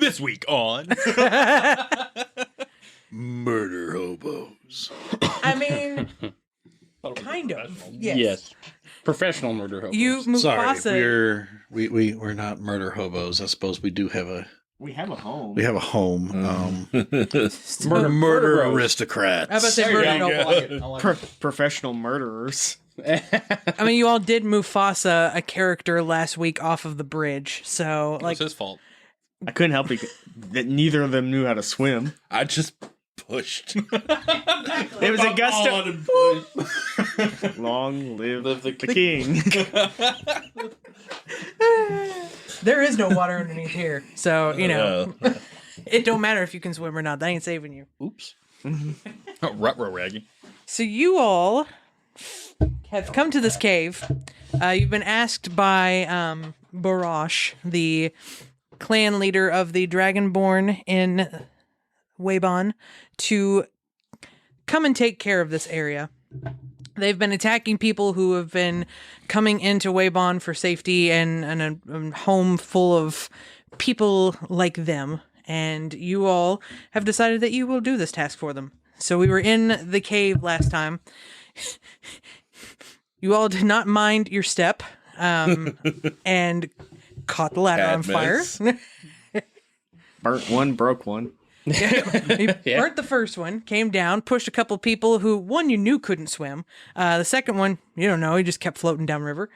This week on Murder hobos. I mean, kind of. Yes. Professional murder hobos. You, Mufasa. Sorry, we're not murder hobos. I suppose we do have a home. We have a home. Murder aristocrats. I was about to say murder noble. I like it. Professional murderers. I mean, you all did Mufasa a character last week off of the bridge, so It was his fault. I couldn't help it that neither of them knew how to swim. I just pushed. It was a gust of... Long live the king. there is no water underneath here, so you know it don't matter if you can swim or not. That ain't saving you. Oops. Ruh-roh raggy. So you all have come to this cave. You've been asked by Barash, the clan leader of the Dragonborn in Weybon, to come and take care of this area. They've been attacking people who have been coming into Weybon for safety and a home full of people like them. And you all have decided that you will do this task for them. So we were in the cave last time. You all did not mind your step and caught the ladder on fire. Burnt one, broke one. He burnt the first one, came down, pushed a couple people who, one you knew couldn't swim. The second one, you don't know, he just kept floating downriver.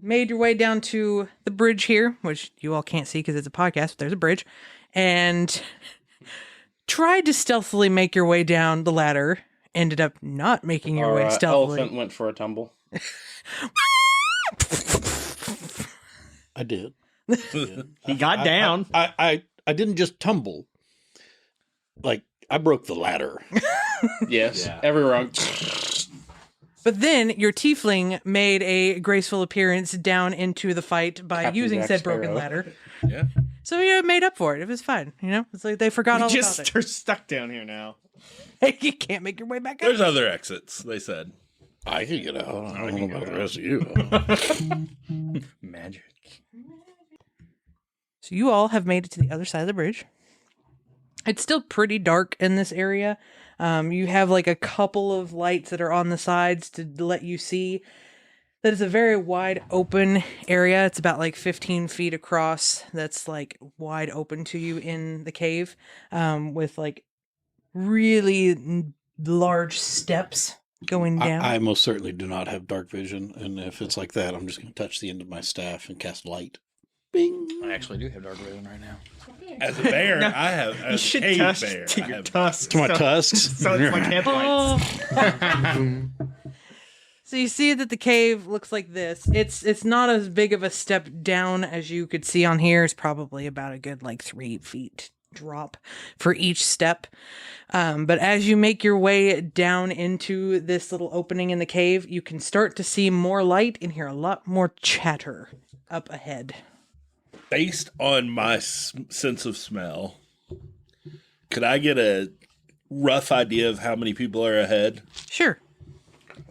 Made your way down to the bridge here, which you all can't see because it's a podcast, but there's a bridge. And tried to stealthily make your way down the ladder. Ended up not making your way stealthily. Elephant went for a tumble. I did. He got down. I didn't just tumble. Like, I broke the ladder. Yes. Every rung. But then your tiefling made a graceful appearance down into the fight by Captain using Jack said Sparrow. broken ladder. Yeah. So you made up for it. It was fine. You know, it's like they forgot all Just about are stuck down here now. it. You can't make your way back up. There's other exits, they said. I can get out. I don't know about the rest of you. Magic. So you all have made it to the other side of the bridge. It's still pretty dark in this area. You have like a couple of lights that are on the sides to let you see that it's a very wide open area. It's about like 15 feet across. That's like wide open to you in the cave, with like really large steps going down. I most certainly do not have dark vision, and if it's like that, I'm just going to touch the end of my staff and cast light. Bing. I actually do have dark vision right now. As a bear, I have. You As a should cave touch bear, to I your have. tusks. To my tusks. So it's like headlights. So you see that the cave looks like this. It's not as big of a step down as you could see on here. It's probably about a good like 3 feet drop for each step. But as you make your way down into this little opening in the cave, you can start to see more light and hear a lot more chatter up ahead. Based on my sense of smell, could I get a rough idea of how many people are ahead? Sure.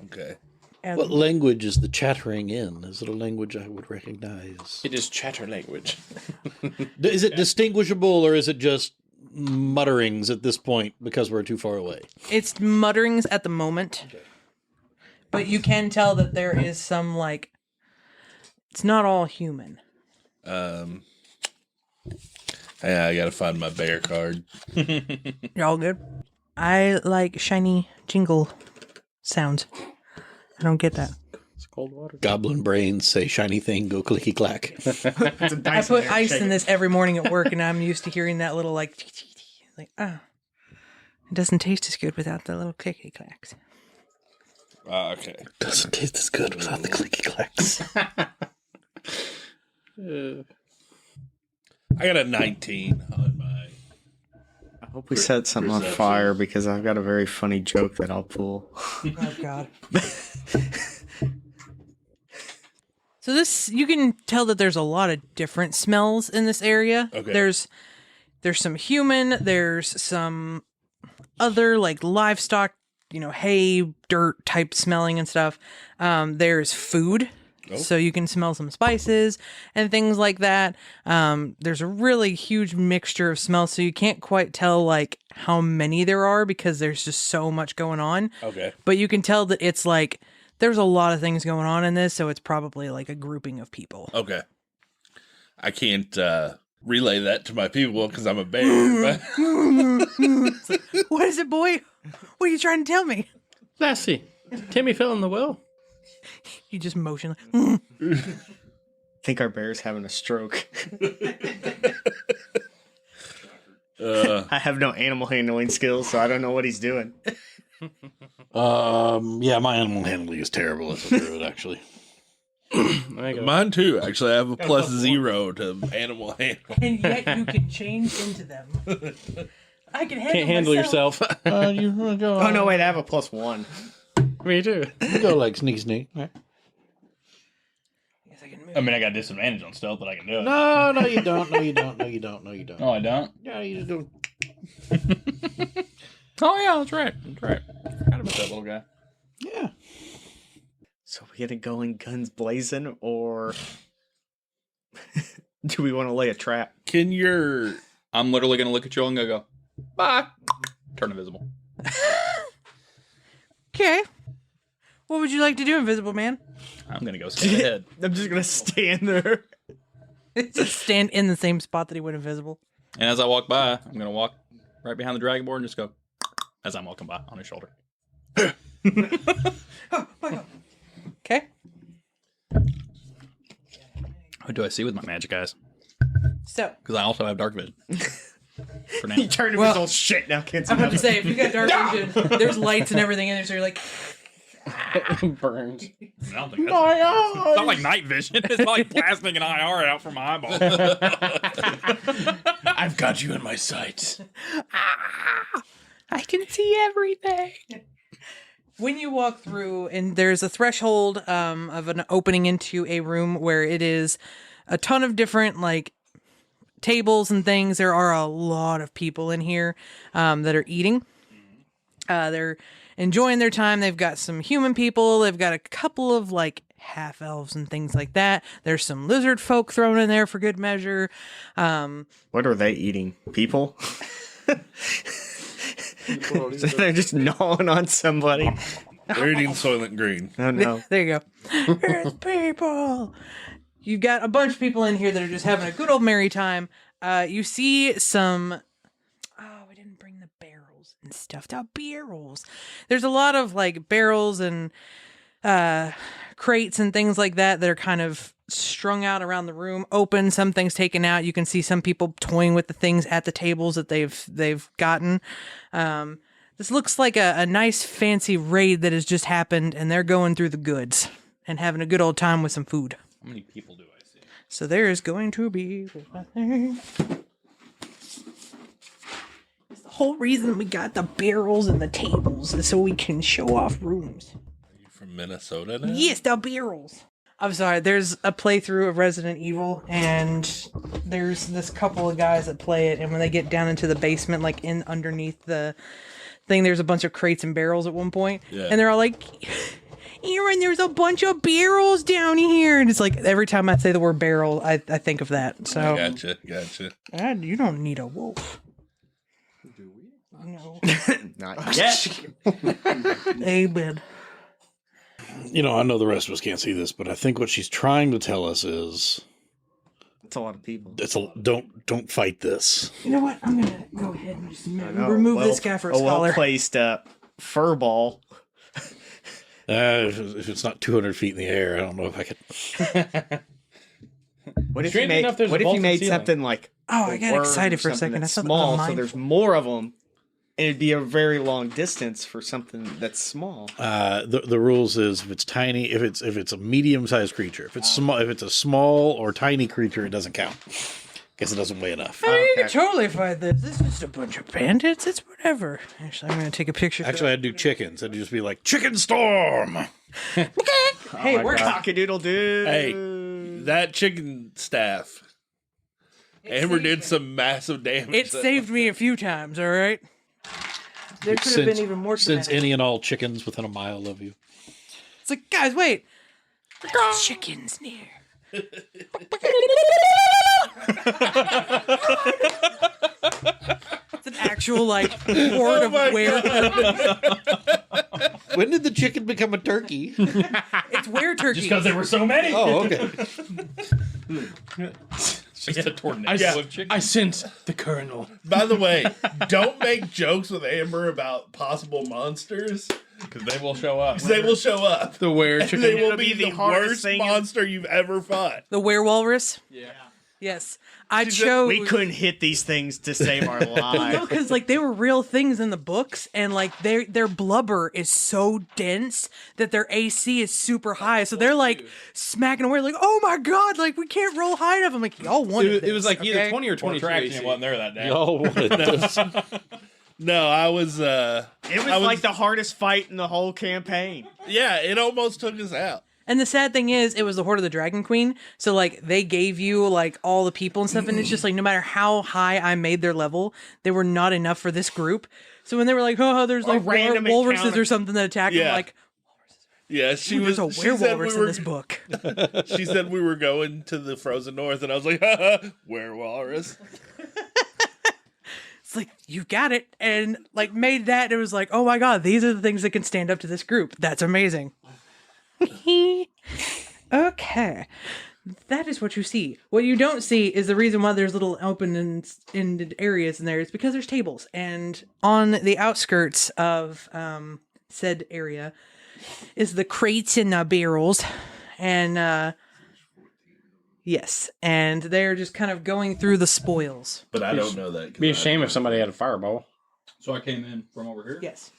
Okay. And What language is the chattering in? Is it a language I would recognize? It is chatter language. Is it distinguishable, or is it just mutterings at this point because we're too far away? it's mutterings at the moment. But you can tell that there is some like it's not all human. Yeah, I gotta find my bear card. You're all good. I like shiny jingle sounds. I don't get that. It's cold water. Goblin brains say shiny thing, go clicky clack. It's a I Dyson put hair ice shaker. in this every morning at work, and I'm used to hearing that little like oh, it doesn't taste as good without the little clicky clacks. Okay. Doesn't taste as good without the clicky clacks. I got a 19 on my. I hope we set something on fire because I've got a very funny joke that I'll pull. Oh God. So this, you can tell that there's a lot of different smells in this area. Okay. There's some human, there's some other like livestock, hay, dirt type smelling and stuff. There's food. So you can smell some spices and things like that. There's a really huge mixture of smells, so you can't quite tell like how many there are because there's just so much going on. Okay. But you can tell that it's like there's a lot of things going on in this, so it's probably like a grouping of people. Okay. I can't relay that to my people because I'm a bear. But What is it, boy? What are you trying to tell me? Lassie, Timmy fell in the well. You just motion. Like, think our bear's having a stroke. I have no animal handling skills, so I don't know what he's doing. Yeah, my animal handling is terrible as a druid, actually. mine too. Actually, I have a +0 to animal handling. and yet you can change into them. I can handle Can't handle myself. yourself. You wanna go? Oh no, wait, I have a +1. Me too. You go like sneak. Right? Yes, I can move. I mean, I got disadvantage on stealth, but I can do it. No, you don't. No, you don't. Oh, I don't? Yeah, you just don't. Oh, yeah, that's right. Forgot about that little guy. Yeah. So we gonna go in guns blazing, or do we want to lay a trap? Can your I'm literally going to look at you and go, bye. Turn invisible. Okay. What would you like to do, Invisible Man? I'm going to go stand ahead. I'm just gonna stand there. Just stand in the same spot that he went invisible. And as I walk by, I'm going to walk right behind the dragonborn and just go, as I'm walking by on his shoulder. Okay. What do I see with my magic eyes? So, Because I also have dark vision. For now. He turned into his old shit now. Can't see I'm about to nothing. say, if you got dark vision, there's lights and everything in there, so you're like, Burned. I don't think that's... It's not like night vision. It's not like blasting an IR out from my eyeball. I've got you in my sights. I can see everything. When you walk through, and there's a threshold of an opening into a room where it is a ton of different like tables and things. There are a lot of people in here that are eating. They're enjoying their time. They've got some human people. They've got a couple of like half elves and things like that. There's some lizard folk thrown in there for good measure. What are they eating? People? So they're just gnawing on somebody. They're eating Soylent Green. Oh no. There you go. There's people. You've got a bunch of people in here that are just having a good old merry time. You see some... Oh, we didn't bring the barrels and stuffed out barrels. There's a lot of like barrels and crates and things like that that are kind of strung out around the room, open, some things taken out. You can see some people toying with the things at the tables that they've gotten. This looks like a nice fancy raid that has just happened, and they're going through the goods and having a good old time with some food. How many people do I see? So there is going to be... It's the whole reason we got the barrels and the tables is so we can show off rooms. Are you from Minnesota now? Yes, the barrels. I'm sorry, there's a playthrough of Resident Evil, and there's this couple of guys that play it, and when they get down into the basement, like in underneath the thing, there's a bunch of crates and barrels at one point, Yeah. and they're all like, Aaron, there's a bunch of barrels down here, and it's like, every time I say the word barrel, I think of that, so. Gotcha. You don't need a wolf. Do we? No. Not yet. Amen. You know, I know the rest of us can't see this, but I think what she's trying to tell us is It's a lot of people. don't fight this. You know what? I'm gonna go ahead and just No, remove this guy for his collar. well-placed fur ball. If it's not 200 feet in the air, I don't know if I could. What if Strangely you made, enough, there's what a if you vaulted made ceiling. something like Oh, I got worm excited for a or second. something I that's thought small, that so there's more of them, and it'd be a very long distance for something that's small. The rules is if it's tiny, if it's a medium sized creature, if it's a small or tiny creature, it doesn't count. Guess it doesn't weigh enough. I mean, you can totally fight this. This is just a bunch of bandits. It's whatever. Actually, I'm gonna take a picture. Actually, I'd do chickens. I'd just be like chicken storm. Hey, we're Cock-a-doodle doo. Hey, that chicken staff. Amber did some massive damage. It saved me a few times. All right. There could have been even more. Since traumatic. any and all chickens within a mile of you. It's like, guys, wait. Chickens near. It's an actual like horde of were. When did the chicken become a turkey? It's were turkey. Just because there were so many. Oh, okay. It's just a tornado of chickens. I sense the colonel. By the way, don't make jokes with Amber about possible monsters. Because they will show up. They will show up. The were And chicken. they will It'll be the hardest worst thing. monster you've ever fought. The werewolves. Yeah. Yes, I chose. We couldn't hit these things to save our lives. No, because like they were real things in the books, and like their blubber is so dense that their AC is super high. So they're like smacking away, like, oh my god, like we can't roll high enough. I'm like, y'all wanted It was this, like either okay? 20 or 22 Traction AC. wasn't there that day. Y'all wanted this. No, I was. It was like the hardest fight in the whole campaign. Yeah, it almost took us out. And the sad thing is, it was the Horde of the Dragon Queen. So like they gave you like all the people and stuff, and it's just like no matter how high I made their level, they were not enough for this group. So when they were like, oh, there's like random walruses encounter. or something that attack, Yeah. I'm like, Yeah, she there's was. a She said werewolf we in this book. She said we were going to the frozen north, and I was like, werewolves. It's like, you got it. And like made that, it was like, oh my god, these are the things that can stand up to this group. That's amazing. Okay. That is what you see. What you don't see is the reason why there's little open and ended areas in there. It's because there's tables. And on the outskirts of said area is the crates and the barrels. And yes. And they're just kind of going through the spoils. But I don't know that. 'cause Be a I- shame if somebody had a fireball. So I came in from over here. Yes.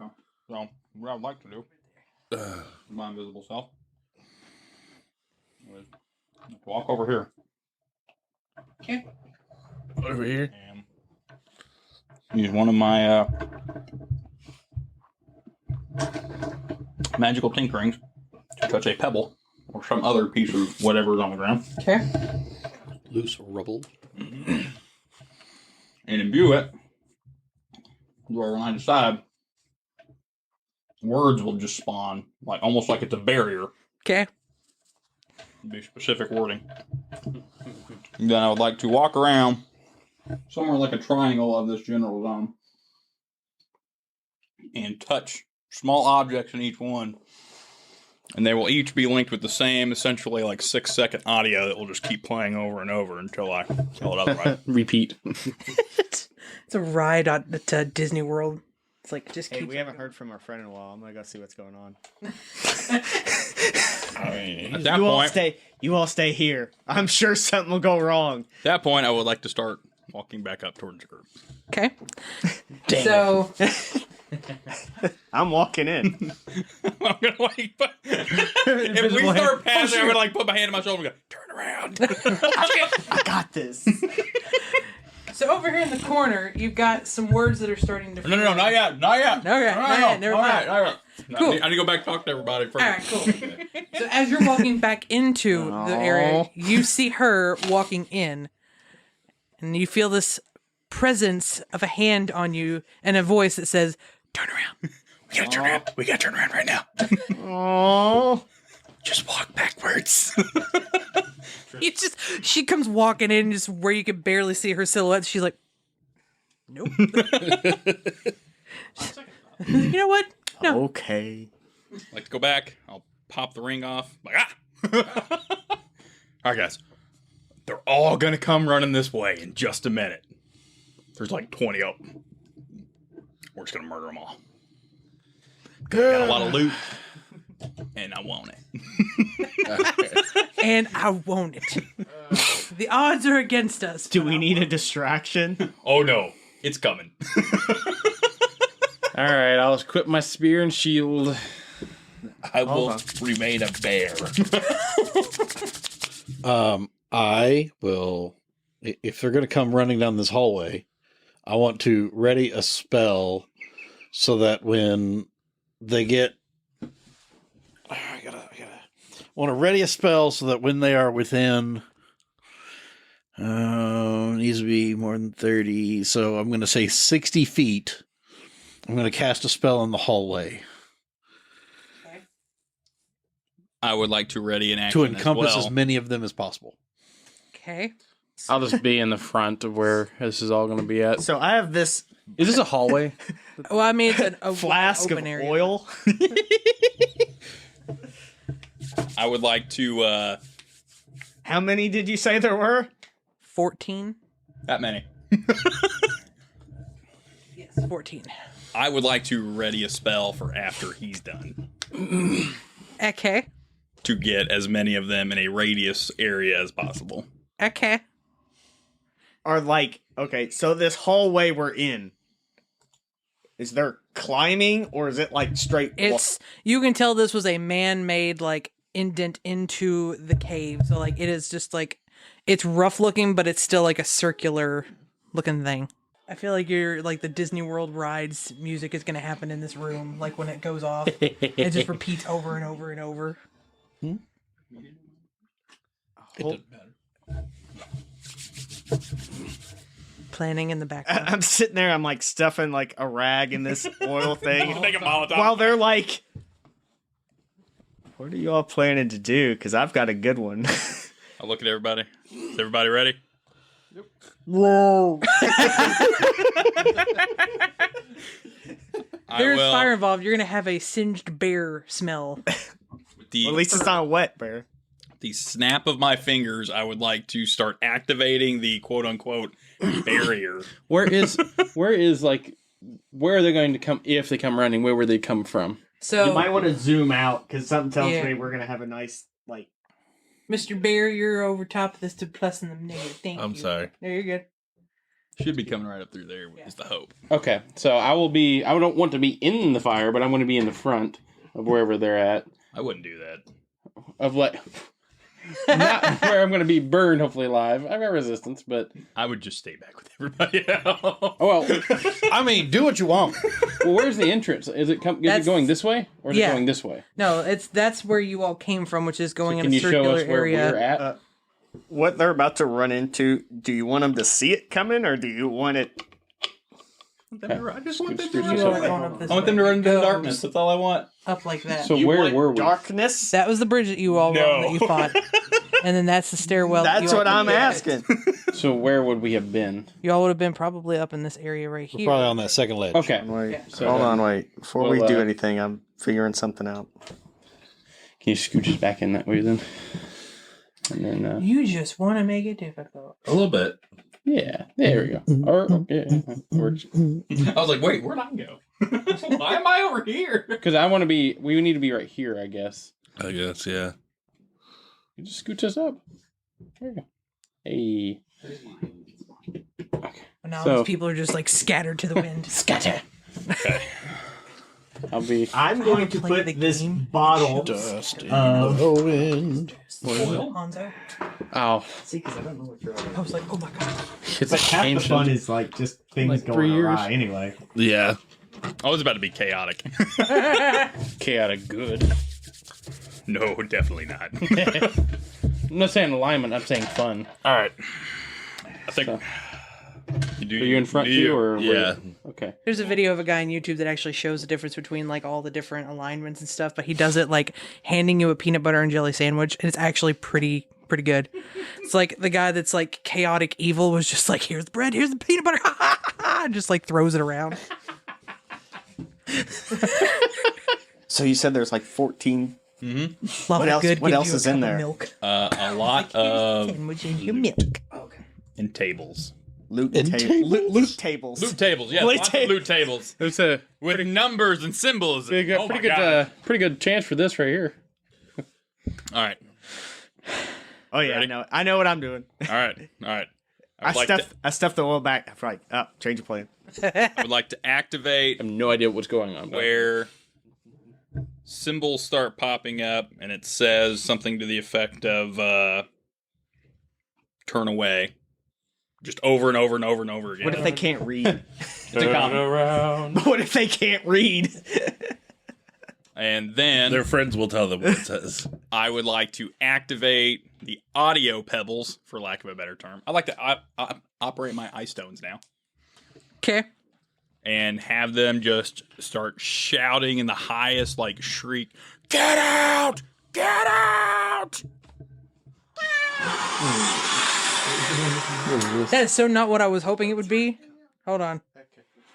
Okay. So what I would like to do, my invisible self, is walk over here Okay. Over here. and use one of my magical tinkerings to touch a pebble or some other piece of whatever is on the ground Okay. Loose rubble. and imbue it where when I decide words will just spawn, like almost like it's a barrier. Okay. Be specific wording. And then I would like to walk around somewhere like a triangle of this general zone and touch small objects in each one. And they will each be linked with the same, essentially like 6-second audio that will just keep playing over and over until I tell it otherwise. Repeat. It's a ride at Disney World. It's like just Hey, keep. we haven't heard from our friend in a while. I'm gonna go see what's going on. I mean, at that You all stay here. I'm sure something will go wrong. point, I would like to start walking back up towards the group. Okay. So I'm walking in. I'm gonna like, if we start passing, I'm gonna like put my hand on my shoulder and go, turn around. I got this. So over here in the corner, you've got some words that are starting to. No, not yet, not yet. Okay, not yet, never mind. All right. Cool. I need to go back and talk to everybody first. All right, cool. So as you're walking back into the area, you see her walking in, and you feel this presence of a hand on you and a voice that says, "Turn around." We gotta turn around. We gotta turn around right now. Oh, Just walk backwards. She comes walking in just where you can barely see her silhouette. She's like, "Nope." You know what? No. okay. Like to go back. I'll pop the ring off. Like All right, guys. They're all gonna come running this way in just a minute. There's like 20 of them. We're just gonna murder them all. Got a lot of loot, and I want it. And I want it. The odds are against us. Do we need a distraction? Oh no, it's coming. All right, I'll equip my spear and shield. I will remain a bear. I will, if they're going to come running down this hallway, I want to ready a spell so that when they get, I want to ready a spell so that when they are within, needs to be more than 30. So I'm going to say 60 feet. I'm going to cast a spell in the hallway. I would like to ready an to action encompass as well. as many of them as possible. Okay. I'll just be in the front of where this is all going to be at. So I have this Is this a hallway? Well, I mean, it's a flask of open area. oil. I would like to How many did you say there were? 14. that many. Yes, 14. I would like to ready a spell for after he's done Okay. to get as many of them in a radius area as possible. Okay. Are like, okay, so this hallway we're in, is there climbing or is it like straight? It's you can tell this was a man-made like indent into the cave. So like it is just like it's rough looking, but it's still like a circular looking thing. I feel like you're like the Disney World rides music is gonna happen in this room. Like when it goes off, it just repeats over and over and over. It doesn't matter. Planning in the background. I'm sitting there, I'm like stuffing like a rag in this oil thing Make a Molotov. while they're like, what are you all planning to do? Because I've got a good one. I'll look at everybody. Is everybody ready? Whoa! There's I will. fire involved. You're gonna have a singed bear smell. The, Well, at least it's not wet, bear. the snap of my fingers, I would like to start activating the quote unquote barrier. Where like where are they going to come if they come running? Where would they come from? So, You might want to zoom out because something tells Yeah. me we're gonna have a nice like. Mr. Bear, you're over top of this to plus and the negative. Thank you. I'm sorry. No, you're good. Should be coming right up through there is the hope. Okay, so I don't want to be in the fire, but I'm going to be in the front of wherever they're at. I wouldn't do that. Of like, not where I'm going to be burned, hopefully alive. I've got resistance, but I would just stay back with everybody else. oh well. I mean, do what you want. Well, where's the entrance? Is it going this way or is Yeah. it going this way? No, that's where you all came from, which is going Can in a you show circular us where area. we're at? What they're about to run into, do you want them to see it coming or do you want it? I just want them to Scoot run. You are yourself going up this I want way. them to run into the Goes darkness. That's all I want. Up like that. So You where want were we? darkness? That was the bridge that you all were on that you fought. And then that's the stairwell. that That's you all what I'm came down. asking. So where would we have been? You all would have been probably up in this area right here. Probably on that second ledge. Okay. Wait, So hold then on, wait. Before we'll, we do anything, I'm figuring something out. Can you scooch us back in that way then? And then You just want to make it difficult. A little bit. yeah, there we go. Or yeah, works. I was like, wait, where'd I go? Why am I over here? Because I want to be. We need to be right here, I guess. I guess, yeah. You just scooch us up. There you go. Hey. Okay. But now So- these people are just like scattered to the wind. Scatter. I'll be. I'm going to Play put the this game. bottle. Dust in Um, the wind. Hanzo. Oh, See, because I don't know what you're I was like, oh my god. it's But half the ancient. fun is like just things Like going 3 years. awry anyway. Yeah. I was about to be chaotic. Chaotic good. No, definitely not. I'm not saying alignment. I'm saying fun. All right. I think. So- You do, Are you in front too, or Yeah. Okay. There's a video of a guy on YouTube that actually shows the difference between like all the different alignments and stuff, but he does it like handing you a peanut butter and jelly sandwich, and it's actually pretty good. It's like the guy that's like chaotic evil was just like, here's the bread, here's the peanut butter, ha ha ha, ha, and just like throws it around. So you said there's like 14. Lawful What else- good what gives else you a is in cup of there? Milk. a lot of Sandwich in your milk. in tables. Loot, And tables? loot tables. Loot tables, yeah, Loot lots of tables. loot tables There's a with numbers and symbols. pretty good, Oh my God. pretty good chance for this right here. All right, Oh yeah, Ready? I know what I'm doing. all right, all right. I would like stuffed the oil back. I'm like, oh, change of plan. I would like to activate I have no idea what's going on. where symbols start popping up and it says something to the effect of turn away. Just over and over and over and over again. What if they can't read? It's a comment. What if they can't read? And then Their friends will tell them what it says. I would like to activate the audio pebbles, for lack of a better term. I like to operate my eye stones now Okay. and have them just start shouting in the highest like shriek, "Get out! Get out! That is so not what I was hoping it would be. Hold on.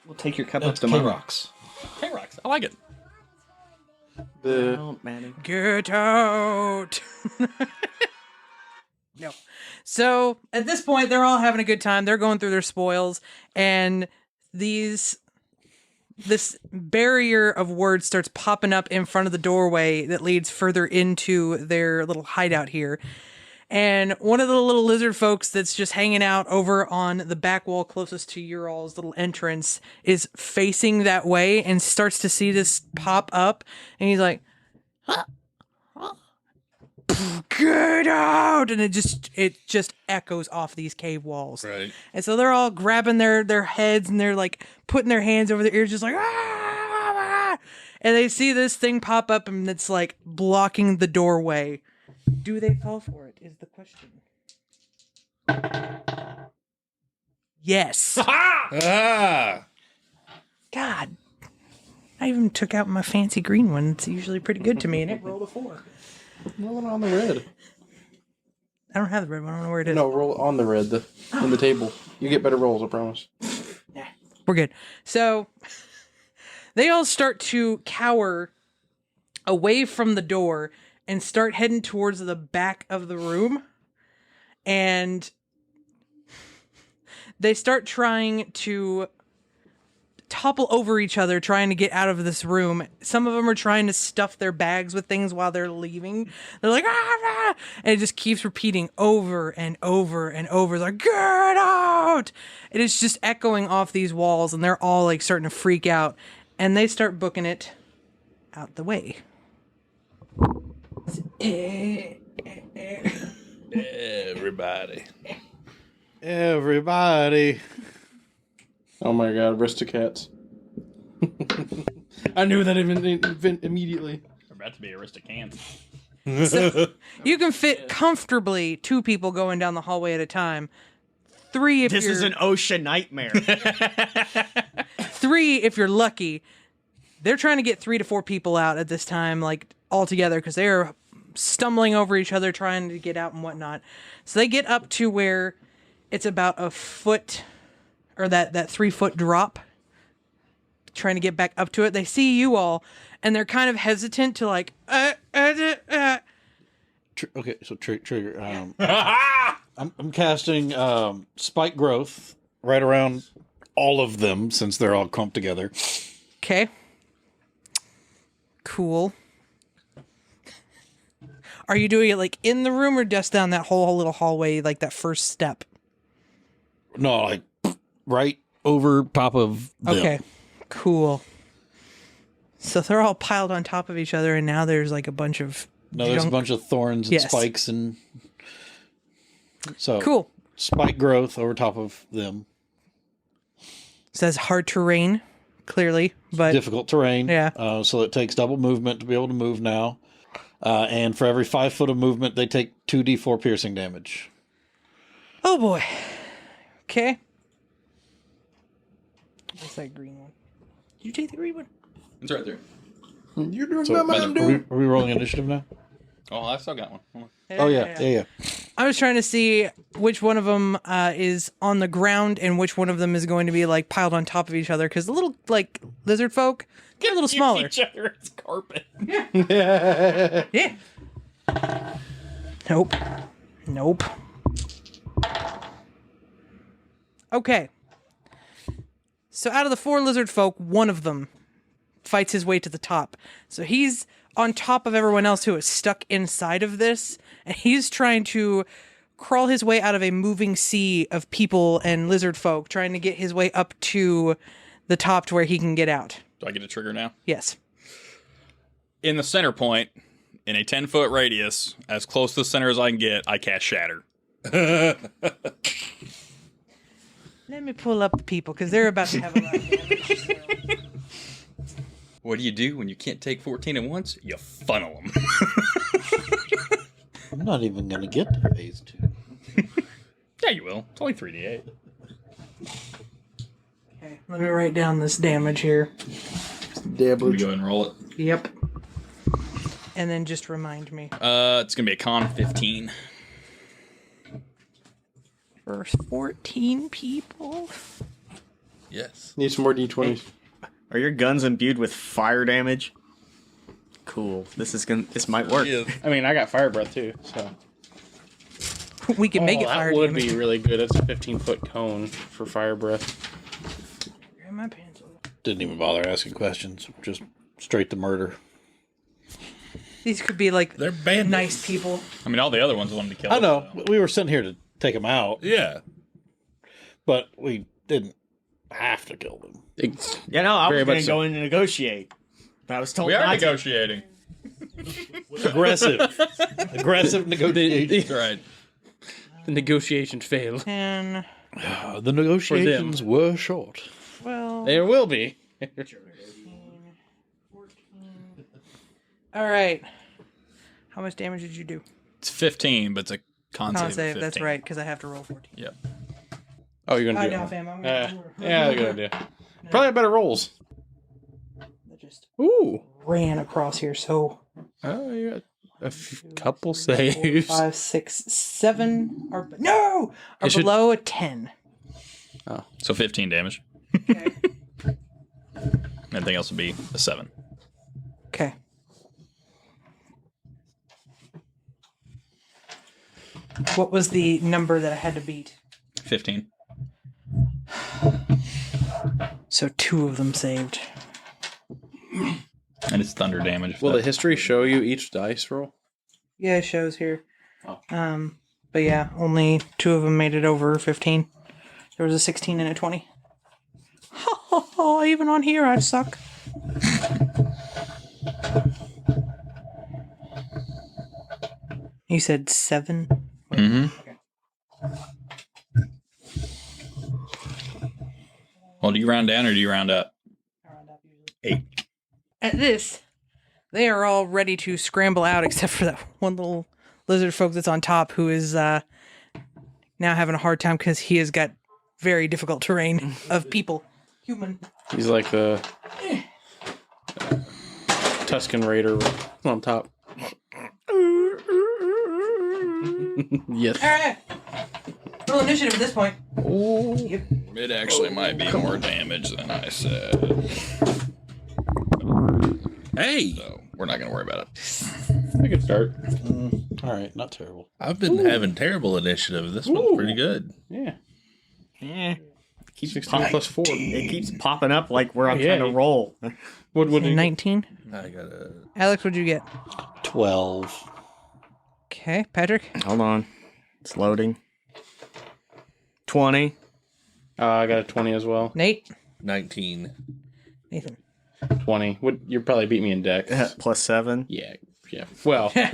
We'll take your cup up That's to mine. K-Rocks. K-Rocks. I like it. Don't matter. Get out! No. So at this point, they're all having a good time. They're going through their spoils, and this barrier of words starts popping up in front of the doorway that leads further into their little hideout here. And one of the little lizard folks that's just hanging out over on the back wall closest to your all's little entrance is facing that way and starts to see this pop up. And he's like, get out! And it just echoes off these cave walls. Right. And so they're all grabbing their heads and they're like putting their hands over their ears, just like, ah! And they see this thing pop up and it's like blocking the doorway. Do they fall for it? Is the question. Yes. Ah! God. I even took out my fancy green one. It's usually pretty good to me, and it rolled a 4. Roll it on the red. I don't have the red one. I don't know where it is. No, roll on the red, on the table. You get better rolls, I promise. We're good. So they all start to cower away from the door and start heading towards the back of the room. And they start trying to topple over each other, trying to get out of this room. Some of them are trying to stuff their bags with things while they're leaving. They're like, ah! And it just keeps repeating over and over and over. It's like, get out! And it's just echoing off these walls, and they're all like starting to freak out. And they start booking it out the way. Everybody. Everybody. Oh my god, Aristocats. I knew that immediately. We're about to be Aristocans. So you can fit comfortably 2 people going down the hallway at a time. 3 if This you're is an ocean nightmare. 3 if you're lucky. They're trying to get 3 to 4 people out at this time, like all together, because they are stumbling over each other trying to get out and whatnot. So they get up to where it's about a foot, or that 3-foot drop, trying to get back up to it. They see you all, and they're kind of hesitant to like, Okay, so trigger. I'm casting spike growth right around all of them since they're all clumped together. Okay. Cool. Are you doing it like in the room or just down that whole little hallway, like that first step? No, like right over top of them. Okay. Cool. So they're all piled on top of each other, and now there's like a bunch of No, there's a junk. bunch of thorns and Yes. spikes and so Cool. spike growth over top of them. Says hard terrain, clearly, but Difficult terrain. Yeah. So it takes double movement to be able to move now. And for every 5 foot of movement, they take 2d4 piercing damage. oh boy. Okay. What's that green one? Did you take the green one? It's right there. You're doing So, my are mind, we, dude. are we rolling initiative now? Oh, I still got one. Hold on. Oh, yeah. I was trying to see which one of them is on the ground and which one of them is going to be like piled on top of each other, because the little like lizard folk get a little smaller. Each other, it's carpet. Yeah. Nope. Nope. Okay. So out of the 4 lizard folk, one of them fights his way to the top. So he's on top of everyone else who is stuck inside of this, and he's trying to crawl his way out of a moving sea of people and lizard folk, trying to get his way up to the top to where he can get out. Do I get a trigger now? Yes. In the center point, in a 10-foot radius, as close to the center as I can get, I cast Shatter. Let me pull up the people, because they're about to have a lot of damage. So. What do you do when you can't take 14 at once? You funnel them. I'm not even going to get to phase 2. Yeah, you will. It's only 3d8. Okay, let me write down this damage here. Let me go ahead and roll it. Yep. And then just remind me. It's gonna be a con 15. For 14 people. Yes. Need some more d20s. Are your guns imbued with fire damage? Cool. This might work. Yeah. I mean, I got fire breath too, so. We can make it fire that would damage. be really good. It's a 15-foot cone for fire breath. Grab my pencil. Didn't even bother asking questions. Just straight to murder. These could be like They're bandits. nice people. I mean, all the other ones wanted to kill. I us, know. so. We were sitting here to take them out, Yeah. but we didn't have to kill them. Yeah, no, I Very was going much to so. go in and negotiate. But I was told We are not to. negotiating. Aggressive. Aggressive negotiation. That's right. The negotiations failed. 10, The negotiations were short. 12, There will be. 14. All right. How much damage did you do? It's 15, but it's a con Con save. save. 15. That's right, because I have to roll 14. Yep. Oh, you're gonna I do know, it. fam. I'm gonna Yeah, good idea. Probably better rolls. That just Ooh. ran across here. So Oh, you got a couple 4, saves. 5, 6, 7 are no are It should- below a 10. So 15 damage. Okay. Anything else would be a 7. Okay. What was the number that I had to beat? 15. So 2 of them saved. And it's thunder damage. Will the history show you each dice roll? Yeah, it shows here. Oh. But yeah, only 2 of them made it over 15. There was a 16 and a 20. Ha ha ha! Even on here, I suck. You said 7. Mm-hmm. Well, do you round down or do you round up? 8. At this, they are all ready to scramble out, except for that one little lizard folk that's on top, who is now having a hard time because he has got very difficult terrain of people. Human. He's like the Tuscan Raider on top. Yes. All right. Roll initiative at this point. Yep. It actually might be more damage than I said. Hey, So we're not going to worry about it. I could start. All right, not terrible. I've been having terrible initiative. This one's pretty good. Yeah. Yeah. 16 plus 4. It keeps popping up like where I'm Yeah. trying to roll. What do you 19. I gotta. Alex, what'd you get? 12. Okay, Patrick. Hold on. It's loading. 20. I got a 20 as well. Nate. 19. Nathan. 20. You probably beat me in dex. Plus 7. Yeah. Well, I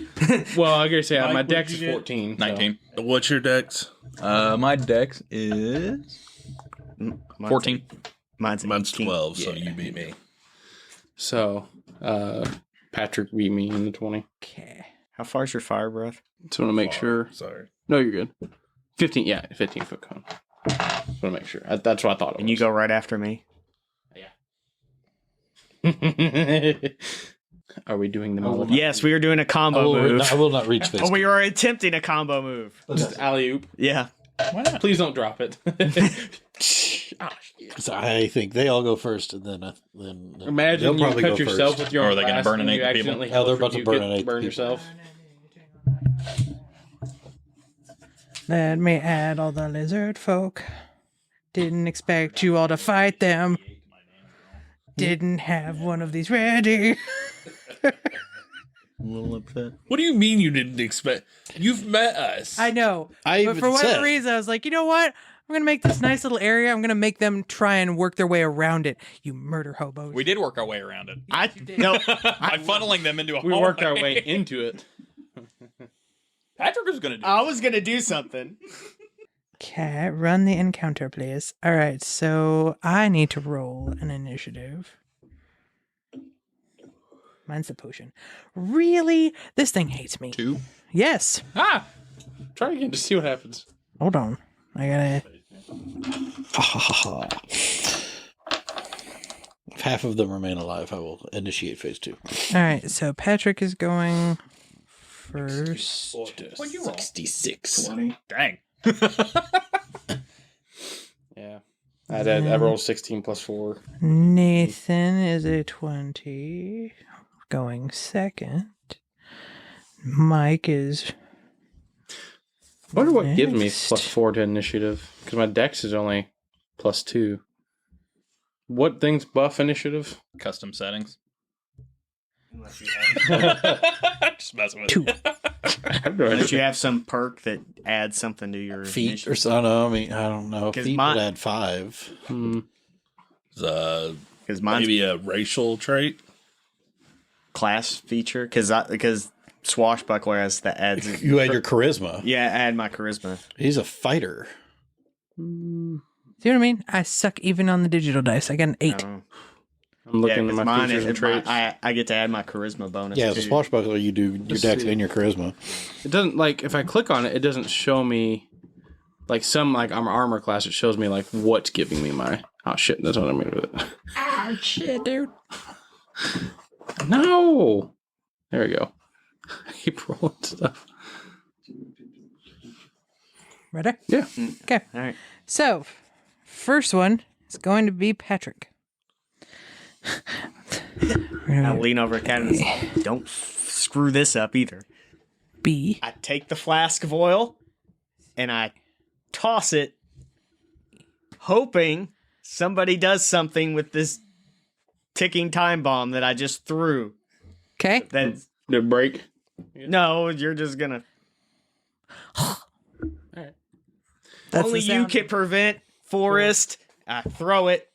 gotta say Mike, my what'd dex you is get? 14. so- 19. What's your dex? My dex is 14. Mine's Mine's 18. 12, so you beat me. So, Patrick beat me in the 20. Okay. How far is your fire breath? Just want to make sure. Sorry. No, you're good. 15, yeah, 15 foot cone. Just want to make sure. That's what I thought it was. And you go right after me. Are we doing them all? Yes, we are doing a I combo will, move. I will not reach this. Oh, we are attempting a combo move. Just alley oop. Yeah. Why not? Please don't drop it. Because I think they all go first, and then Imagine they'll you probably cut go yourself first. with your Or own are they gonna blast burn and you people? accidentally Yeah, they're help about to you burn get- an burn people. yourself. Let me add all the lizard folk. Didn't expect you all to fight them. Didn't have one of these ready. A little upset. What do you mean you didn't expect? You've met us. I know. I But even for whatever said, reason, I was like, you know what? I'm going to make this nice little area. I'm going to make them try and work their way around it. You murder hobos. We did work our way around it. I no. By funneling them into a We hallway. worked our way into it. Patrick was going to do I was gonna do something. Okay, run the encounter, please. All right, so I need to roll an initiative. Mine's the potion. Really? This thing hates me. 2. Yes. Ah! Try again to see what happens. Hold on. I gotta. I've half of them remain alive, I will initiate phase 2. All right, so Patrick is going first. What'd you roll? 66. 20. Dang. Yeah. I rolled 16 plus 4. Nathan is a 20, going second. Mike is I wonder what gives me next. plus 4 to initiative. Because my dex is only plus 2. What things buff initiative? Custom settings. Unless you have, Just messing with 2. I have no unless you idea. have some perk that adds something to your Feet initiative. or so. No, I mean, I don't know. 'Cause Feet my- would add 5. Hmm. Because mine's Maybe a racial trait. class feature. Because Swashbuckler has that adds. You add your charisma. Yeah, add my charisma. He's a fighter. Hmm. See what I mean? I suck even on the digital dice. I got an 8. Oh. I'm looking at 'cause my mine features is and traits. I get to add my charisma bonus. Yeah, too. as a swashbuckler, you do your Let's dex see. and your charisma. It doesn't, like, if I click on it, it doesn't show me, like, some, like, armor class. It shows me, like, what's giving me my... Oh, shit, that's what I made with it. Oh, shit, dude. No! There we go. I keep rolling stuff. Ready? Yeah. Okay. All right. So, first one is going to be Patrick. I lean over at Cat and say, don't screw this up either. B. I take the flask of oil and I toss it, hoping somebody does something with this ticking time bomb that I just threw. Okay. That's Did it break? no, you're just gonna. That's Only the you sound. can prevent Forrest. I throw it.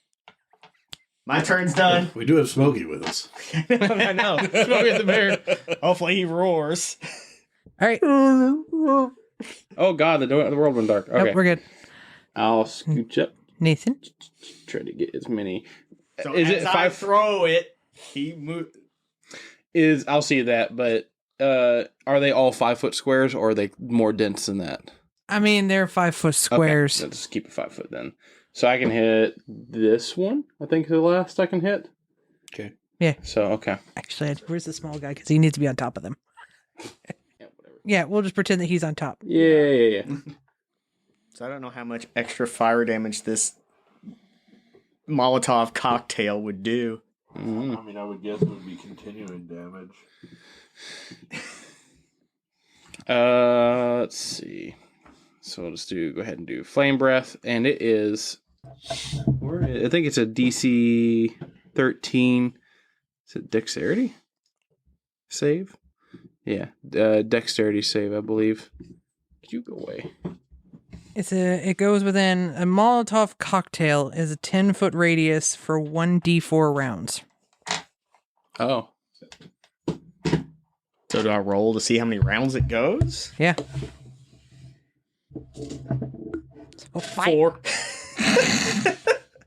My turn's done. We do have Smokey with us. I know. Smoke at the bear. Hopefully he roars. All right. Oh, God, the world went dark. Okay. Nope, we're good. I'll scooch up. Nathan. Try to get as many. So Is as it I 5? throw it, he moves. I'll see that, but are they all 5-foot squares or are they more dense than that? I mean, they're 5-foot squares. Okay, let's keep it 5 foot then. So I can hit this one. I think is the last I can hit. Okay. Yeah. So okay. Actually, where's the small guy? Because he needs to be on top of them. Yeah, whatever. Yeah, we'll just pretend that he's on top. Yeah. So I don't know how much extra fire damage this Molotov cocktail would do. Mm. I mean, I would guess it would be continuing damage. Let's see. So we'll just go ahead and do flame breath, and it is. I think it's a DC 13. Is it dexterity save? Yeah, dexterity save, I believe. Could you go away? It goes within a Molotov cocktail is a 10-foot radius for 1d4 rounds. Oh, So do I roll to see how many rounds it goes? Yeah. So fight. 4.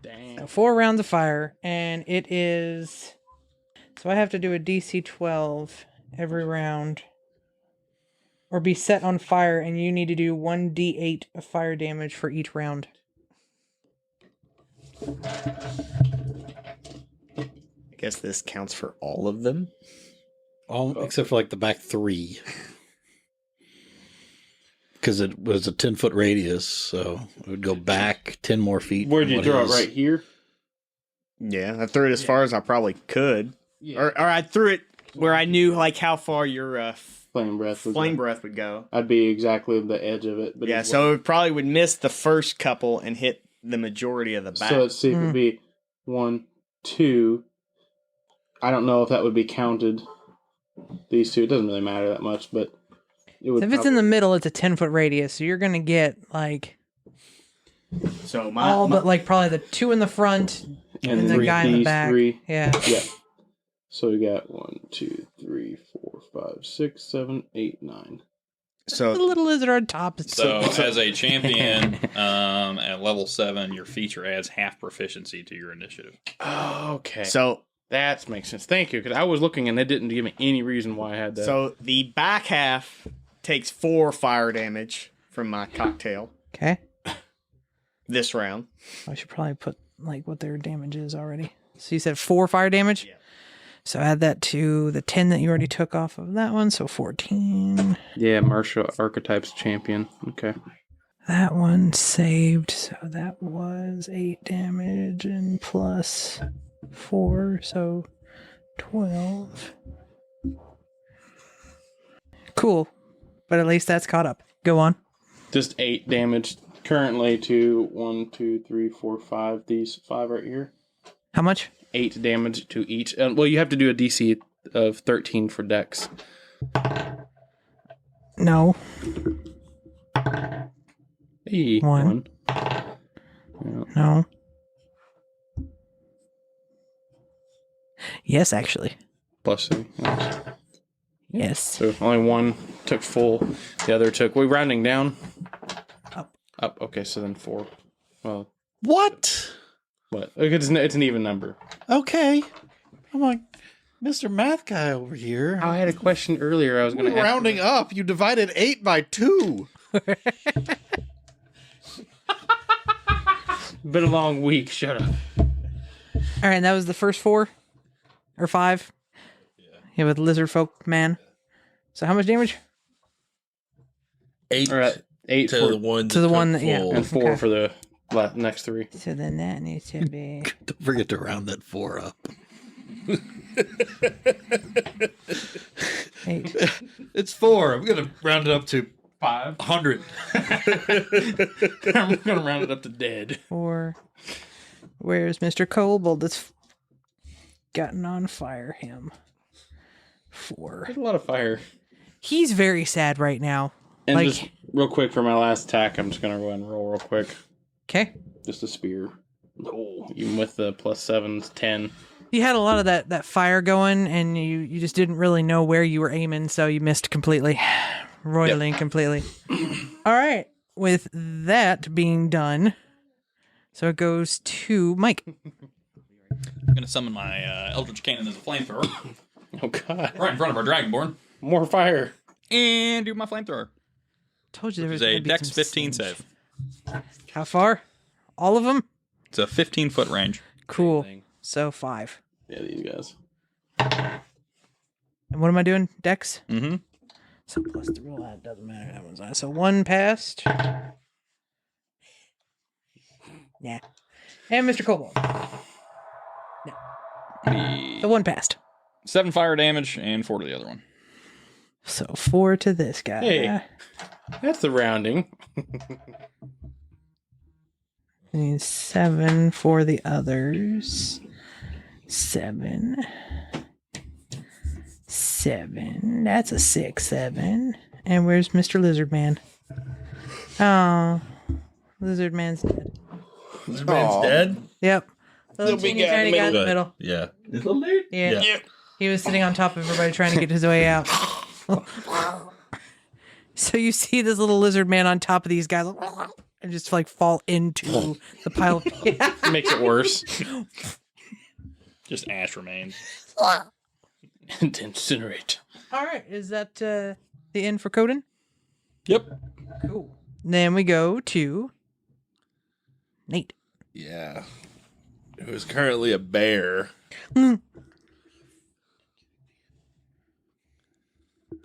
damn. 4 rounds of fire, and it is. So I have to do a DC 12 every round, or be set on fire, and you need to do 1d8 of fire damage for each round. I guess this counts for all of them. All except for like the back 3. Because it was a 10-foot radius, so it would go back 10 more feet. Where'd from you what throw it? is. Right here? Yeah, I threw it as far as I probably could. Or I threw it where I knew like how far your Flame breath. Was flame breath would go. I'd be exactly the edge of it. But Yeah, so it probably would miss the first couple and hit the majority of the back. So let's see if it'd be 1, 2. I don't know if that would be counted. These two, it doesn't really matter that much, but it would. So if it's in the middle, it's a 10-foot radius, so you're gonna get like So all but like probably the 2 in the front and the three- guy in the these back. 3. Yeah. Yeah. So we got 1, 2, 3, 4, 5, 6, 7, 8, 9. The so little lizard on top. Is So, as a champion, at level 7, your feature adds half proficiency to your initiative. Oh, okay. so That makes sense. Thank you, because I was looking and it didn't give me any reason why I had that. so the back half takes 4 fire damage from my cocktail okay. this round. I should probably put like what their damage is already. So you said 4 fire damage? Yeah. So add that to the 10 that you already took off of that one. So 14. Yeah, martial archetypes champion. Okay. That one saved. So that was 8 damage and plus 4. So 12. Cool. But at least that's caught up. Go on. Just 8 damage currently to 1, 2, 3, 4, 5. These 5 right here. How much? 8 damage to each. Well, you have to do a DC of 13 for Dex. No. Hey, One. Yeah. No. Yes, actually. Plus 3. Yes. Yes. So only one took full. The other took. We rounding down. Up. Up. Okay, so then 4. Well, What? what? It's an even number. Okay. I'm like, Mr. Math Guy over here. I had a question earlier. I was going to ask. Rounding up, you divided 8 by 2. Been a long week. Shut up. All right, and that was the first 4 or 5. Yeah, with lizard folk man. So how much damage? 8 All right, 8 to for, the one To the took one that- yeah. full. and 4 Okay. for the next 3. So then that needs to be Don't forget to round that 4 up. 8. It's 4. I'm going to round it up to 500. I'm going to round it up to dead. 4. Where's Mr. Kobold that's gotten on fire him? 4. There's a lot of fire. He's very sad right now. And Like- just real quick for my last attack, I'm just going to go ahead and roll real quick. Okay. Just a spear. Oh, even with the +7's 10. You had a lot of that fire going, and you just didn't really know where you were aiming, so you missed completely. Roiling completely. All right. With that being done, so it goes to Mike. I'm gonna summon my Eldritch Cannon as a flamethrower Oh, God. right in front of our Dragonborn More fire. and do my flamethrower. Told you there was It's a gonna be Dex some 15 singe. save. How far? All of them? It's a 15-foot range. Cool. So 5. Yeah, these guys. And what am I doing? Dex? Mm-hmm. So plus the roll, that doesn't matter. That one's on. So 1 passed. Yeah. And Mr. Kobold. The 1 passed. 7 fire damage and 4 to the other one. So 4 to this guy. Hey. That's the rounding. And 7 for the others. 7. 7. That's a 6, 7. And where's Mr. Lizard Man? Oh, Lizard Man's dead. This man's dead? Yep. Little big teeny guy in tiny the guy in the Good. middle. Yeah. Yeah. Yeah. He was sitting on top of everybody trying to get his way out. So you see this little lizard man on top of these guys and just like fall into the pile of yeah. Makes it worse. Just ash remains. And incinerate. All right, is that the end for Coden? Yep. Cool. Then we go to Nate. Yeah. Who's currently a bear.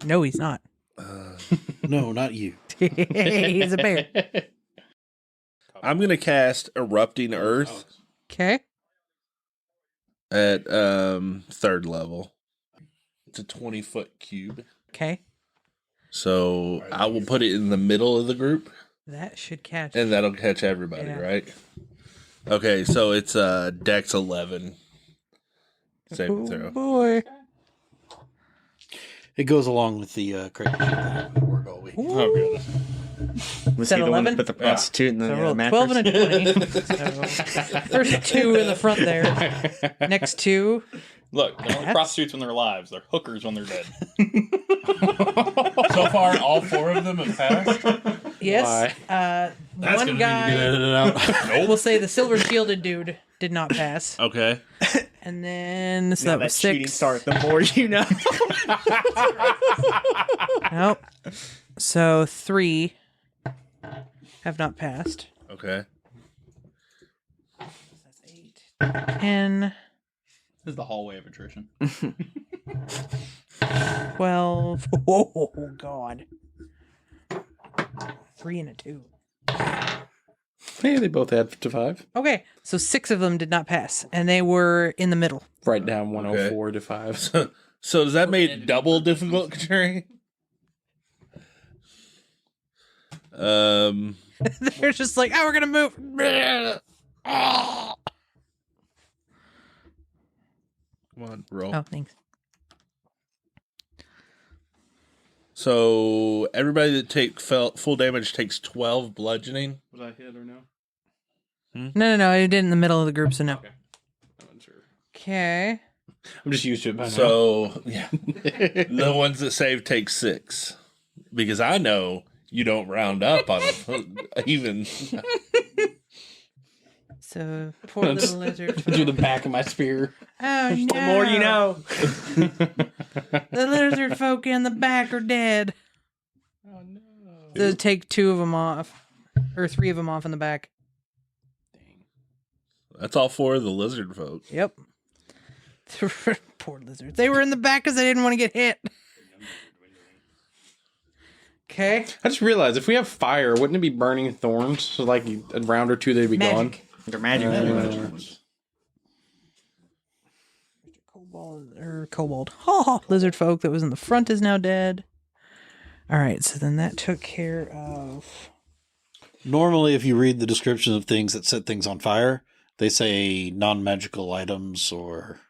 No, he's not. No, not you. He's a bear. I'm going to cast Erupting Earth Okay. at 3rd level. It's a 20-foot cube. Okay. So I will put it in the middle of the group, That should catch. and that'll catch everybody, Yeah. right? Okay, so it's Dex 11. Saving Oh, throw. boy. It goes along with the crazy shit that work all week. Oh, goodness. Was that he the one 11? that put the prostitute in So I the rolled mattress? 12 and a 20. So first 2 in the front there. Next 2. Look, they're only That's- prostitutes when they're alive. They're hookers when they're dead. So far, all 4 of them have passed. Yes. One guy, we'll say the silver shielded dude, did not pass. Okay. And then, so Now that that was cheating 6. start, the more you know. Nope. So 3 have not passed. Okay. That's 8. 10. This is the hallway of attrition. 12. Oh, God. 3 and a 2. Hey, they both add to 5. Okay, so 6 of them did not pass, and they were in the middle. Write down 104 to 5. So does that make double difficult carrying? They're just like, oh, we're gonna move. Come on, roll. Oh, thanks. So everybody that take full damage takes 12 bludgeoning. Was I hit or no? No, I did in the middle of the group, so no. Okay. I'm not sure. Okay. I'm just used to it by now. So yeah, the ones that save take 6 because I know you don't round up on even. So poor little lizard. Do the back of my spear. Oh no! The more you know. The lizard folk in the back are dead. Oh no. So take 2 of them off, or 3 of them off in the back. That's all 4 of the lizard folk. Yep. Poor lizards. They were in the back because they didn't want to get hit. Okay. I just realized if we have fire, wouldn't it be burning thorns? So like a round or two, they'd be gone. Magic. They're magic. Kobold. Oh, lizard folk that was in the front is now dead. All right, so then that took care of. Normally, if you read the descriptions of things that set things on fire, they say non-magical items or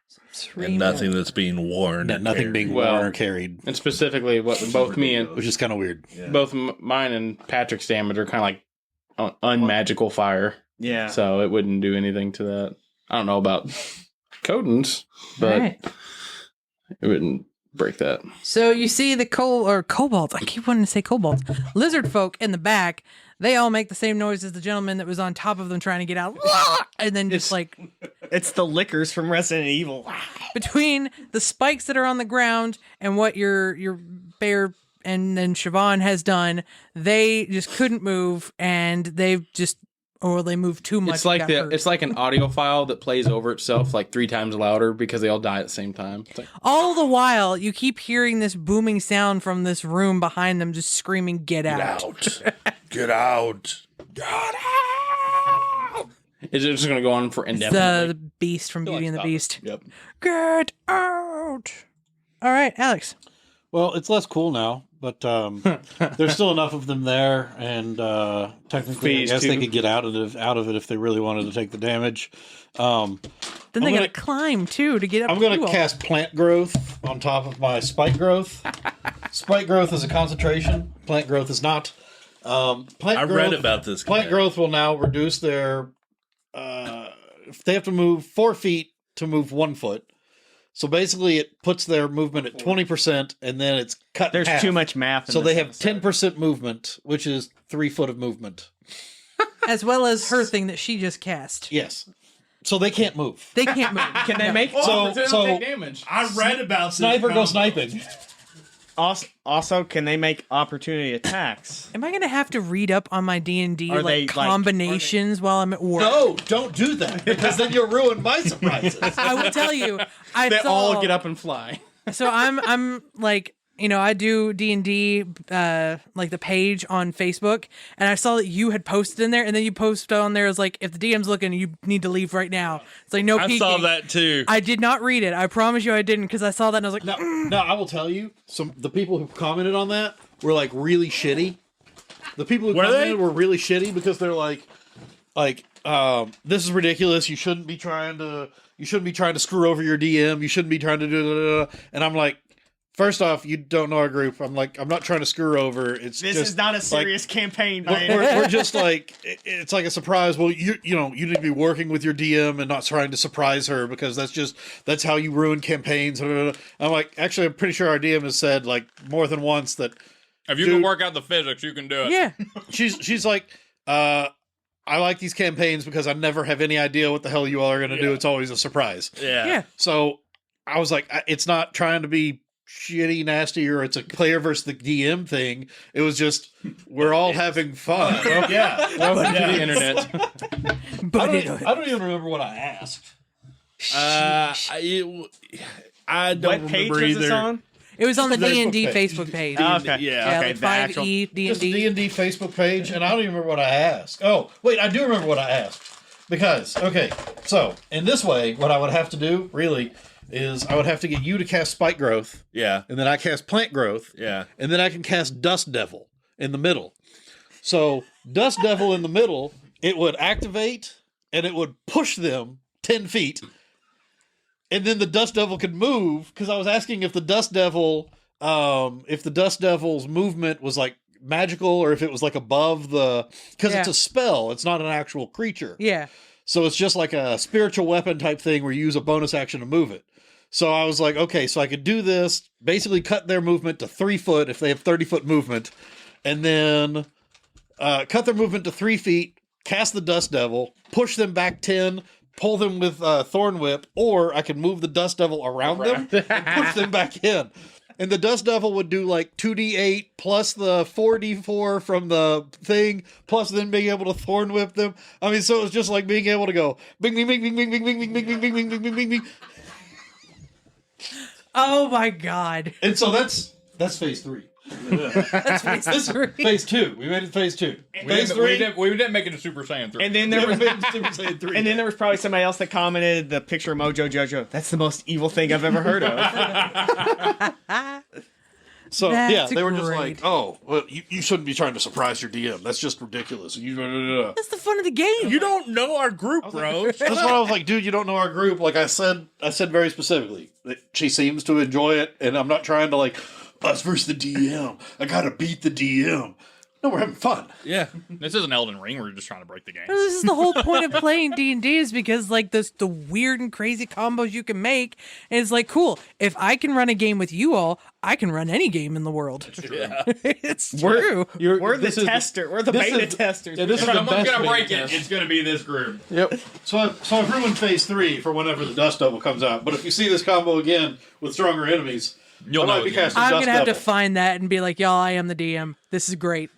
And nothing that's being worn. nothing being worn or carried, And specifically, what both me and which is kind of weird. both mine and Patrick's damage are kind of like unmagical fire. Yeah. So it wouldn't do anything to that. I don't know about Coden's, but Right. it wouldn't break that. So you see the kobolds. I keep wanting to say kobolds. Lizard folk in the back. They all make the same noise as the gentleman that was on top of them trying to get out. And then just like It's the lickers from Resident Evil. between the spikes that are on the ground and what your bear and then Siobhan has done, they just couldn't move, and they've just they moved too much. It's like and got hurt. it's like an audio file that plays over itself like 3 times louder because they all die at the same time. It's like, All the while, you keep hearing this booming sound from this room behind them, just screaming, "Get out!" Get out. is it just going to go on for The indefinitely? beast from Beauty and the stop it. Beast. Yep. Get out! All right, Alex. Well, it's less cool now, but there's still enough of them there, and technically, I Phase guess they 2. could get out of it if they really wanted to take the damage. Then they I'm gotta climb too to get up. I'm going to to cast plant growth on top of my spike growth. Spike growth is a concentration. Plant growth is not. I read about this. Plant growth will now reduce their. If they have to move 4 feet to move 1 foot. So basically, it puts their movement at 20%, and then it's cut. There's in half. too much math. In So this they have episode. 10% movement, which is 3 foot of movement. as well as her thing that she just cast. Yes. So they can't move. They can't move. Can they make So- they don't so- take damage? I read about this. Sniper go sniping. Also, can they make opportunity attacks? Am I gonna have to read up on my D&D Are they, like like- combinations while I'm at work? No, don't do that because then you'll ruin my surprises. I will tell you. I They saw, all get up and fly. So I'm like, I do D&D like the page on Facebook, and I saw that you had posted in there, and then you posted on there as like, if the DM's looking, you need to leave right now. It's like no I peeking. saw that too. I did not read it. I promise you I didn't, because I saw that and I was like, No, I will tell you, the people who commented on that were like really shitty. The people who Were commented they? were really shitty because they're like, this is ridiculous. You shouldn't be trying to screw over your DM. You shouldn't be trying to do. And I'm like, first off, you don't know our group. I'm like, I'm not trying to screw her over. It's This just is not a like, serious campaign, man. we're just like it's like a surprise. Well, you need to be working with your DM and not trying to surprise her because that's how you ruin campaigns. I'm like, actually, I'm pretty sure our DM has said like more than once that If you Dude. can work out the physics, you can do it. yeah. she's like, I like these campaigns because I never have any idea what the hell you all are going to do. It's always a surprise. Yeah. So I was like, it's not trying to be shitty, nasty, or it's a player versus the DM thing. It was just we're all having fun. Yeah. Welcome to the internet. But I don't even remember what I asked. I don't What remember page was either. this on? It was on the Facebook D&D page. Facebook page. Okay. Yeah, Okay. like The actual. 5e Just the D&D. D&D Facebook page, and I don't even remember what I asked. Oh, wait, I do remember what I asked. Because, okay, so, in this way, what I would have to do, really, is I would have to get you to cast Spike Growth, Yeah, and then I cast Plant Growth, yeah. and then I can cast Dust Devil in the middle. So, Dust Devil in the middle, it would activate, and it would push them 10 feet. And then the Dust Devil could move, because I was asking if the Dust Devil's movement was like magical, or if it was like above the, because it's Yeah. a spell, it's not an actual creature. Yeah. So it's just like a spiritual weapon type thing where you use a bonus action to move it. So I was like, okay, so I could do this, basically cut their movement to 3 foot if they have 30-foot movement, and then cut their movement to 3 feet, cast the Dust Devil, push them back 10, pull them with Thorn Whip, or I could move the Dust Devil around them and push them back in. And the Dust Devil would do like 2d8 plus the 4d4 from the thing, plus then being able to Thorn Whip them. I mean, so it was just like being able to go bing, bing, bing, bing, bing, bing, bing, bing, bing, bing, bing, bing, bing, bing, bing, bing. Oh my god. And so that's phase 3. That's This is phase 2. We made it phase 2. Phase 3. We didn't make it a Super Saiyan 3. And then there was. Phase 3. And then there was probably somebody else that commented the picture of Mojo Jojo. That's the most evil thing I've ever heard of. So That's yeah, they were just great. like, "Oh, well, you shouldn't be trying to surprise your DM. That's just ridiculous." You, That's the fun of the game. You don't know our group, bro. that's what I was like, "Dude, you don't know our group." Like I said very specifically that she seems to enjoy it, and I'm not trying to like us versus the DM. I gotta beat the DM. No, we're having fun. Yeah. This isn't Elden Ring. We're just trying to break the game. This is the whole point of playing D&D is because like the weird and crazy combos you can make. And it's like, cool, if I can run a game with you all, I can run any game in the world. Yeah. It's true. We're the tester. We're the beta testers. This is If the someone's best gonna beta break it, test. it's gonna be this group. Yep. So I've ruined phase 3 for whenever the Dust Devil comes out. But if you see this combo again with stronger enemies, You'll I know might be it's gonna casting I'm Dust going to have to Devil. find that and be like, y'all, I am the DM. This is great.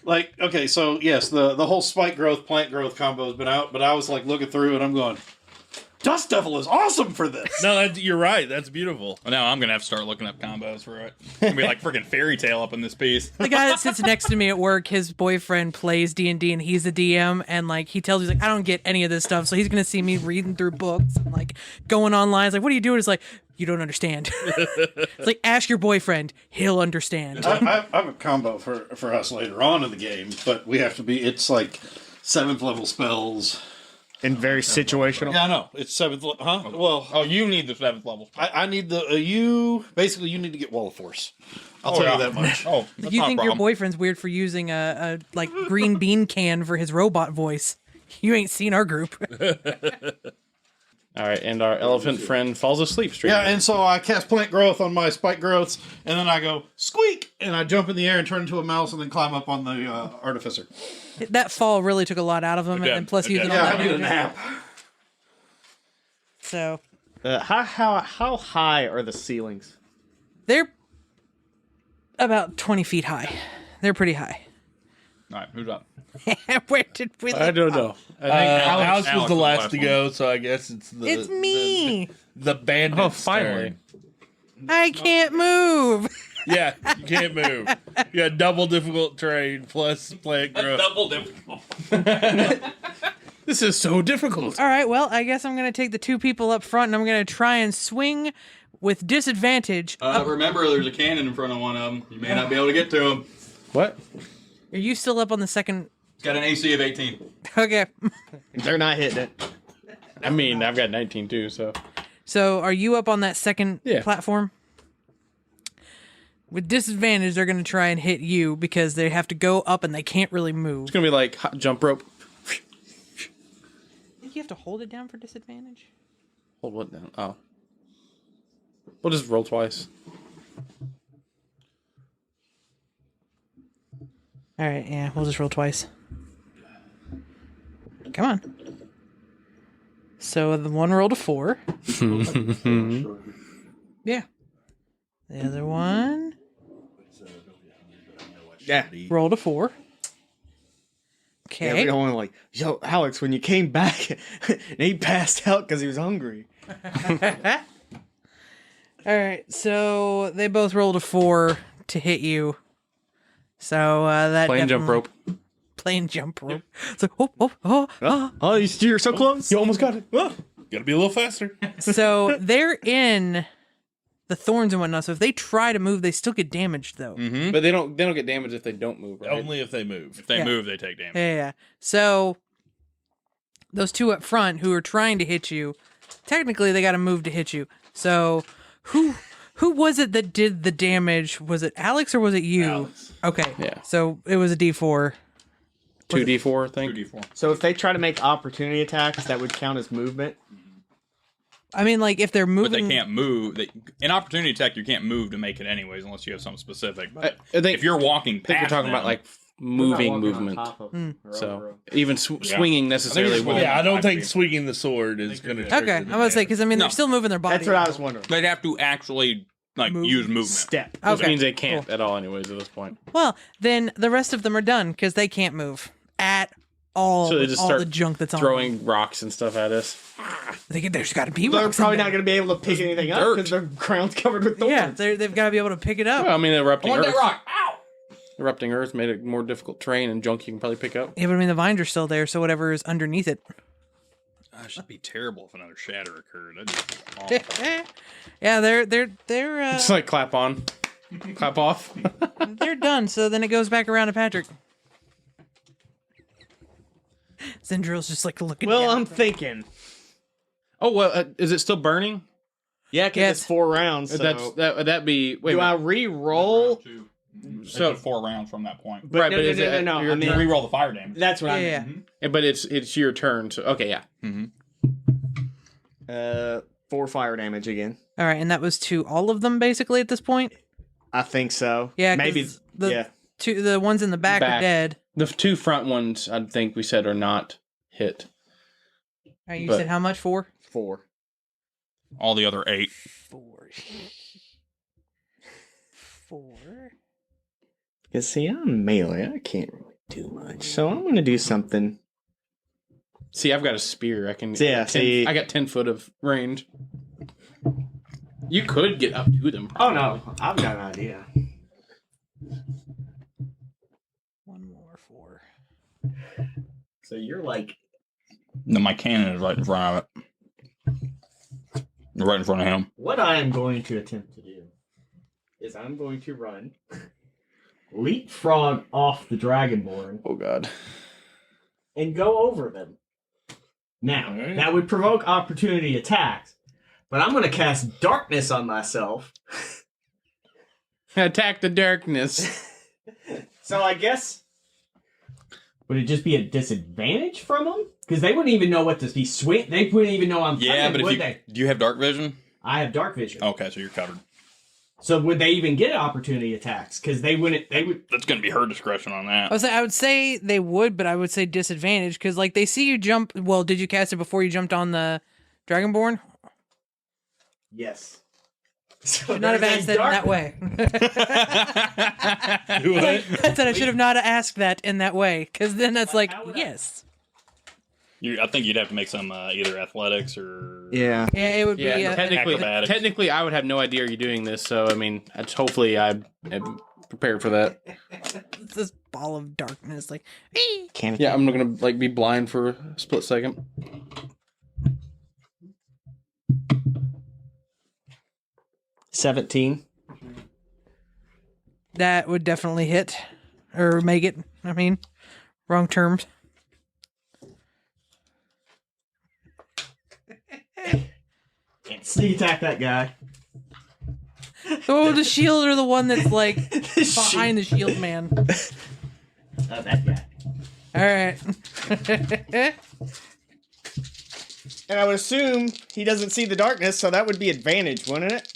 like okay, so yes, the whole Spike Growth, Plant Growth combo has been out, but I was like looking through and I'm going, Dust Devil is awesome for this. No, you're right. That's beautiful. Well, now I'm gonna have to start looking up combos for it. It's gonna be like freaking fairy tale up in this piece. The guy that sits next to me at work, his boyfriend plays D&D and he's the DM, and like he tells me, he's like, I don't get any of this stuff, so he's gonna see me reading through books and like going online. It's like, what are you doing? It's like, you don't understand. It's like, ask your boyfriend, he'll understand. I have a combo for us later on in the game, but we have to be. It's like 7th level spells. And very situational. Yeah, I know. It's 7th. Huh? Well, Oh, you need the 7th level. I need the you. Basically, you need to get Wall of Force. I'll tell you that much. Oh, that's You not think a your problem. boyfriend's weird for using a like green bean can for his robot voice? You ain't seen our group. All right, and our elephant friend falls asleep straight. Yeah, and so I cast Plant Growth on my Spike Growths, and then I go squeak, and I jump in the air and turn into a mouse, and then climb up on the Artificer. That fall really took a lot out of him, and then plus he was did. on Yeah, that I need a move. nap. So How high are the ceilings? they're about 20 feet high. They're pretty high. All right, who's up? Where did we? I don't know. I think Alex was Alex the was last to one. go, so I guess it's the It's me. the bandit's Oh, finally. turn. I can't move. Yeah, you can't move. You got double difficult terrain plus plant growth. Double difficult. this is so difficult. All right. Well, I guess I'm gonna take the two people up front, and I'm gonna try and swing with disadvantage. Remember, there's a cannon in front of one of them. You may not be able to get to him. What? Are you still up on the second? It's got an AC of 18. Okay. They're not hitting it. I mean, I've got 19 too, so. So are you up on that second Yeah. platform? With disadvantage, they're gonna try and hit you because they have to go up and they can't really move. It's gonna be like hot jump rope. You have to hold it down for disadvantage. Hold what down? Oh. We'll just roll twice. All right. Yeah, we'll just roll twice. Come on. So the one rolled a 4. Yeah. The other one Yeah. rolled a 4. Yeah, we don't want to like, yo, Alex, when you came back, and he passed out because he was hungry. All right, so they both rolled a 4 to hit you. So that Plane jump definitely- rope. Plane jump rope. It's like, oh. Oh, you're so close. You almost got it. Got to be a little faster. So they're in the thorns and whatnot. So if they try to move, they still get damaged, though. But they don't get damaged if they don't move, right? Only if they move. If they Yeah. move, they take damage. Yeah. So those two up front who are trying to hit you, technically they got to move to hit you. So who was it that did the damage? Was it Alex or was it you? Alex. Okay. Yeah. So it was a D4. 2d4, I think. 2d4. So if they try to make opportunity attacks, that would count as movement. I mean, like if they're But moving, they can't move. An opportunity attack, you can't move to make it anyways, unless you have something specific. But I think, if you're walking I think past we're talking about them- like moving movement. So even swinging necessarily it's- won't. Yeah, I don't Actually- think swinging the sword is going to. Okay, I'm gonna say because I mean No. they're still moving their body. That's what I was wondering. they'd have to actually like Move. use movement. Step. Which Okay, means they can't cool. at all anyways at this point. Well, then the rest of them are done because they can't move at all. So they with just all start the junk that's on. Throwing rocks and stuff at us. There's got to be. They're rocks in probably there. not going to be able to pick anything up dirt. because their ground's covered with thorns. Yeah, they've got to be able to pick it up. Well, I mean, erupting I want earth. that rock. Ow! Erupting earth made it more difficult terrain and junk you can probably pick up. Yeah, but I mean the vines are still there, so whatever is underneath it. Gosh, that'd be terrible if another shatter occurred. That'd be awful. Yeah, they're Just like clap on, clap off. they're done. So then it goes back around to Patrick. Zendril's just like looking. Well, down. I'm thinking. Oh well, is it still burning? Yeah, because Yes. it's 4 rounds. So That'd be. Wait, do a I minute. re-roll? So- So 4 rounds from that point. But Right, but is it- no. you're- I mean, You re-roll the fire damage. that's what I mean. Yeah. Yeah, but it's your turn. So okay, yeah. 4 fire damage again. All right, and that was to all of them basically at this point. I think so. Yeah, 'cause maybe. the the ones in the back are Back. dead. The two front ones, I think we said, are not hit. All right, you But- said how much? 4. 4. All the other 8. 4. 4. Because see, I'm melee. I can't really do much, so I'm going to do something. See, I've got a spear. I can. Yeah, see- I got 10 foot of range. You could get up to them. Oh no, I've got an idea. One more 4. So you're like, No, my cannon is right in front of it. Right in front of him. what I am going to attempt to do is I'm going to run, leapfrog off the Dragonborn, Oh god. and go over them. Now, Alright. that would provoke opportunity attacks, but I'm going to cast darkness on myself. Attack the darkness. So I guess, would it just be a disadvantage from them? Because they wouldn't even know what to be swing. They wouldn't even know I'm Yeah, coming, but if would you they? do you have dark vision? I have dark vision. Okay, so you're covered. So would they even get opportunity attacks? Because they wouldn't. They would. That's going to be her discretion on that. I would say they would, but I would say disadvantage because like they see you jump. Well, did you cast it before you jumped on the Dragonborn? Yes. Should not have asked that in that way. Do it. I said I should have not asked that in that way because then that's like how would I- yes. I think you'd have to make some either athletics or Yeah. Yeah, it would Yeah, be. Acrobatics. technically, I would have no idea you're doing this. So I mean, hopefully, I'm prepared for that. This ball of darkness, like. Can't. Yeah, I'm not gonna like be blind for a split second. $17. That would definitely hit or make it. I mean, wrong terms. And sneak attack that guy. Oh, the shield or the one that's like Shit. behind the shield man. Oh, that guy. All right. And I would assume he doesn't see the darkness, so that would be advantage, wouldn't it?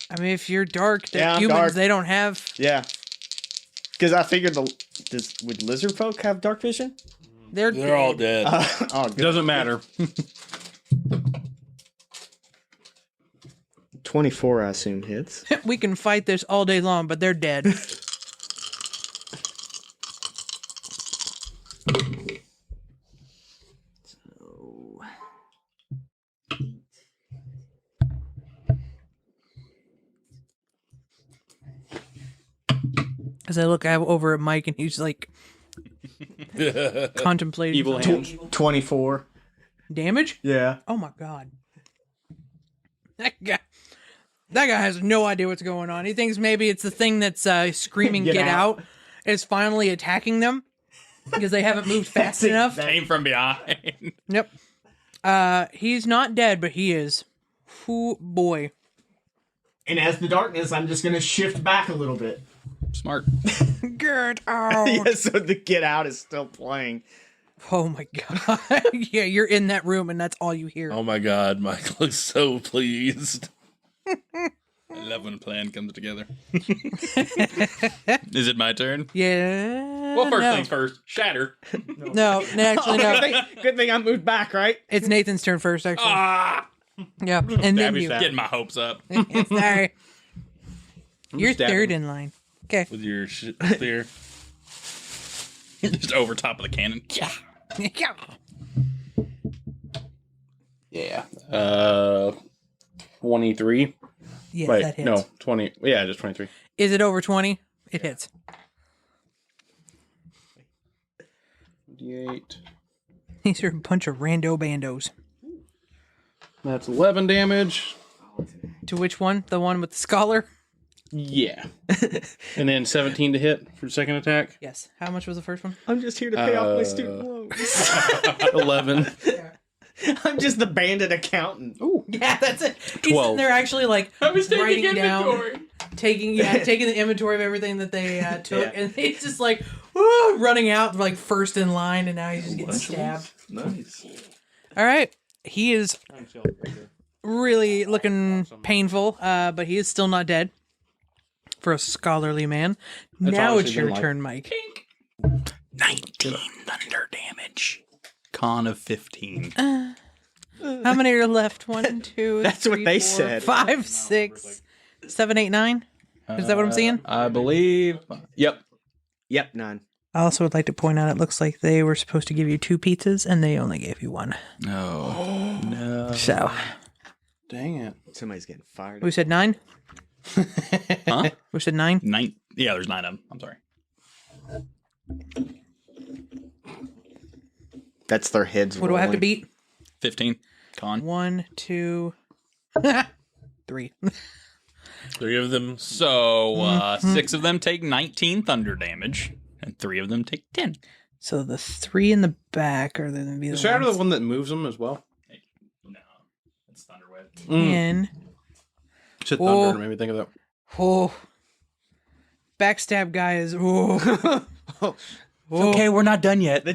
I mean, if you're dark, they're Yeah, I'm humans. dark. They don't have. Yeah. Because I figured would lizard folk have dark vision? They're all dead. Oh, good. Doesn't matter. 24, I assume, hits. We can fight this all day long, but they're dead. As I look over at Mike, and he's like contemplating Evil something. hands. 24. Damage. Yeah. Oh my god. That guy has no idea what's going on. He thinks maybe it's the thing that's screaming Get "Get out." out!" is finally attacking them because they haven't moved fast enough. Came from behind. Yep. He's not dead, but he is. Oh boy. And as the darkness, I'm just going to shift back a little bit. Smart. Get out. Yeah, so the get out is still playing. Oh my god. Yeah, you're in that room and that's all you hear. Oh my God, Mike looks so pleased. I love when a plan comes together. Is it my turn? Yeah. Well, first no. things first. Shatter. No, actually no. Good thing I moved back, right? It's Nathan's turn first, actually. Ah! Yeah, and then Stabby you. stab. Getting my hopes up. Sorry. You're stab third him. in line. Okay. With your spear. Just over top of the cannon. Yeah. Yeah. 23. Yes, Wait, that hits. no, 20. Yeah, just 23. Is it over 20? It hits. 28. These are a bunch of rando bandos. That's 11 damage. To which one? The one with the scholar? Yeah. And then 17 to hit for the second attack. Yes. How much was the first one? I'm just here to pay off my student loans. 11. I'm just the bandit accountant. Ooh. Yeah, that's it. He's 12. sitting there actually like I was taking writing inventory. down, taking the inventory of everything that they took, Yeah. and he's just like running out like first in line, and now he's just getting stabbed. Nice. All right, he is really looking painful, but he is still not dead for a scholarly man. Now honestly it's your been like- turn, Mike. 19 thunder damage. Con of 15. How many are left? 1, 2, That's what 3, they 4, said. 5, 6, 7, 8, 9. Is that what I'm seeing? I believe. Yep. Yep, 9. I also would like to point out it looks like they were supposed to give you 2 pizzas and they only gave you 1. No. No. So Dang it. Somebody's getting fired. we said 9. Huh? We said 9. Yeah, there's 9 of them. I'm sorry. That's their heads. What do I have to rolling. beat? 15. Con. 1, 2, 3. 3 of them. So 6 of them take 19 thunder damage, and 3 of them take 10. So the 3 in the back are going to be the Is Shatter ones the one that moves them as well? No, it's Thunderweb. in. Shit, Oh. Thunder made me think of that. Oh, backstab guy is. Oh, Okay, we're not done yet. The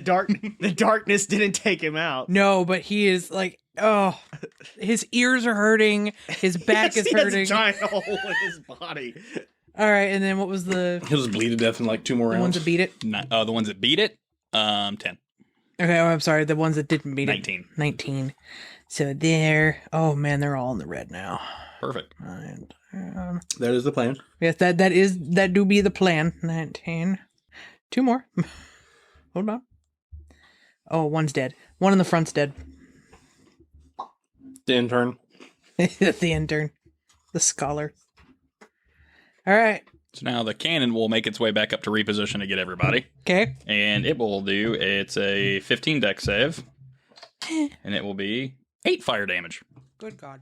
darkness didn't take him out. no, but he is like, oh, his ears are hurting. His back is He has a hurting. giant hole in his body. All right, and then what was the He'll just bleed to death in like 2 more ones rounds. that beat it? The ones that beat it, 10. Okay, oh, I'm sorry, the ones that didn't beat 19. it. 19. So they're, oh man, they're all in the red now. Perfect. And, That is the plan. yes, that do be the plan. 19. 2 more. Hold on. Oh, one's dead. One in the front's dead. The intern. The intern. The scholar. All right. So now the cannon will make its way back up to reposition to get everybody. Okay. And it will do, it's a 15 dex save. And it will be 8 fire damage. Good God.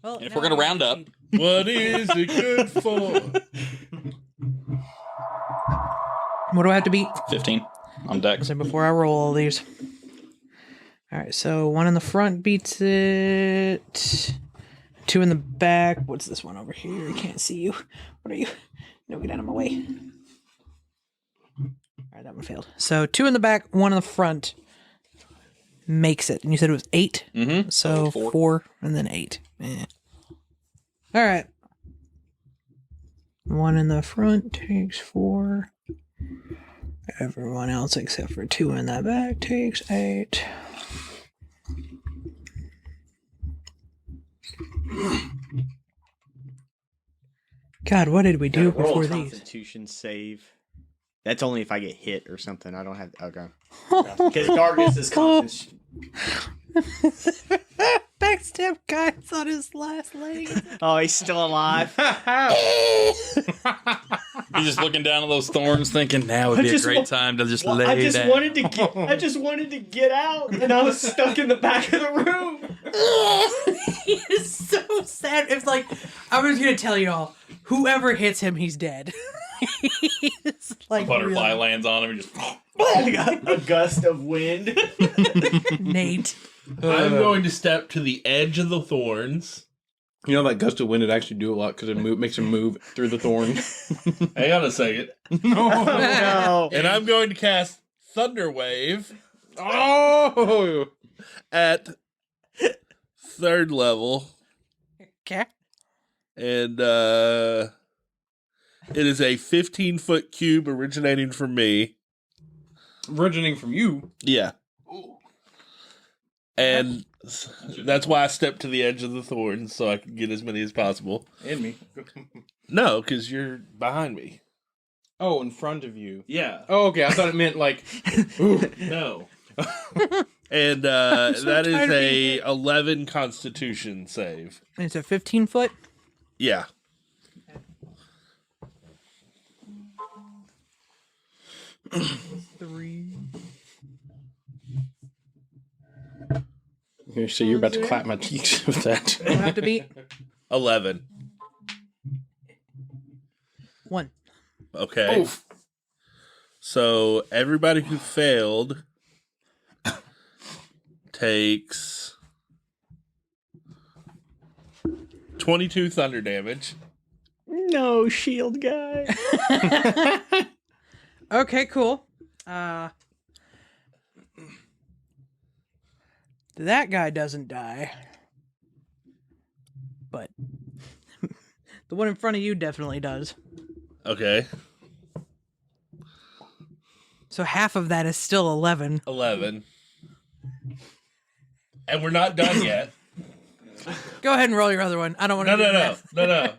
Well, And if we're going to round up, What is it good for? what do I have to beat? 15 on dex. So before I roll all these. All right, so 1 in the front beats it. 2 in the back. What's this one over here? I can't see you. What are you? No, get out of my way. All right, that one failed. So 2 in the back, 1 in the front makes it. And you said it was 8? Mm-hmm. So 4 and then 8. Eh. All right. 1 in the front takes 4. Everyone else except for 2 in the back takes 8. God, what did we do Roll before a these? Constitution save. That's only if I get hit or something. I don't have. Okay. Because darkness is Constitution. Backstab guy's on his last leg. Oh, he's still alive. He's just looking down at those thorns, thinking now would be a great time to just lay I just down. wanted to get. I just wanted to get out, and I was stuck in the back of the room. He is so sad. It's like, I was gonna tell y'all, whoever hits him, he's dead. He's like Butterfly really- lands on him and just. A gust of wind. Nate. I'm going to step to the edge of the thorns. You know that gust of wind would actually do a lot because it makes him move through the thorns. Hang on a second. No. And I'm going to cast Thunder Wave Oh! at 3rd level. Okay. And it is a 15-foot cube originating from me. Originating from you. Yeah. And that's why I stepped to the edge of the thorns so I could get as many as possible. And me. No, because you're behind me. Oh, in front of you. Yeah. Oh, okay. I thought it meant like. Ooh. No. And so that is tired of a 11 Constitution save. And it's a 15-foot. Yeah. Three. So you're about to clap my cheeks with that. It'll have to be 11. 1. Okay. Oof. So everybody who failed takes 22 thunder damage. No, shield guy. Okay, cool. That guy doesn't die. But the one in front of you definitely does. Okay. So half of that is still 11. 11. And we're not done yet. Go ahead and roll your other one. I don't want to do the math. No.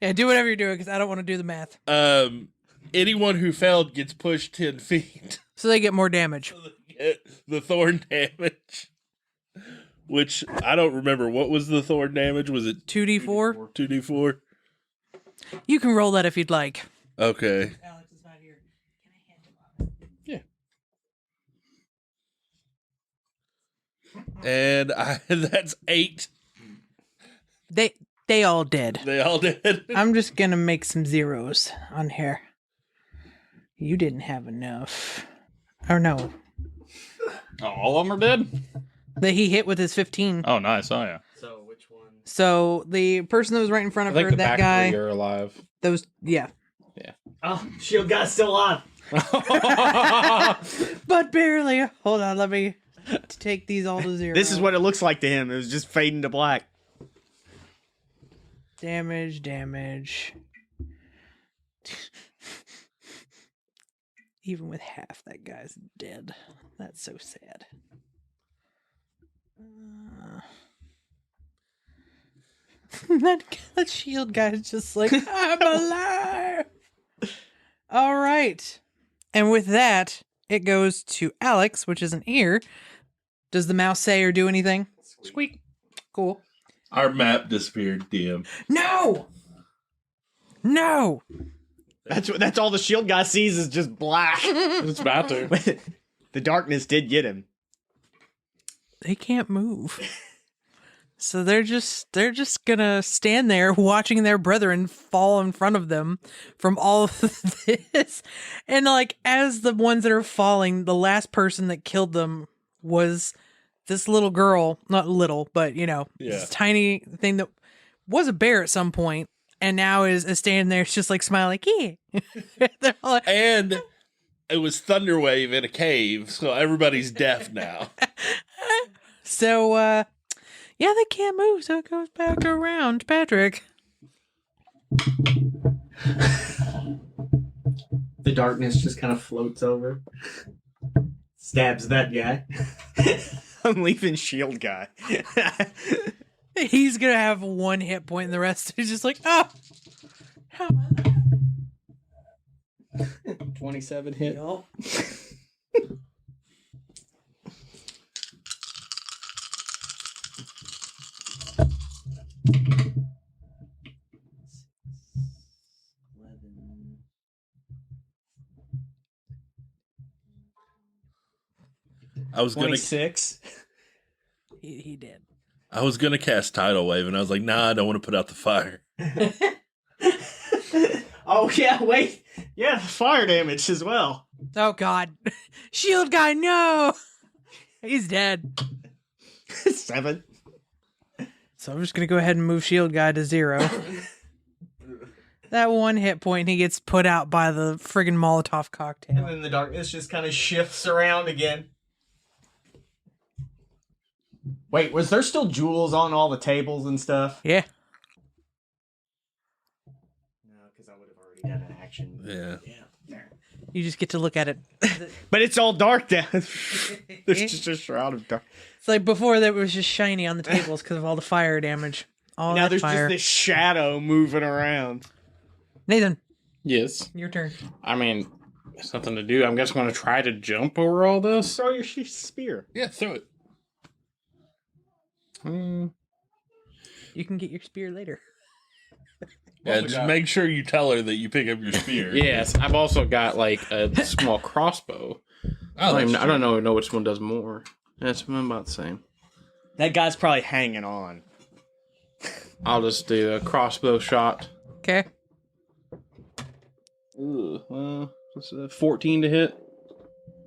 Yeah, do whatever you're doing because I don't want to do the math. Anyone who failed gets pushed 10 feet. So they get more damage. The thorn damage. Which, I don't remember. What was the thorn damage? Was it 2d4. 2d4? You can roll that if you'd like. Okay. Alex is not here. Can I hand him up? And that's 8. They all did. They all did. I'm just gonna make some zeros on here. You didn't have enough. Or no. Oh, all of them are dead? That he hit with his 15. Oh, nice. Oh, yeah. So which one? So the person that was right in front I of think her, the that back guy, three are alive. those, yeah. Oh, shield guy's still alive. But barely. Hold on, let me take these all to 0. This is what it looks like to him. It was just fading to black. Damage. Even with half, that guy's dead. That's so sad. That shield guy is just like, I'm alive. All right. And with that, it goes to Alex, which is an ear. Does the mouse say or do anything? Squeak. Cool. Our map disappeared, DM. No! That's all the shield guy sees is just black. It's about to. The darkness did get him. They can't move. So they're just gonna stand there watching their brethren fall in front of them from all of this. And like as the ones that are falling, the last person that killed them was this little girl, not little, but this tiny thing that was a bear at some point and now is standing there, it's just like smiling like, yeah. They're all like, And it was Thunderwave in a cave, so everybody's deaf now. so yeah, they can't move, so it goes back around. Patrick. The darkness just kind of floats over. Stabs that guy. I'm leaving shield guy. He's gonna have 1 hit point and the rest is just like, oh. 27 hit. I was gonna 26. He did. I was gonna cast Tidal Wave, and I was like, nah, I don't want to put out the fire. Oh, yeah, wait. Yeah, fire damage as well. Oh God, shield guy, no, he's dead. 7. So I'm just gonna go ahead and move shield guy to 0. That 1 hit point, he gets put out by the friggin' Molotov And cocktail. then the darkness just kind of shifts around again. Wait, was there still jewels on all the tables and stuff? Yeah. No, because I would have already done an action. Yeah. There. You just get to look at it. But it's all dark now. There's just a shroud of dark. It's like before that was just shiny on the tables because of all the fire damage. All Now that there's fire. just this shadow moving around. Nathan, Yes. your turn. I mean, it's nothing to do. I'm just going to try to jump over all this. Throw your spear. Yeah, throw it. Hmm. You can get your spear later. Yeah, just make sure you tell her that you pick up your spear. Yes, I've also got like a small crossbow. Oh, I don't know which one does more. It's about the same. That guy's probably hanging on. I'll just do a crossbow shot. Okay. Ooh, what's 14 to hit?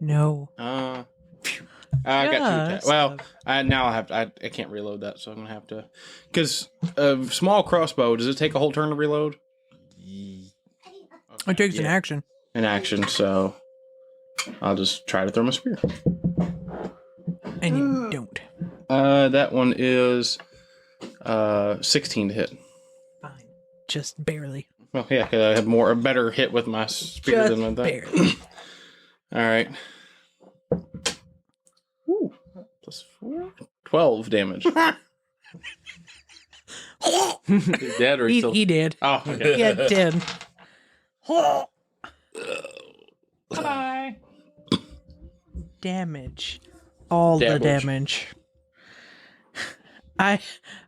No. I got two attacks. Just Well, now I can't reload that, so I'm gonna have to. Because a small crossbow, does it take a whole turn to reload? It takes an action. An action, so I'll just try to throw my spear. And you don't. That one is 16 to hit. Fine. Just barely. Well, yeah, because I have a better hit with my spear Just than with that. barely. All right. Ooh, plus 4. 12 damage. He's dead or He, still? he did. Oh, okay. Yeah, did. Bye. Damage. All the Damage. damage. I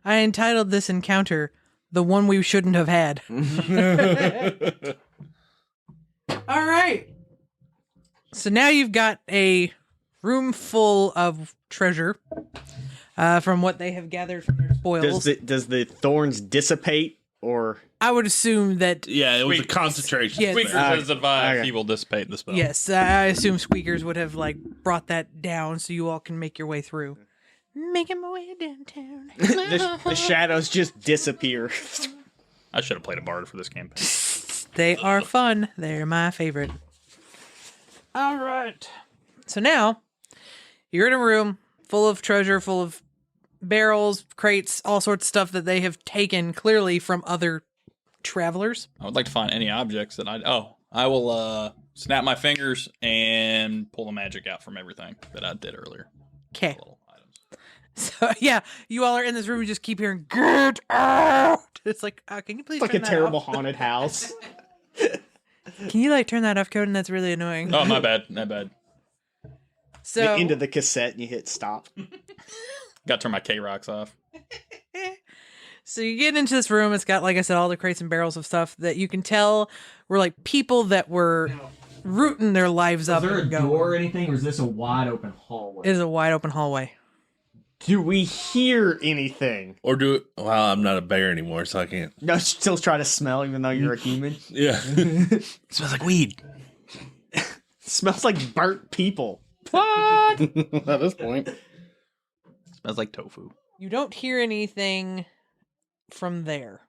entitled this encounter "The One We Shouldn't Have Had." All right. So now you've got a room full of treasure from what they have gathered from their spoils. Does the thorns dissipate or? I would assume that Yeah, it was a Wait. concentration. Yes. spell. Squeaker has advised okay. he will dissipate the spell. yes, I assume Squeakers would have like brought that down so you all can make your way through. Making my way downtown. The shadows just disappear. I should have played a bard for this campaign. They are fun. They're my favorite. All right. So now you're in a room full of treasure, full of barrels, crates, all sorts of stuff that they have taken clearly from other travelers. I would like to find any objects that I will snap my fingers and pull the magic out from everything that I did earlier. Okay. Little items. So yeah, you all are in this room. You just keep hearing "Get out!" It's like, can you please? It's like a turn that terrible off? haunted house. Can you like turn that off, Coden? That's really annoying. Oh, my bad. My bad. So Into the cassette and you hit stop. Got to turn my K-Rocks off. So you get into this room. It's got, like I said, all the crates and barrels of stuff that you can tell were like people that were rooting their lives up. and going. or anything, or is this a wide open hallway? It is a wide open hallway. Do we hear anything? Or do it. Well, I'm not a bear anymore, so I can't. No, still try to smell, even though you're a human. Yeah. Smells like weed. Smells like burnt people. At this point. Smells like tofu. You don't hear anything from there.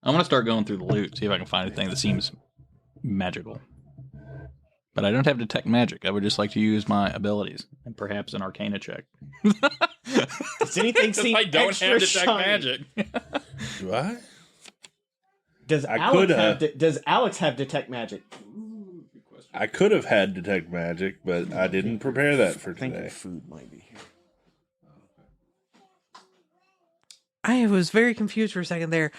I'm gonna start going through the loot, see if I can find anything that seems magical. But I don't have detect magic. I would just like to use my abilities and perhaps an Arcana check. Does anything seem I don't extra have detect shiny? magic. Do I? Does I Alex could have have. does Alex have detect magic? I could have had detect magic, but I didn't prepare that for I think today. food might be here. I was very confused for a second there.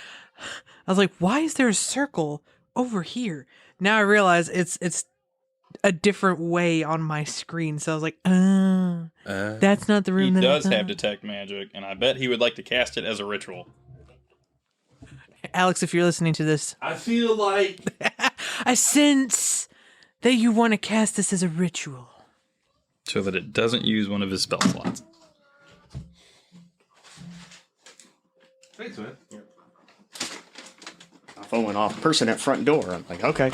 I was like, why is there a circle over here? Now I realize it's a different way on my screen. So I was like, that's not the He room that does I have thought. detect magic, and I bet he would like to cast it as a ritual. Alex, if you're listening to this, I feel like I sense that you want to cast this as a ritual. so that it doesn't use one of his spell slots. Thanks, man. My phone went off. Person at front door. I'm like, okay.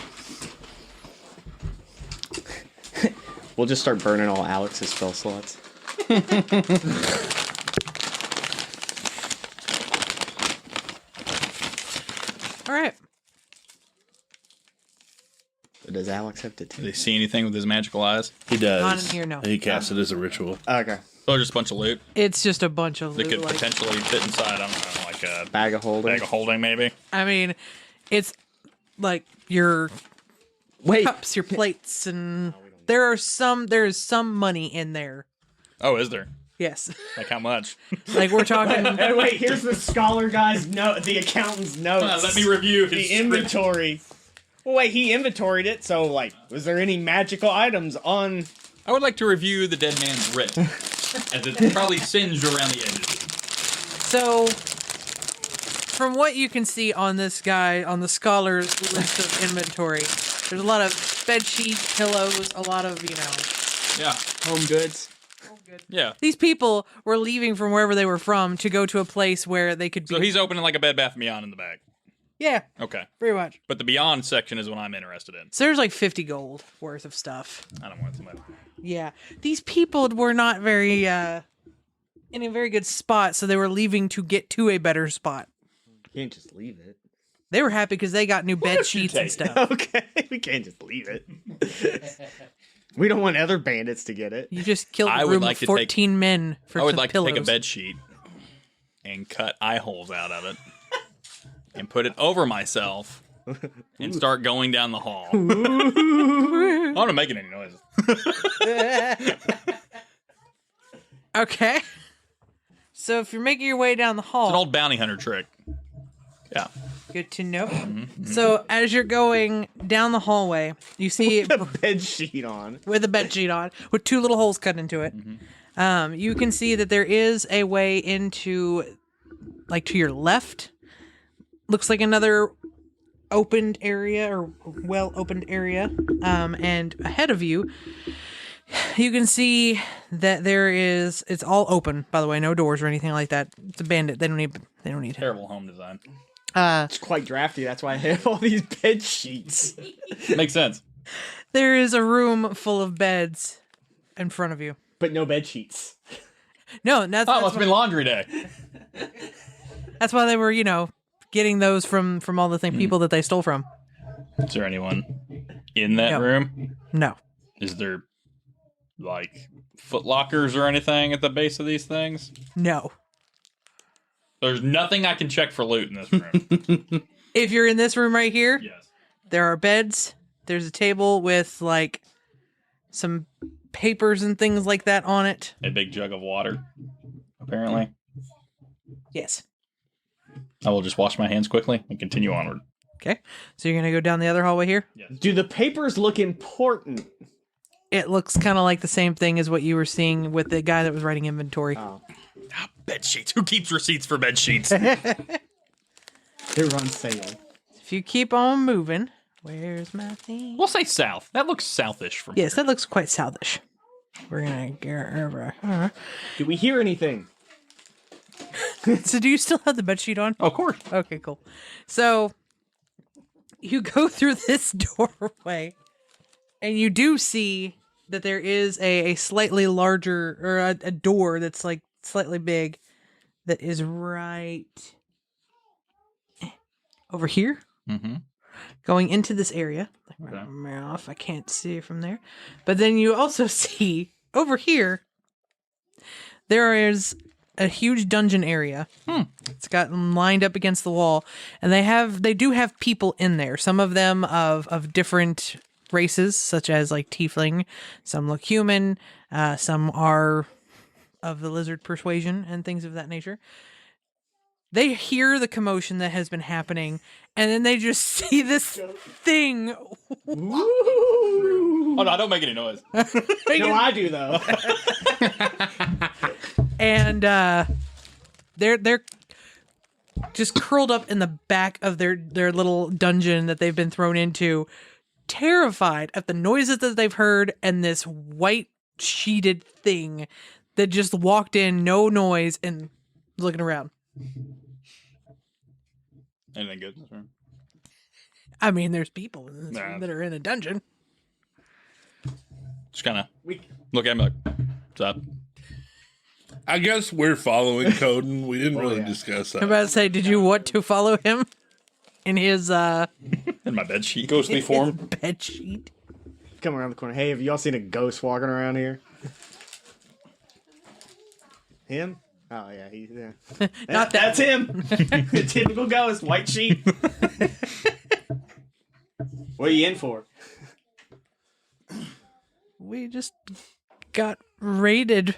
We'll just start burning all Alex's spell slots. All right. Does Alex have to Do take? they see anything with his magical eyes? He does. Not in here, no. He casts it as a ritual. Okay. Oh, just a bunch of loot It's just a bunch of that loot, could like- potentially fit inside. I don't know, like a Bag of holding. bag of holding, maybe. I mean, it's like your Wait. cups, your plates, and there is some money in there. Oh, is there? Yes. Like how much? Like we're talking. Hey, wait, here's the scholar guy's note, the accountant's notes. Let me review his the script. inventory. Well, wait, he inventoried it, so, like, was there any magical items on... I would like to review the dead man's writ, as it's probably singed around the edges. So, from what you can see on this guy, on the scholar's list of inventory, there's a lot of bed sheets, pillows, a lot of, Yeah, home goods? yeah. These people were leaving from wherever they were from to go to a place where they could be. So he's opening like a Bed Bath & Beyond in the back. Yeah, Okay. pretty much. But the Beyond section is what I'm interested in. So there's like 50 gold worth of stuff. I don't want too much. Yeah. These people were not very, in a very good spot, so they were leaving to get to a better spot. You can't just leave it. They were happy because they got new bed sheets and stuff. Okay, we can't just leave it. We don't want other bandits to get it. You just killed I a would room like of to 14 men for I would some like pillows. to take a bed sheet and cut eye holes out of it and put it over myself and start going down the hall. I'm not making any noises. Okay. So if you're making your way down the hall, It's an old bounty hunter trick. Yeah. good to know. So as you're going down the hallway, you see The bed sheet on. with a bed sheet on with two little holes cut into it. You can see that there is a way into, like, to your left. Looks like another opened area or well opened area. And ahead of you, you can see that it's all open, by the way, no doors or anything like that. It's a bandit. They don't need help. Terrible home design. It's quite drafty. That's why I have all these bed sheets. Makes sense. There is a room full of beds in front of you. But no bed sheets. No, that's Oh, it must have been laundry day. that's why they were, getting those from all the people that they stole from. Is there anyone in that No. room? No. Is there, like, foot lockers or anything at the base of these things? No. There's nothing I can check for loot in this room. If you're in this room right here, Yes. there are beds. There's a table with, like, some papers and things like that on it. A big jug of water, apparently. Yes. I will just wash my hands quickly and continue onward. Okay. So you're going to go down the other hallway here? Do the papers look important? It looks kind of like the same thing as what you were seeing with the guy that was writing inventory. Oh. Bed sheets. Who keeps receipts for bed sheets? They're on sale. If you keep on moving, where's my thing? We'll say south. That looks southish from Yes, that looks quite southish. We're going to get over. Do we hear anything? So do you still have the bed sheet on? Oh, of course. Okay, cool. So you go through this doorway, and you do see that there is a slightly larger, or a door that's like slightly big, that is right over here, Mm-hmm. going into this area. Like, Okay. off, I can't see it from there. But then you also see over here, there is a huge dungeon area. It's got lined up against the wall, and they do have people in there. Some of them of different races, such as like tiefling. Some look human. Some are of the lizard persuasion and things of that nature. They hear the commotion that has been happening, and then they just see this thing. Oh, no, don't make any noise. No, I do, though. And they're just curled up in the back of their little dungeon that they've been thrown into, terrified at the noises that they've heard and this white sheeted thing that just walked in, no noise, and looking around. Anything good in this room? I mean, there's people in this Nah. room that are in a dungeon. Just kind of look at me like, what's up? I guess we're following Coden. We didn't really discuss I'm that. about to say, did you want to follow him in his In my bed sheet. Ghostly form. bed sheet? Come around the corner. Hey, have y'all seen a ghost walking around here? Him? Oh yeah, he's there. Not that. That's him. Typical ghost, white sheet. What are you in for? We just got raided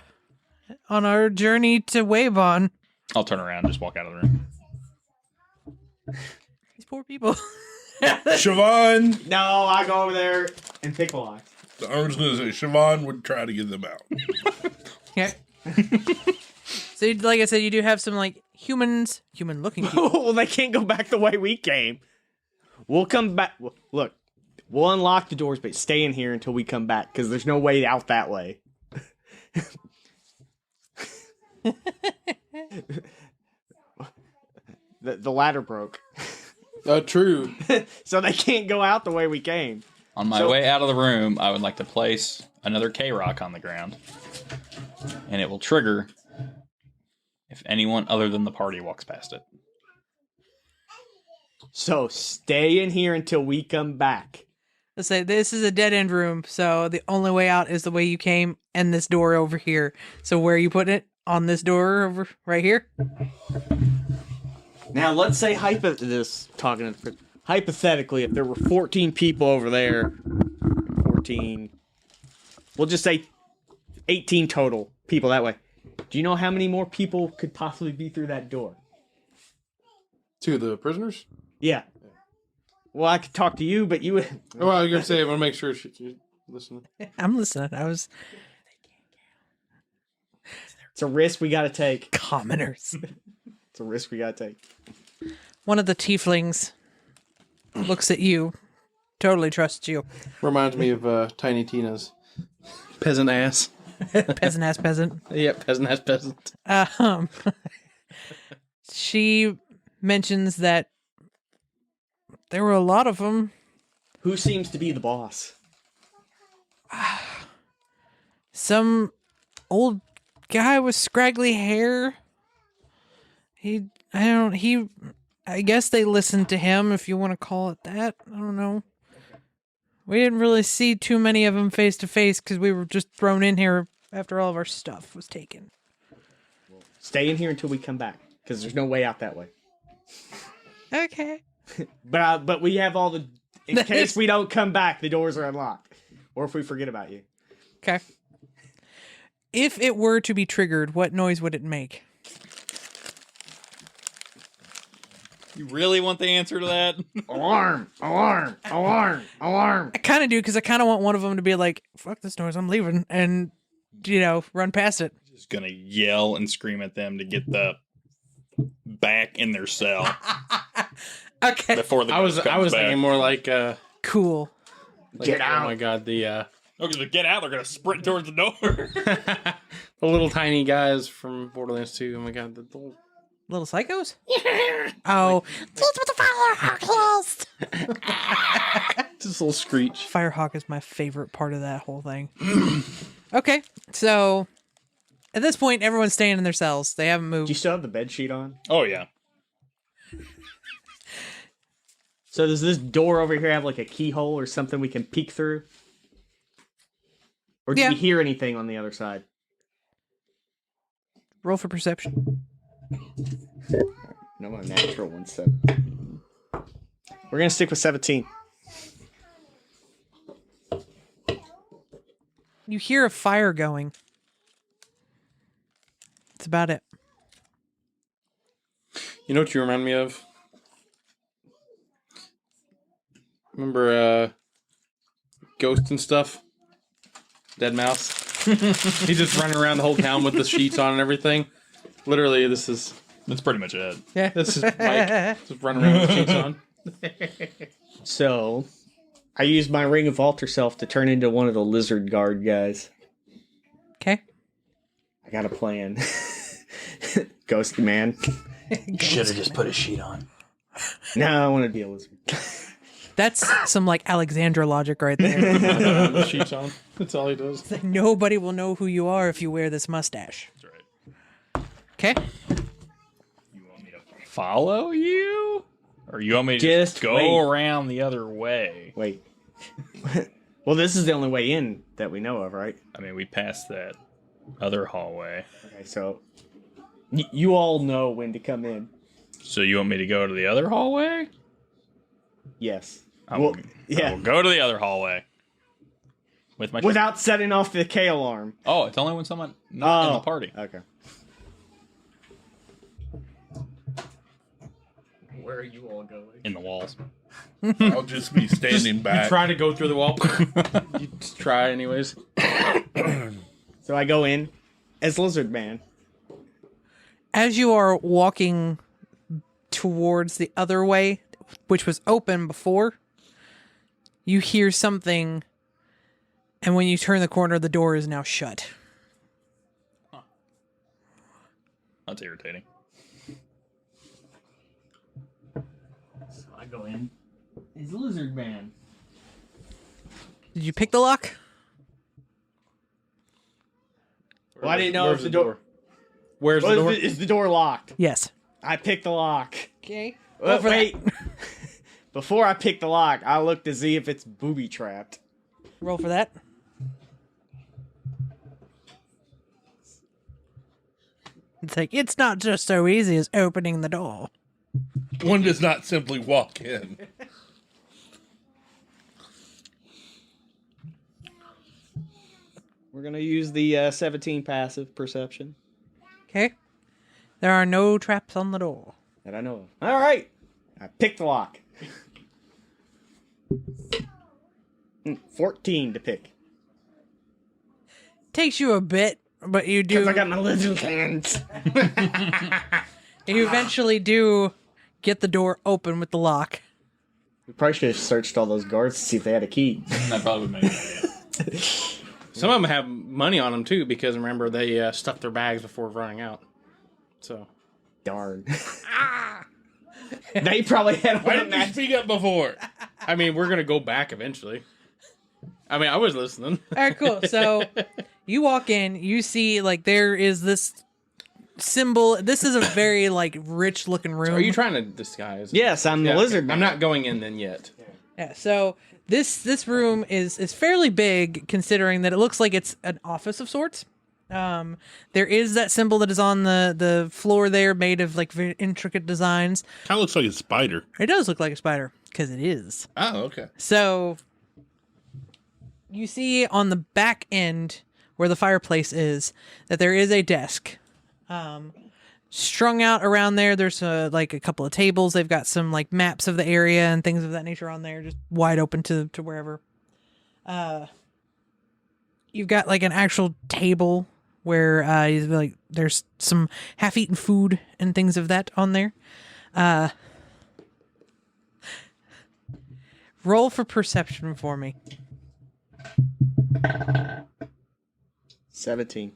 on our journey to Waybon. I'll turn around and just walk out of the room. These poor people. Siobhan, No, I go over there and pick a lock. I was going to say, Siobhan would try to get them out. Yeah. So, like I said, you do have some like human-looking people. Well, they can't go back the way we came. We'll come back. Look, we'll unlock the doors, but stay in here until we come back because there's no way out that way. The ladder broke, True. so they can't go out the way we came. On my way out of the room, I would like to place another K-Rock on the ground. And it will trigger if anyone other than the party walks past it. So stay in here until we come back. Let's say this is a dead end room, so the only way out is the way you came and this door over here. So where you put it? On this door over right here? Now let's say hypothetically, if there were 14 people over there, 14, we'll just say 18 total people that way. Do you know how many more people could possibly be through that door? To the prisoners? Yeah. Well, I could talk to you, but you would. Oh, well, I was going to say, I want to make sure you're listening. I'm listening. I was It's a risk we got to take. commoners. It's a risk we got to take. One of the tieflings looks at you, totally trusts you. Reminds me of Tiny Tina's. Peasant ass. Peasant ass peasant. Yep, peasant ass peasant. She mentions that there were a lot of them. Who seems to be the boss? Some old guy with scraggly hair. I guess they listened to him, if you want to call it that. I don't know. We didn't really see too many of them face to face because we were just thrown in here after all of our stuff was taken. Stay in here until we come back, because there's no way out that way. Okay. But we have all the. In case we don't come back, the doors are unlocked, or if we forget about you. Okay. If it were to be triggered, what noise would it make? You really want the answer to that? Alarm! Alarm! Alarm! Alarm! I kind of do, because I kind of want one of them to be like, fuck this noise, I'm leaving, and, run past it. Just gonna yell and scream at them to get the back in their cell Okay. before the I was back. thinking more like, Cool. Get out. Oh my god, the Okay, so get out. They're gonna sprint towards the door. the little tiny guys from Borderlands 2. Oh my god, the little... Little psychos? Oh. Just with the Firehawk closed! Just a little screech. Firehawk is my favorite part of that whole thing. Okay, so at this point, everyone's staying in their cells. They haven't Do you moved. still have the bed sheet on? Oh yeah. So does this door over here have like a keyhole or something we can peek through? Or do Yeah. you hear anything on the other side? Roll for perception. No, my natural one, 7. We're gonna stick with 17. You hear a fire going. That's about it. You know what you remind me of? Remember Ghost and stuff? Dead Mouse? He's just running around the whole town with the sheets on and everything. Literally, that's pretty much it. this is Mike. Just running around with the sheets on. So, I used my Ring of Alter Self to turn into one of the lizard guard guys. Okay. I got a plan. Ghost man. Should have just put a sheet on. No, I want to be a lizard. That's some like Alexandra logic right there. Sheets on. That's all he does. Like, nobody will know who you are if you wear this mustache. That's right. Okay. You want me to follow you? Or you want me to Just go wait. around the other way? Wait. Well, this is the only way in that we know of, right? I mean, we passed that other hallway. Okay, so you all know when to come in. So you want me to go to the other hallway? Yes. I Well, will, I yeah. will go to the other hallway. With my Without setting off the K alarm. Oh, it's only when someone not in the party. Okay. Where are you all going? In the walls. I'll just be standing back. Try to go through the wall. You just try anyways. So I go in as Lizard Man. As you are walking towards the other way, which was open before, you hear something, and when you turn the corner, the door is now shut. That's irritating. So I go in as Lizard Man. Did you pick the lock? Well, I didn't know Where's if the door. Where's the door? Is the door locked? Yes. I picked the lock. Okay. Wait. Before I pick the lock, I look to see if it's booby trapped. Roll for that. It's like, it's not just so easy as opening the door. One does not simply walk in. We're gonna use the 17 passive perception Okay. There are no traps on the door. that I know of. All right, I picked the lock. 14 to pick. Takes you a bit, but you do. Cause I got my lizard hands. You eventually do get the door open with the lock. We probably should have searched all those guards to see if they had a key. That probably would make it. Some of them have money on them too, because remember they stuffed their bags before running out. So Darn. They probably had Why one didn't you speak up before? I mean, we're gonna go back eventually. I mean, I was listening. All right, cool. So you walk in, you see like there is this symbol. This is a very like rich looking room. Are you trying to disguise? Yes, I'm the Yeah, lizard okay. man. I'm not going in then yet. Yeah. So this room is fairly big, considering that it looks like it's an office of sorts. There is that symbol that is on the floor there, made of like very intricate designs. Kind of looks like a spider. It does look like a spider because it is. Oh, okay. So you see on the back end where the fireplace is that there is a desk. Strung out around there, there's like a couple of tables. They've got some like maps of the area and things of that nature on there, just wide open to wherever. You've got like an actual table where like there's some half-eaten food and things of that on there. Roll for perception for me. 17.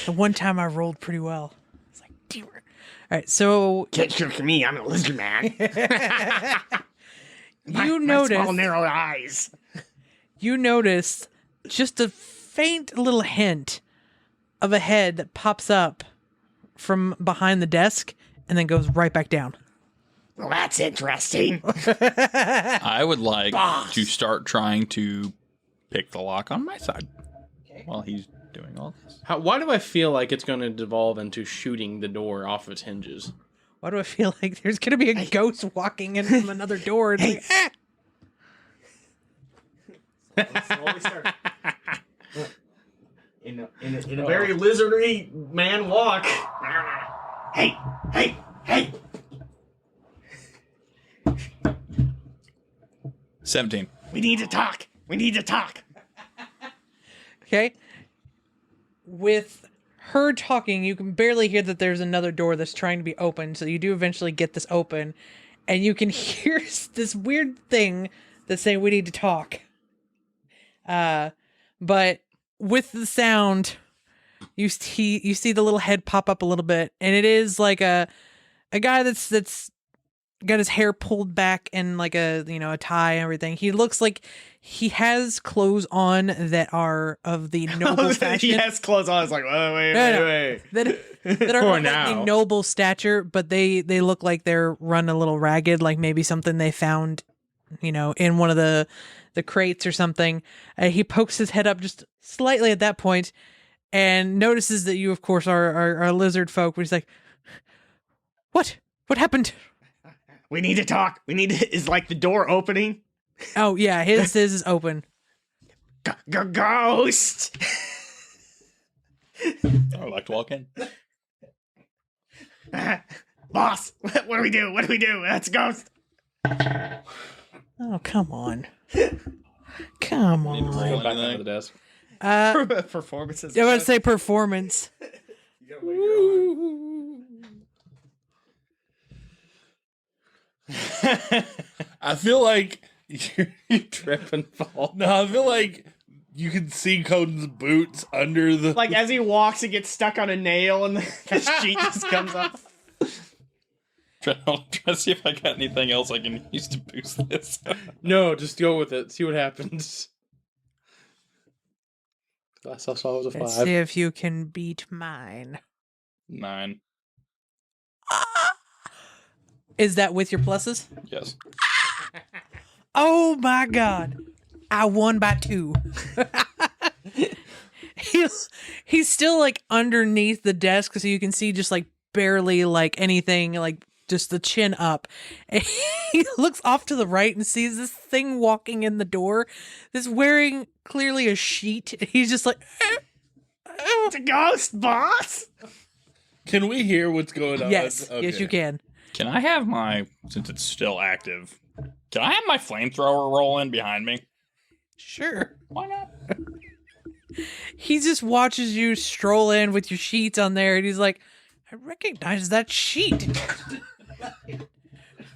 The one time I rolled pretty well. It's like, damn it. All right, so Can't trick me. I'm a lizard man. you My notice small narrow eyes. you notice just a faint little hint of a head that pops up from behind the desk and then goes right back down. Well, that's interesting. I would like to start trying to pick the lock on my side while he's doing all this. Why do I feel like it's going to devolve into shooting the door off its hinges? Why do I feel like there's going to be a ghost walking in from another door? It's like, Slowly start. In a very lizardy man walk. Hey, hey, hey. 17. We need to talk. We need to talk. Okay. With her talking, you can barely hear that there's another door that's trying to be opened. So you do eventually get this open, and you can hear this weird thing that's saying we need to talk. but with the sound, you see the little head pop up a little bit, and it is like a guy that's got his hair pulled back and like a tie and everything. He looks like he has clothes on that are of the noble fashion. He has clothes on. It's like, oh, wait. That are For of, like, now. a noble stature, but they look like they're run a little ragged, like maybe something they found, in one of the crates or something. He pokes his head up just slightly at that point and notices that you, of course, are lizard folk. But he's like, What happened? We need to talk. Is like the door opening? Oh, yeah, his is open. Ghost! I would like to walk in. Boss, what do we do? That's a ghost. Oh, come on. Come on. Go back under the desk. Performances. I would say performance. I feel like you Trip and fall. No, I feel like you can see Coden's boots under the. Like as he walks, it gets stuck on a nail and the sheet just comes off. Try to see if I got anything else I can use to boost this. No, just go with it. See what happens. Last I saw was a 5. Let's see if you can beat mine. 9. Is that with your pluses? Yes. Oh my god. I won by 2. He's still like underneath the desk, so you can see just like barely like anything, like just the chin up. And he looks off to the right and sees this thing walking in the door that's wearing clearly a sheet. He's just like, It's a ghost, boss. Can we hear what's going on? yes, Okay. yes, you can. Can I have since it's still active, can I have my flamethrower roll in behind me? Sure. Why not? He just watches you stroll in with your sheets on there, and he's like, I recognize that sheet.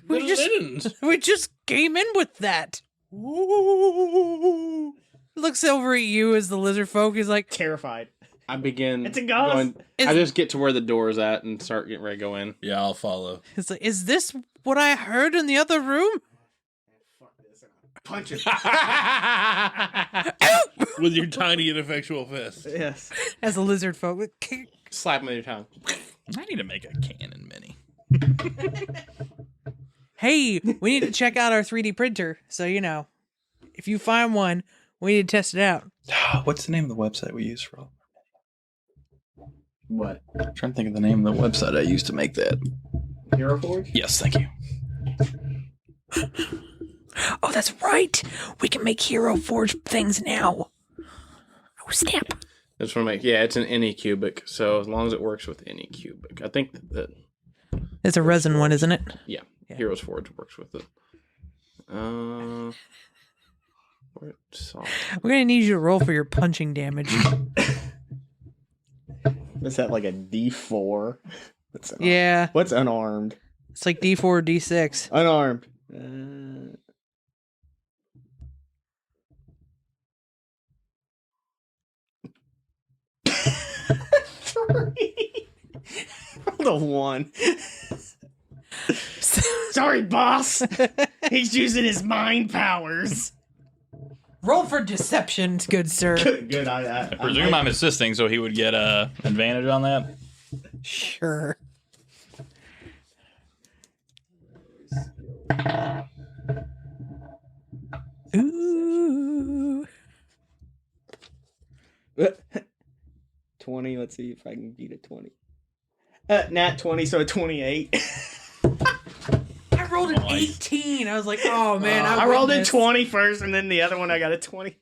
we just came in with that. Ooh. Looks over at you as the lizard folk. He's like, Terrified. I begin. It's a ghost. I just get to where the door is at and start getting ready to go in. Yeah, I'll follow. it's like, is this what I heard in the other room? Punch it. With your tiny, ineffectual fist. Yes. As a lizard folk. Slap him in your tongue. I need to make a cannon mini. Hey, we need to check out our 3D printer. So, if you find one, we need to test it out. What's the name of the website we use for all? What? I'm trying to think of the name of the website I used to make that. Hero Forge? Yes, thank you. Oh, that's right. We can make Hero Forge things now. Oh, snap. I just want to make. Yeah, it's an Anycubic, so as long as it works with Anycubic, I think that. It's a resin one, isn't it? Yeah, Yeah. Heroes Forge works with it. Where soft. We're going to need you to roll for your punching damage. Is that like a D4? Yeah. What's unarmed? It's like D4 or D6. Unarmed. 3. Rolled a 1. Sorry, boss. He's using his mind powers. Roll for deception, good sir. Good. I presume I'm assisting, so he would get a advantage on that. Sure. Ooh. 20. Let's see if I can beat a 20. Nat 20, so a 28. I rolled an 18. I was like, oh man. I rolled a 20 first, and then the other one I got a 28.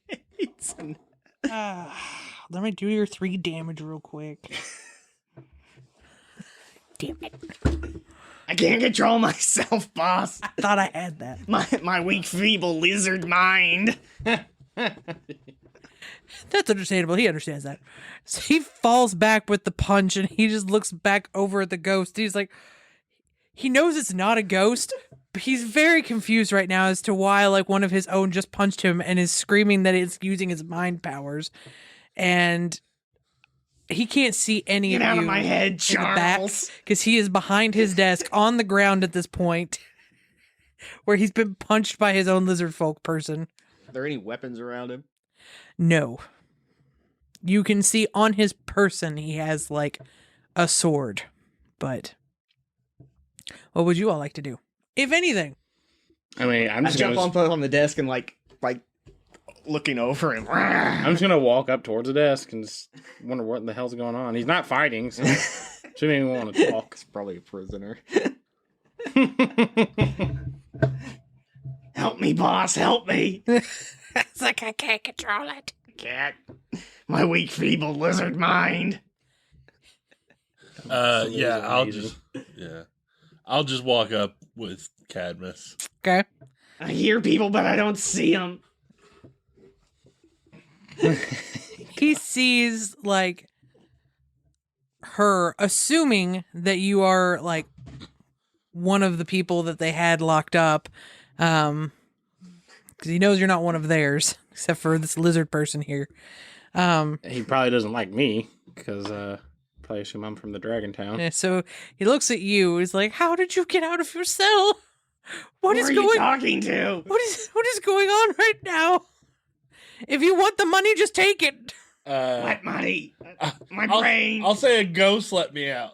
Let me do your 3 damage real quick. Damn it. I can't control myself, boss. I thought I had that. My weak, feeble lizard mind. That's understandable. He understands that. So he falls back with the punch and he just looks back over at the ghost. He's like, he knows it's not a ghost, but he's very confused right now as to why like one of his own just punched him and is screaming that it's using his mind powers. And he can't see any Get of out you of my head, in the back Charles. because he is behind his desk on the ground at this point where he's been punched by his own lizard folk person. Are there any weapons around him? No. You can see on his person he has like a sword. But what would you all like to do? If anything. I mean, I'm I just jump gonna, on the desk and like looking over him. I'm just gonna walk up towards the desk and just wonder what the hell's going on. He's not fighting, so shouldn't even want to talk. He's probably a prisoner. Help me, boss, help me. It's like I can't control it. Cat. My weak, feeble lizard mind. I'll just walk up with Cadmus. Okay. I hear people, but I don't see them. He sees like her, assuming that you are like one of the people that they had locked up, because he knows you're not one of theirs, except for this lizard person here. He probably doesn't like me because probably assume I'm from the Dragon Town. And so he looks at you. He's like, "How did you get out of your cell? What Who is are going? you talking to? What is going on right now? If you want the money, just take it." What money? My I'll, brain. I'll say a ghost let me out.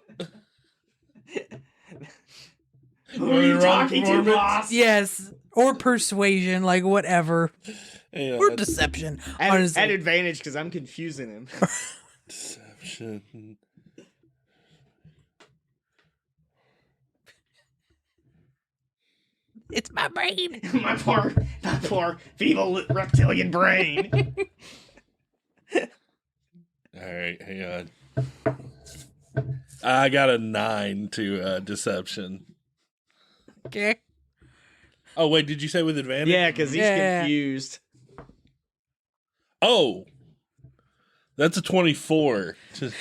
Who are you talking to, boss? Yes, or persuasion, like whatever, Yeah, or deception. At Honestly, advantage because I'm confusing him. deception. it's my brain. my poor feeble reptilian brain. All right, hang on. I got a 9 to deception. Okay. Oh wait, did you say with advantage? Yeah, because he's Yeah. confused. Oh, that's a 24 to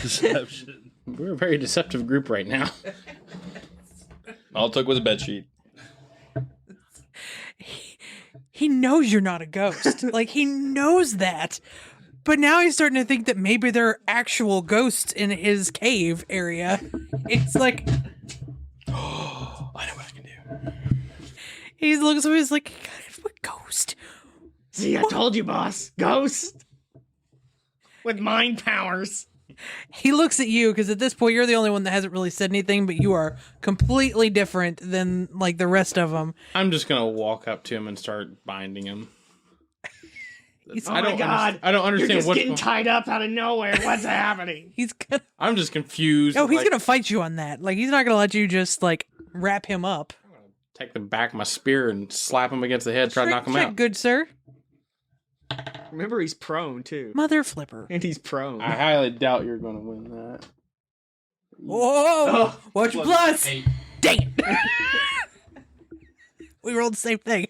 deception. We're a very deceptive group right now. All it took was a bed sheet. He knows you're not a ghost. Like he knows that. But now he's starting to think that maybe there are actual ghosts in his cave area. It's like I know what I can do. he looks at he's like, "God, what ghost?" See, I told you, boss. Ghost with mind powers. He looks at you because at this point you're the only one that hasn't really said anything, but you are completely different than like the rest of them. I'm just gonna walk up to him and start binding him. Oh my god! I don't You're understand just what's getting tied up out of nowhere. What's happening? He's gonna I'm just confused. no, he's like, gonna fight you on that. Like he's not gonna let you just like wrap him up. take the back of my spear and slap him against the head, try to knock him Check, out. good sir. Remember, he's prone too, Mother flipper. and he's prone. I highly doubt you're gonna win that. Whoa! Oh, What's your plus? Dang it! We rolled the same thing.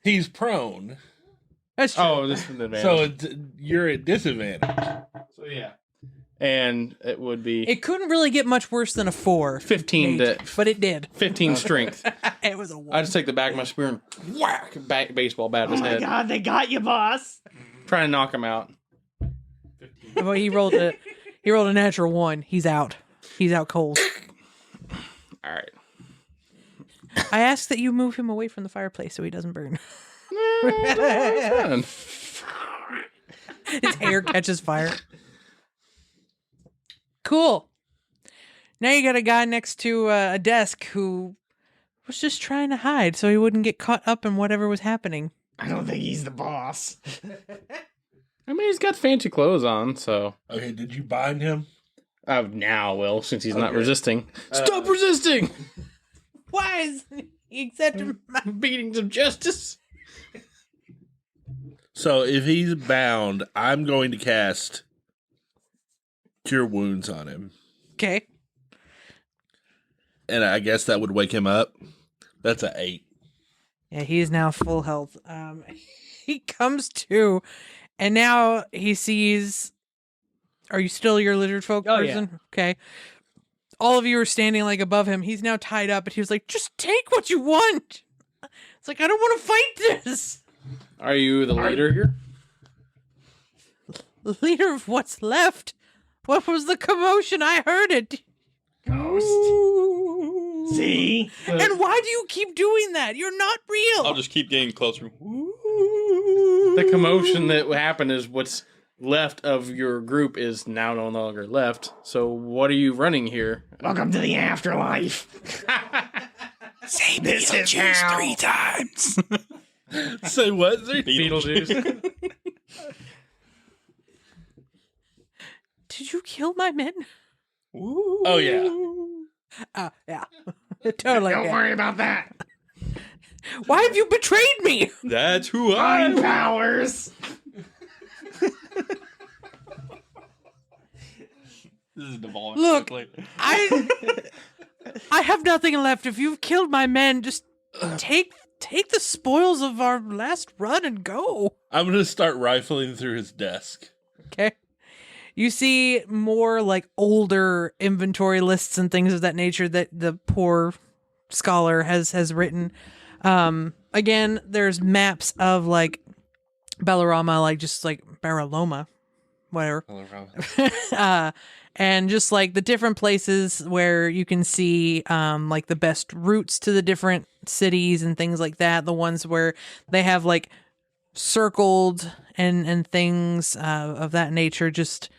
He's prone, That's true. Oh, this is an advantage. so you're at disadvantage. So yeah, and it would be It couldn't really get much worse than a 4. 15 Nate, to but it did. 15 strength. It was a 1. I just take the back of my spear and whack back baseball bat at Oh his my head, god, they got you, boss. trying to knock him out. Well, he rolled a natural 1. He's out. He's out cold. All right. I ask that you move him away from the fireplace so he doesn't burn. Fun. His hair catches fire. Cool. Now you got a guy next to a desk who was just trying to hide so he wouldn't get caught up in whatever was happening. I don't think he's the boss. I mean, he's got fancy clothes on, so Okay, did you bind him? now, Will, since he's not Okay. resisting. Stop resisting! Why is he accepting my... Beatings of justice. So if he's bound, I'm going to cast Cure Wounds on him, Okay. and I guess that would wake him up. That's an 8. Yeah, he is now full health. He comes to, and now he sees. Are you still your lizard folk Oh, yeah. person? Okay. all of you are standing like above him. He's now tied up, and he was like, "Just take what you want." It's like, I don't want to fight this. Are you the leader here? The leader of what's left. What was the commotion? I heard it. Ghost. See? And why do you keep doing that? You're not real. I'll just keep getting closer. The commotion that happened is what's left of your group is now no longer left. So what are you running here? Welcome to the afterlife. Say This is Beetlejuice how- 3 times. Say what? Beetlejuice. Did you kill my men? Oh, yeah. Yeah. Totally. Don't yeah. worry about that. Why have you betrayed me? That's who I Mind am. powers. This is devolving Look, quickly. I have nothing left. If you've killed my men, just take the spoils of our last run and go. I'm going to start rifling through his desk. Okay. You see more like older inventory lists and things of that nature that the poor scholar has written. Again, there's maps of like Bellarama, like just like Baraloma, whatever. And just like the different places where you can see like the best routes to the different cities and things like that. The ones where they have like circled and things of that nature. Just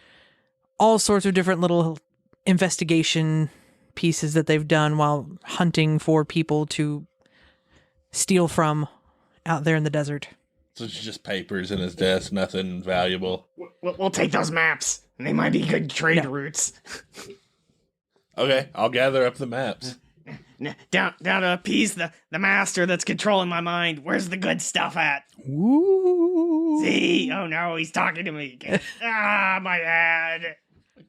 all sorts of different little investigation pieces that they've done while hunting for people to steal from out there in the desert. So it's just papers in his desk, nothing valuable. We'll take those maps. They might be good trade routes. Okay, I'll gather up the maps. Down to appease the master that's controlling my mind. Where's the good stuff at? Ooh. See? Oh no, he's talking to me again. My head.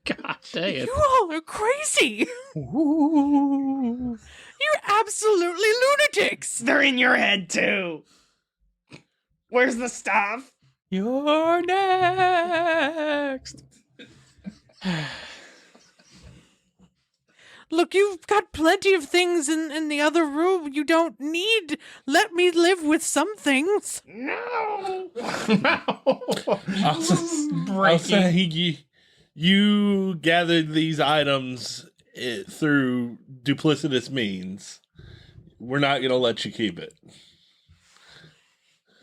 God dang it. You all are crazy. You're absolutely lunatics. They're in your head too. Where's the stuff? You're next. Look, you've got plenty of things in the other room. You don't need. Let me live with some things. No. I'll say you gathered these items through duplicitous means. We're not going to let you keep it.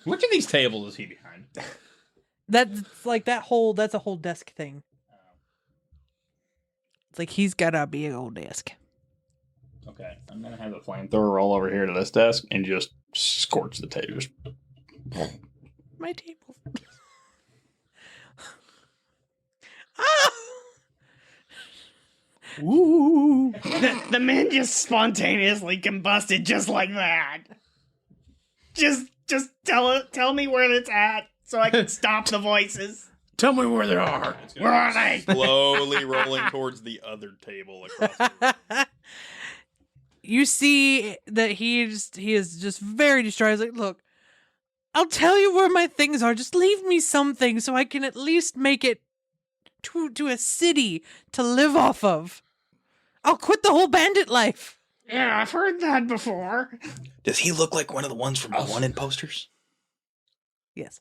Which of these tables is he behind? That's like that's a whole desk thing. It's like he's got a big old desk. Okay, I'm gonna have the flamethrower roll over here to this desk and just scorch the tables. My table. Ah! Ooh. The men just spontaneously combusted just like that. Just tell me where it's at so I can stop the voices. Tell me where they are. Where are they? Slowly rolling towards the other table across the room. You see that he is just very distraught. He's like, look, I'll tell you where my things are. Just leave me something so I can at least make it to a city to live off of. I'll quit the whole bandit life. Yeah, I've heard that before. Does he look like one of the ones from the wanted posters? Yes.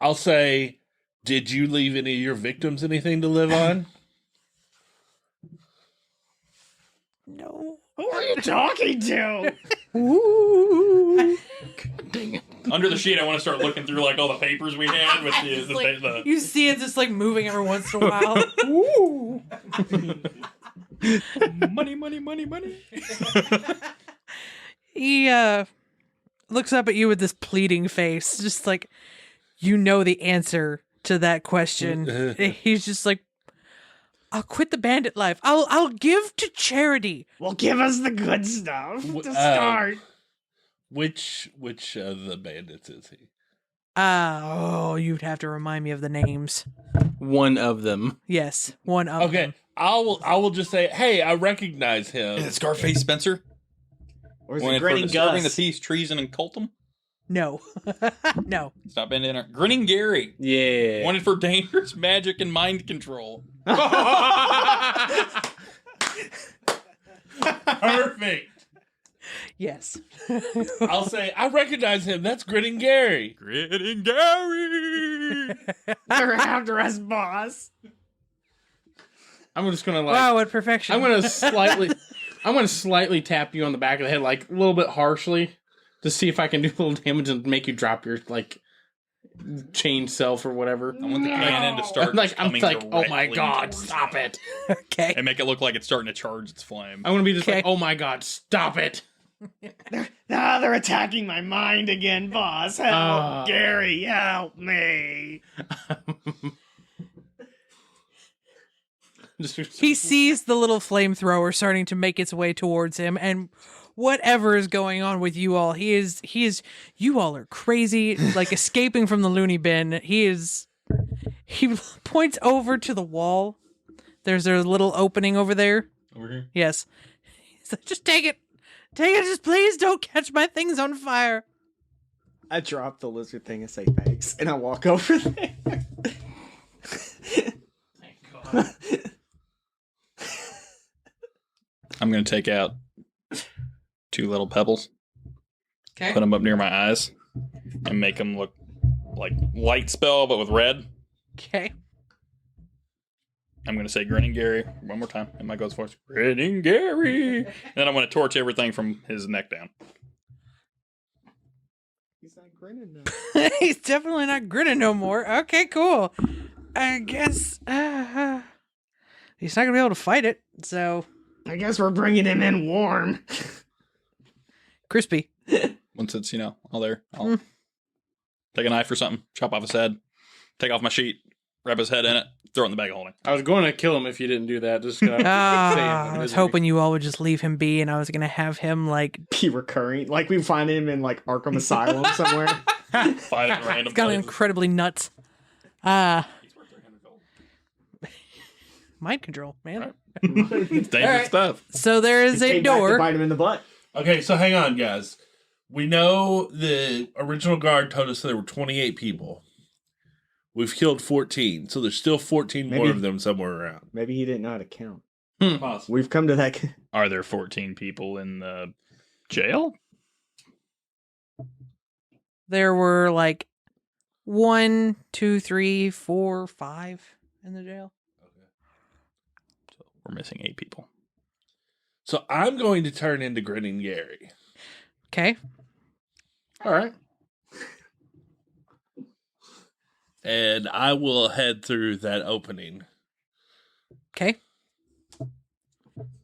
I'll say, did you leave any of your victims anything to live on? No. Who are you talking to? Dang it. Under the sheet, I want to start looking through like all the papers we had with It's the like, you see it just like moving every once in a while. Ooh. money. He looks up at you with this pleading face, just like you know the answer to that question. He's just like, I'll quit the bandit life. I'll give to charity. Well, give us the good stuff to start. Which of the bandits is he? You'd have to remind me of the names. One of them. Yes, one of Okay, them. I will just say, hey, I recognize him. Is it Scarface Spencer? Or is Wanted it for Grinning disturbing the Gus? peace, treason, and cultum? No. No. It's not been in our Grinning Gary. Yeah. Wanted for dangerous magic and mind control. Perfect. Yes. I'll say, I recognize him. That's Grinning Gary. Grinning Gary. They're after us, boss. I'm just gonna Wow, what perfection. I'm gonna slightly tap you on the back of the head, like a little bit harshly, to see if I can do a little damage and make you drop your like chain self or whatever. I want the cannon to start I'm coming like, oh my directly god, towards stop him. it! Okay. And make it look like it's starting to charge its flame. I'm gonna be just Okay. like, oh my god, stop it! They're attacking my mind again, boss. Help, Gary, help me. He sees the little flamethrower starting to make its way towards him, and whatever is going on with you all, he is, you all are crazy, like escaping from the loony bin. He points over to the wall. There's a little opening over there. Over here? Yes. He's like, just take it. Take it, just please don't catch my things on fire. I drop the lizard thing and say thanks, and I walk over there. I'm going to take out 2 little pebbles, Okay. put them up near my eyes, and make them look like light spell, but with red. Okay. I'm going to say Grinning Gary one more time. And my goes voice, Grinning Gary. And then I'm going to torch everything from his neck down. He's not grinning now. He's definitely not grinning no more. Okay, cool. I guess he's not gonna be able to fight it. So I guess we're bringing him in warm. crispy. Once it's, all there, I'll take a knife or something, chop off his head, take off my sheet, wrap his head in it, throw it in the bag of holding. I was going to kill him if you didn't do that. Just save him I was misery. hoping you all would just leave him be, and I was gonna have him like Be recurring. Like we find him in like Arkham Asylum somewhere. Find it in random it's got places. incredibly nuts. He's worth 300 gold. Mind control, man. It's dangerous Alright. stuff. So there is a Came back to door. bite him in the butt. Okay, so hang on, guys. We know the original guard told us there were 28 people. We've killed 14, so there's still 14 more Maybe- of them somewhere around. Maybe he didn't know how to count. Possible. We've come to that. Are there 14 people in the jail? There were like 1, 2, 3, 4, 5 in the jail. So we're missing 8 people. So I'm going to turn into Grinning Gary. Okay. All right. And I will head through that opening. Okay.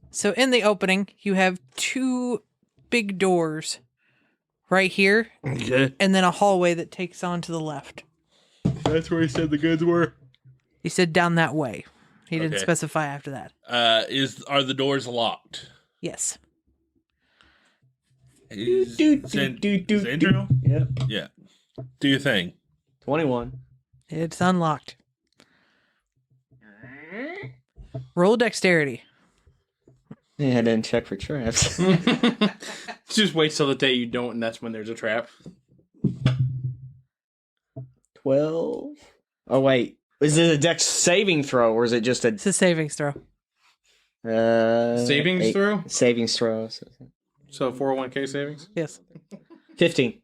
So in the opening, you have 2 big doors right here, Okay. and then a hallway that takes on to the left. That's where he said the goods were. He said down that way. He didn't Okay. specify after that. Are the doors locked? Yes. Is Zandriel? Yep. Yeah. Do your thing. 21. It's unlocked. Roll dexterity. Yeah, I didn't check for traps. Just wait till the day you don't, and that's when there's a trap. 12. Oh wait, is it a dex saving throw or is it just It's a savings throw. a Savings 8 throw? Savings throw. So 401k savings? Yes. 15.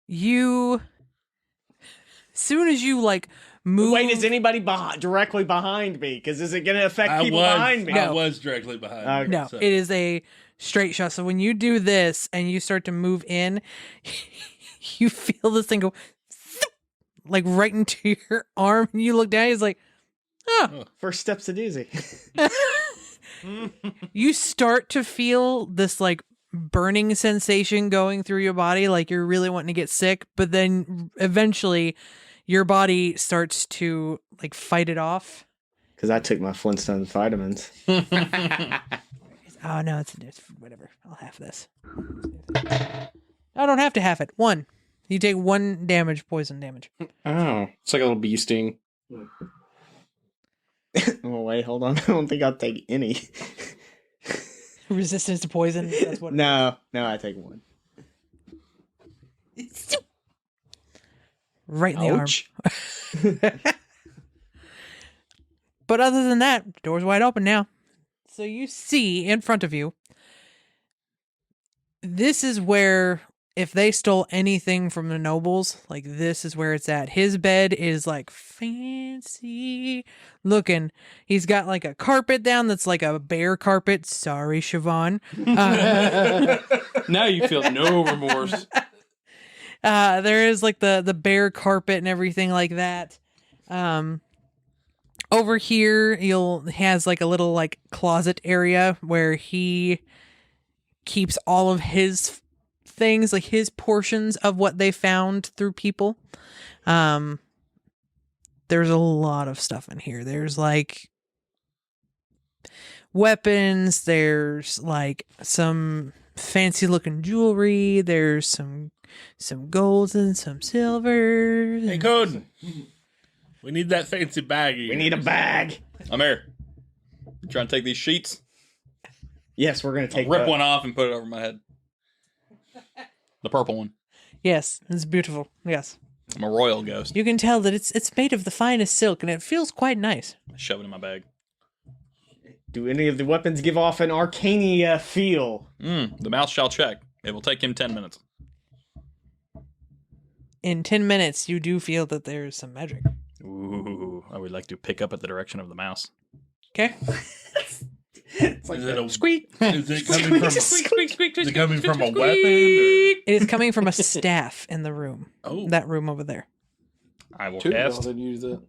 You, soon as you like move. Wait, is anybody directly behind me? Because is it going to affect people behind me? I No. was directly behind. Okay. you, No, so- it is a straight shot. So when you do this and you start to move in, you feel this thing go zoop, like right into your arm, and you look down. He's like, "Oh." First step's it easy. You start to feel this like burning sensation going through your body, like you're really wanting to get sick. But then eventually, your body starts to like fight it off. Because I took my Flintstone vitamins. Oh no, it's whatever. I'll half this. I don't have to half it. 1. You take 1 damage, poison damage. Oh. It's like a little bee sting. Oh wait, hold on. I don't think I'll take any. Resistance to poison. That's what. No, I take 1. Right in the arm. Ouch. But other than that, door's wide open now. So you see in front of you, this is where, if they stole anything from the nobles, like this is where it's at. His bed is like fancy looking. He's got like a carpet down that's like a bear carpet. Sorry, Siobhan. Now you feel no remorse. There is like the bear carpet and everything like that. Over here, has like a little like closet area where he keeps all of his things, like his portions of what they found through people. There's a lot of stuff in here. There's like weapons, there's like some fancy looking jewelry, there's some golds and some silver. Hey, Code. We need that fancy bag. We need a bag. I'm here. You trying to take these sheets? Yes, we're gonna take Rip one off and put it over my head. The purple one. Yes, it's beautiful. Yes. I'm a royal ghost. You can tell that it's made of the finest silk and it feels quite nice. I shove it in my bag. Do any of the weapons give off an arcania feel? The mouse shall check. It will take him 10 minutes. In 10 minutes, you do feel that there is some magic. Ooh, I would like to pick up at the direction of the mouse. Okay. Is it a Squeak. Is it coming from? Squeak, squeak, Is it coming from a weapon? Or? It is coming from a staff in the room. Oh, That room over there. I will Two cast. didn't use it.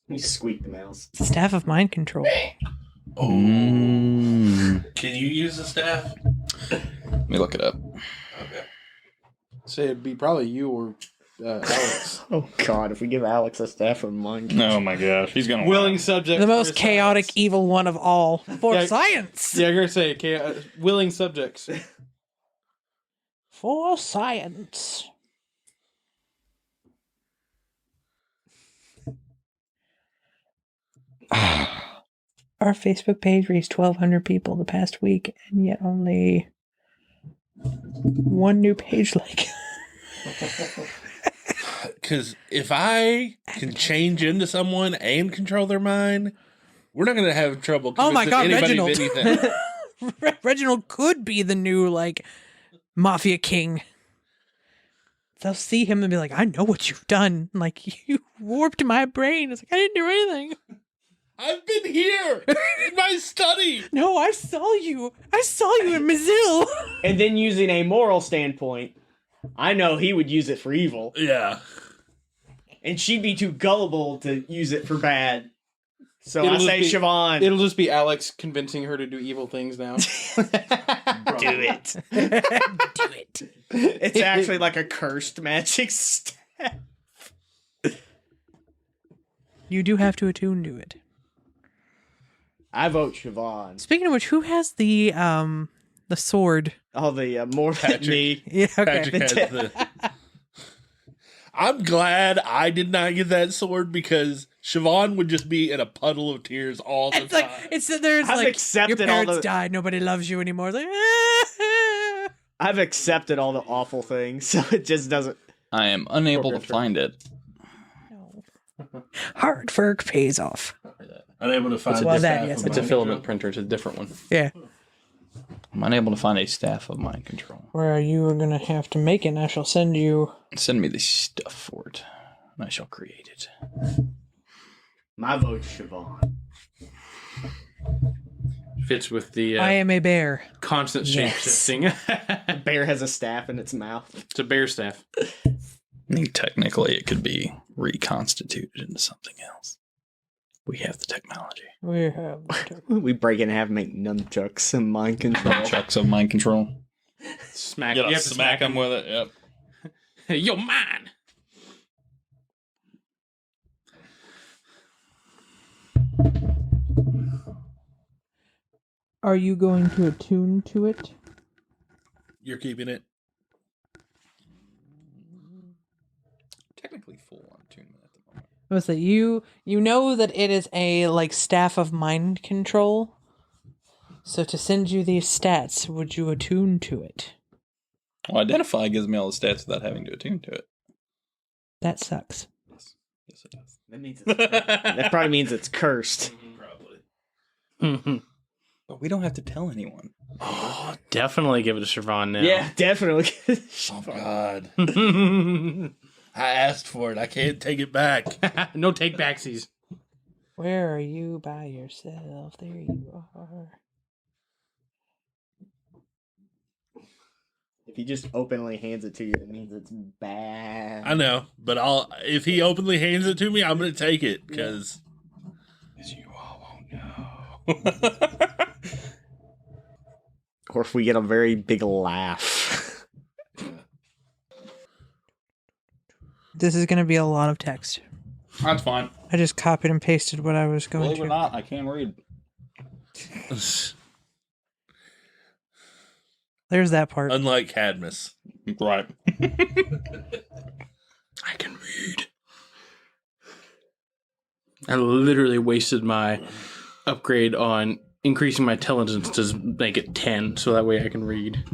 You squeak the mouse. Staff of mind control. oh. Can you use the staff? Let me look it up. Okay. Say it'd be probably you or Alex. Oh God! If we give Alex a staff of mind, Oh my gosh, he's gonna Willing subject. The for most chaotic, science. evil one of all. For Yeah. science. Yeah, I'm gonna say willing subjects. For science. Our Facebook page reached 1,200 people the past week, and yet only one new page like. Because if I can change into someone and control their mind, we're not going to have trouble Oh my convincing God, anybody Reginald. of anything. Reginald could be the new, like, mafia king. They'll see him and be like, I know what you've done. Like, you warped my brain. It's like, I didn't do anything. I've been here in my study. No, I saw you. I saw you in Mazil. and then using a moral standpoint, I know he would use it for evil, Yeah. and she'd be too gullible to use it for bad. So It'll I just say, be- Siobhan, It'll just be Alex convincing her to do evil things now. do it. Do it. It's actually like a cursed magic staff. You do have to attune to it. I vote Siobhan. Speaking of which, who has the sword? Oh, the more than Patrick. me. Yeah, okay. Patrick has the. I'm glad I did not get that sword because Siobhan would just be in a puddle of tears all the It's like time. it's there's I've like accepted your all parents the- died, nobody loves you anymore. It's like I've accepted all the awful things, so it just doesn't. I am unable to Grifter. find it. hard work pays off. Unable to find Well, the that, staff yes, of It's a mind filament control. printer. It's a different one. Yeah. I'm unable to find a staff of mind control. Where you are gonna have to make it, and I shall send you. Send me the stuff for it, and I shall create it. My vote's Siobhan. Fits with the I am a bear. constant shape Yes. shifting. The bear has a staff in its mouth. It's a bear staff. I mean, technically, it could be reconstituted into something else. We have the technology. We have. We break it in half and make nunchucks and mind control. Chucks of mind control. Smack. You You gotta have to smack him with it. Yep. Yo, man. Are you going to attune to it? You're keeping it. Technically full on attunement at the moment. Was that you know that it is a like staff of mind control? So to send you these stats, would you attune to it? Well, identify gives me all the stats without having to attune to it. That sucks. Yes, it does. That means that probably means it's cursed. Probably. But we don't have to tell anyone. Oh, definitely give it to Siobhan now. Yeah, definitely. Oh God! I asked for it. I can't take it back. No take backsies. Where are you by yourself? There you are. If he just openly hands it to you, it means it's bad. I know, but if he openly hands it to me, I'm gonna take it because You all won't know. Or if we get a very big laugh. This is going to be a lot of text. That's fine. I just copied and pasted what I was going Believe it or to. not, I can read. There's that part. unlike Cadmus. Right. I can read. I literally wasted my upgrade on increasing my intelligence to make it 10, so that way I can read.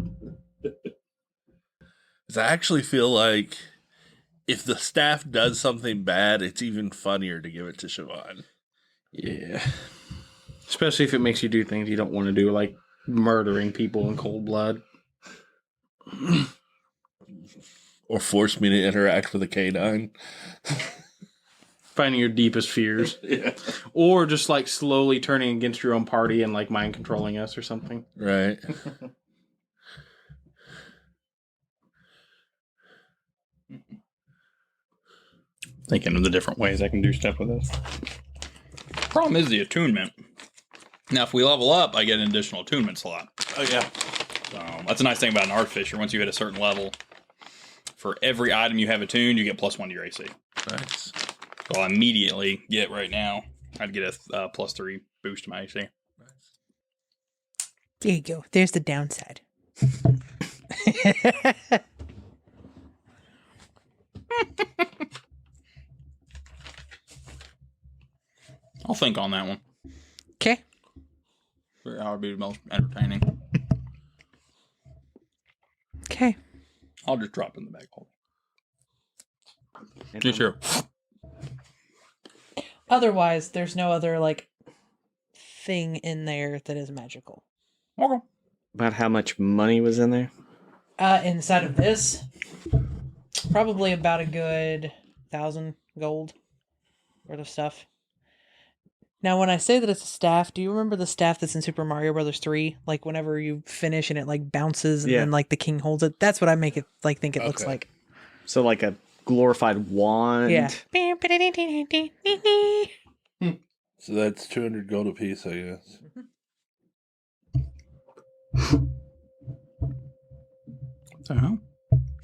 'Cause I actually feel like if the staff does something bad, it's even funnier to give it to Siobhan. Yeah. Especially if it makes you do things you don't want to do, like murdering people in cold blood. Or force me to interact with a canine. Finding your deepest fears. Yeah. Or just like slowly turning against your own party and like mind controlling us or something. Right. Thinking of the different ways I can do stuff with this. Problem is the attunement. Now, if we level up, I get an additional attunement slot. Oh, yeah. So that's a nice thing about an artificer. Once you hit a certain level, for every item you have attuned, you get +1 to your AC. Nice. So I'll immediately get right now. I'd get a +3 boost to my AC. There you go. There's the downside. I'll think on that one. Okay. Figure out how to be the most entertaining. Okay. I'll just drop it in the bag hole. You sure? Otherwise, there's no other like thing in there that is magical. Okay. About how much money was in there? Inside of this, probably about a good 1,000 gold worth of stuff. Now, when I say that it's a staff, do you remember the staff that's in Super Mario Brothers 3? Like whenever you finish and it like bounces and then like the king holds it. That's what I make it like think it looks like. So like a glorified wand. Yeah. So that's 200 gold apiece, I guess. What the hell?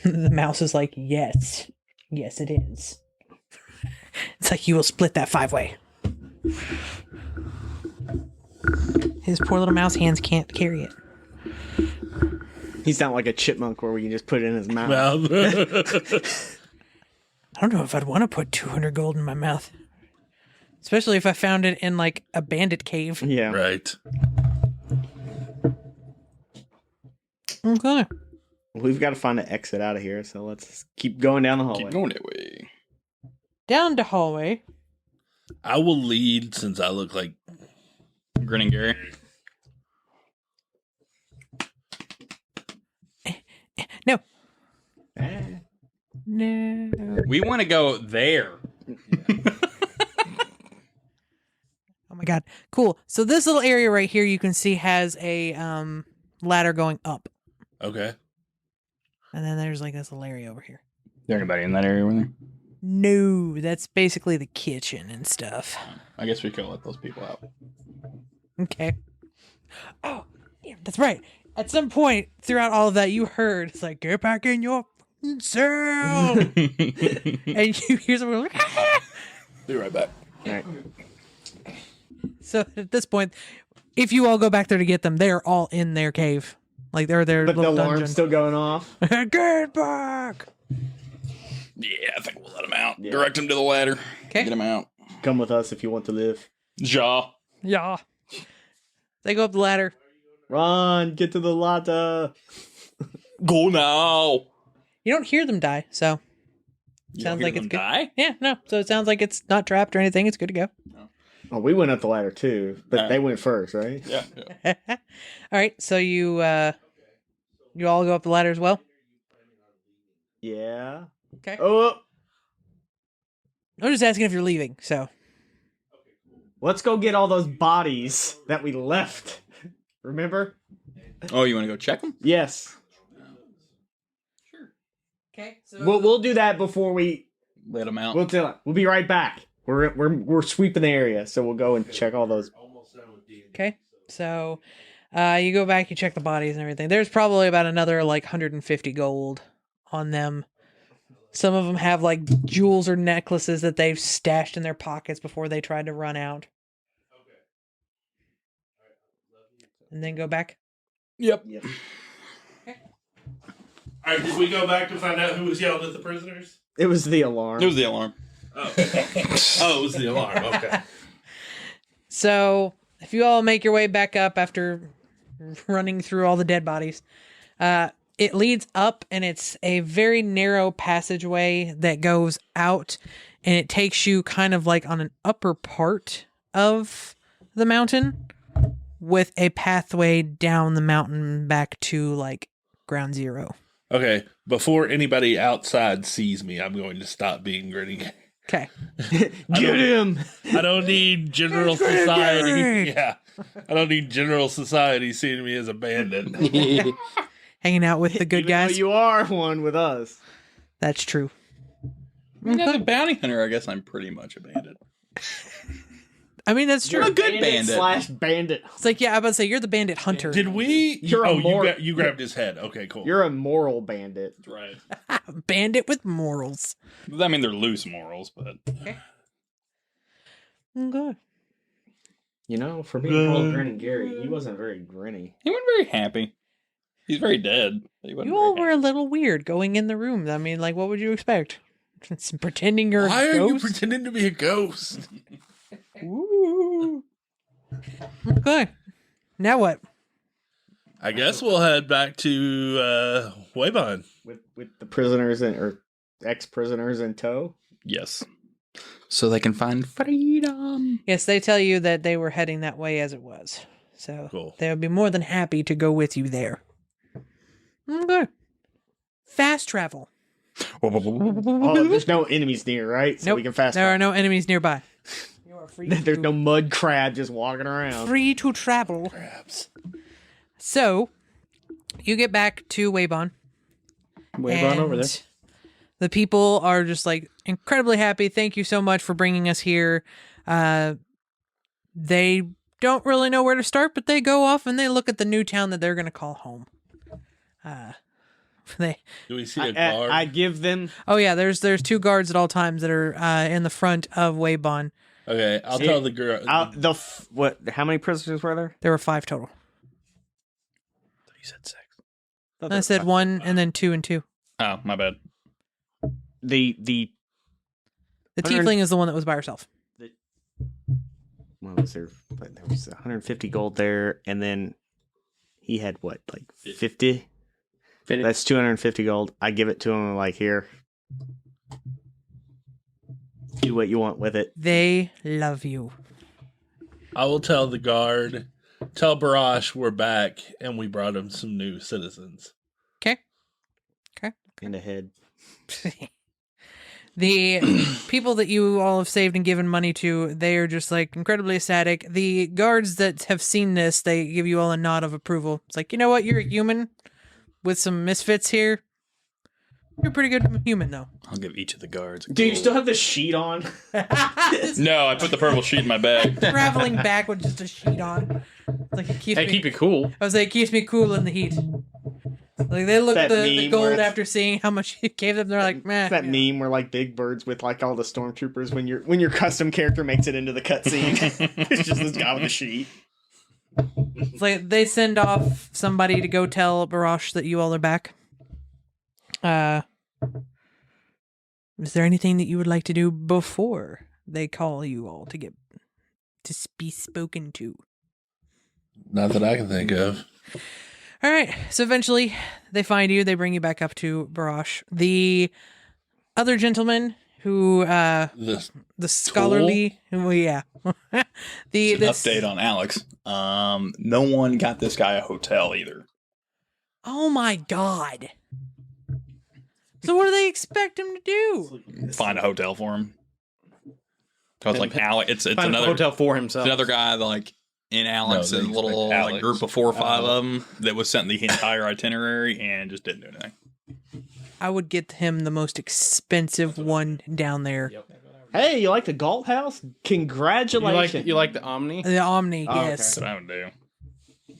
The mouse is like, yes. Yes, it is. It's like you will split that 5-way. His poor little mouse hands can't carry it. He's not like a chipmunk where we can just put it in his mouth. Well, I don't know if I'd want to put 200 gold in my mouth. Especially if I found it in like a bandit cave. Yeah. right. Okay. We've got to find an exit out of here, so let's keep going down the hallway. Keep going that way. Down the hallway. I will lead since I look like Grinning Gary. No. Eh. No. We want to go there. Oh my god. Cool. So this little area right here you can see has a ladder going up. okay. And then there's like this little area over here. Is there anybody in that area with me? No, that's basically the kitchen and stuff. I guess we could let those people out. Okay. Oh, yeah, that's right. At some point throughout all of that, you heard it's like, get back in your fucking cell. And you hear someone like, ah! Be right back. All right. So at this point, if you all go back there to get them, they are all in their cave. Like they're their But the little alarm's dungeon. still going off. Get back! Yeah, I think we'll let him out. Yeah. Direct him to the ladder. Okay. Get him out. Come with us if you want to live. Ja. Yeah. They go up the ladder. Run, get to the ladder. Go now. You don't hear them die, so You Sounds don't like hear it's them good. die? Yeah, no. So it sounds like it's not trapped or anything. It's good to go. Oh, we went up the ladder too, but they went first, right? Yeah. All right. So you all go up the ladder as well. Yeah. Okay. Oh, I'm just asking if you're leaving. So let's go get all those bodies that we left. Remember? Oh, you want to go check them? Yes. okay. So We'll do that before we. Let them out. We'll be right back. We're sweeping the area, so we'll go and check all those. okay. So you go back, you check the bodies and everything. There's probably about another like 150 gold on them. Some of them have like jewels or necklaces that they've stashed in their pockets before they tried to run out. And then go back. Yep. All right, did we go back to find out who was yelling at the prisoners? It was the alarm. It was the alarm. Oh, oh, it was the alarm. Okay. So if you all make your way back up after running through all the dead bodies, it leads up and it's a very narrow passageway that goes out and it takes you kind of like on an upper part of the mountain with a pathway down the mountain back to like ground zero. Okay, before anybody outside sees me, I'm going to stop being gritty. Okay. Get him! I don't need general society. Yeah. I don't need general society seeing me as a bandit. Hanging out with the good Even though guys. you are one with us. That's true. I mean, as a bounty hunter, I guess I'm pretty much a bandit. I mean, that's true. You're a good bandit. / bandit. It's like, yeah, I'm about to say, you're the bandit hunter. Did we? You're a you grabbed his head. Okay, cool. You're a moral bandit. Right. Bandit with morals. I mean, they're loose morals, but Okay. You know, for being called Grinning Gary, he wasn't very grinny. he wasn't very happy. He's very dead. He wasn't You all very were a little weird going in the room. I mean, like, what would you expect? Pretending you're Why a are you ghost? pretending to be a ghost? Ooh. Okay. Now what? I guess we'll head back to Waybon. With the prisoners or ex-prisoners in tow. Yes. So they can find freedom. Yes, they tell you that they were heading that way as it was. So Cool. they would be more than happy to go with you there. Okay. Fast travel. Oh, there's no enemies near, right? So Nope. we can fast There are travel. no enemies nearby. You are free. There's no mud crab just walking around. free to travel. Crabs. So you get back to Waybon. Waybon over there. and The people are just like incredibly happy. Thank you so much for bringing us here. They don't really know where to start, but they go off and they look at the new town that they're going to call home. They Do we see a guard? I give them. Oh yeah, there's 2 guards at all times that are in the front of Waybon. Okay, I'll tell the girl. What? How many prisoners were there? There were 5 total. You said 6. I said 1 and then 2 and 2. Oh, my bad. The The 100 tiefling is the one that was by herself. what was there? There was 150 gold there, and then he had what, like 50? That's 250 gold. I give it to him. Like, here, do what you want with it. They love you. I will tell the guard. Tell Barash we're back and we brought him some new citizens. Okay. In the head. The people that you all have saved and given money to, they are just like incredibly ecstatic. The guards that have seen this, they give you all a nod of approval. It's like, you know what? You're a human with some misfits here. You're a pretty good human, though. I'll give each of the guards. Do you still have the sheet on? No, I put the purple sheet in my bag. Traveling back with just a sheet on. Like it keeps Hey, me, keep it cool. I was like, it keeps me cool in the heat. Like they look That at the meme gold where it's- after seeing how much you gave them. They're like, man. That meme where like big birds with like all the stormtroopers when your custom character makes it into the cutscene. It's just this guy with a sheet. It's like they send off somebody to go tell Barash that you all are back. Is there anything that you would like to do before they call you all to be spoken to? Not that I can think of. All right. So eventually they find you. They bring you back up to Barash. The other gentleman who The the scholarly, well, yeah, An update on Alex. No one got this guy a hotel either. Oh my god! So what do they expect him to do? Find a hotel for him. So it's like Alex. It's Find a another hotel for it's himself. another guy like in Alex's they expect little like Alex. group of 4 or 5 of them that was sent the entire itinerary and just didn't do anything. I would get him the most expensive one down there. Hey, you like the Galt House? Congratulations. You like the Omni? The Omni, Oh, okay. yes. That's what I would do.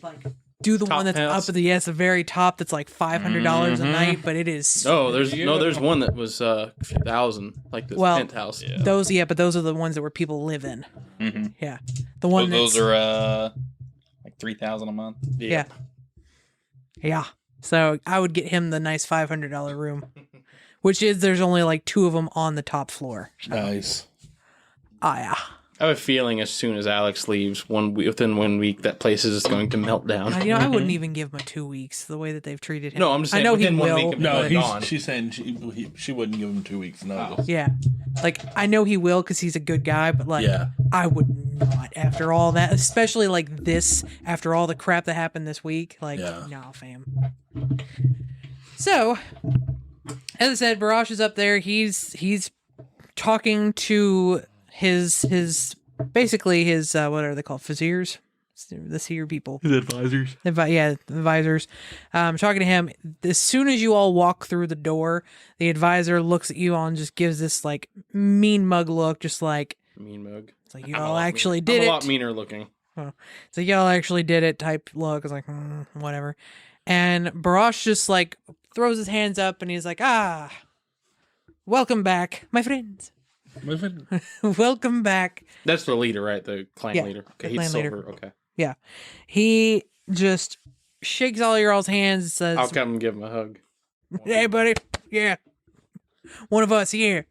Like, do the Top one that's house. up at the the very top. That's like $500 a night, but it is Oh, there's one that was a few thousand, like this Well, penthouse. Yeah. those. Yeah, but those are the ones that where people live in. Mm-hmm. Yeah, the one Those that's are like $3,000 a month. yeah. So I would get him the nice $500 room, which is there's only like 2 of them on the top floor. nice. Oh yeah. I have a feeling as soon as Alex leaves, within 1 week, that place is going to melt down. I wouldn't even give him 2 weeks. The way that they've treated him. No, I'm just saying I know he within 1 will. week of No, being gone. she's saying she wouldn't give him 2 weeks notice. Yeah, like I know he will because he's a good guy, but like Yeah. I would not after all that, especially like this after all the crap that happened this week. Like, Yeah. nah, fam. So, as I said, Barash is up there. He's talking to his basically his what are they called? Viziers, the seer people. His advisors. The advisors. Talking to him. As soon as you all walk through the door, the advisor looks at you all and just gives this like mean mug look, just like Mean mug. it's like you I'm a all lot actually meaner. did I'm it. a lot meaner looking. It's like y'all actually did it type look. It's like whatever. And Barash just like throws his hands up and he's like, welcome back, my friends. Welcome back. That's the leader, right? The clan Yeah, leader. Okay, the he's clan silver. leader. Okay. Yeah. He just shakes all your all's hands and says, I'll come and give him a hug. hey, buddy. Yeah. One of us here.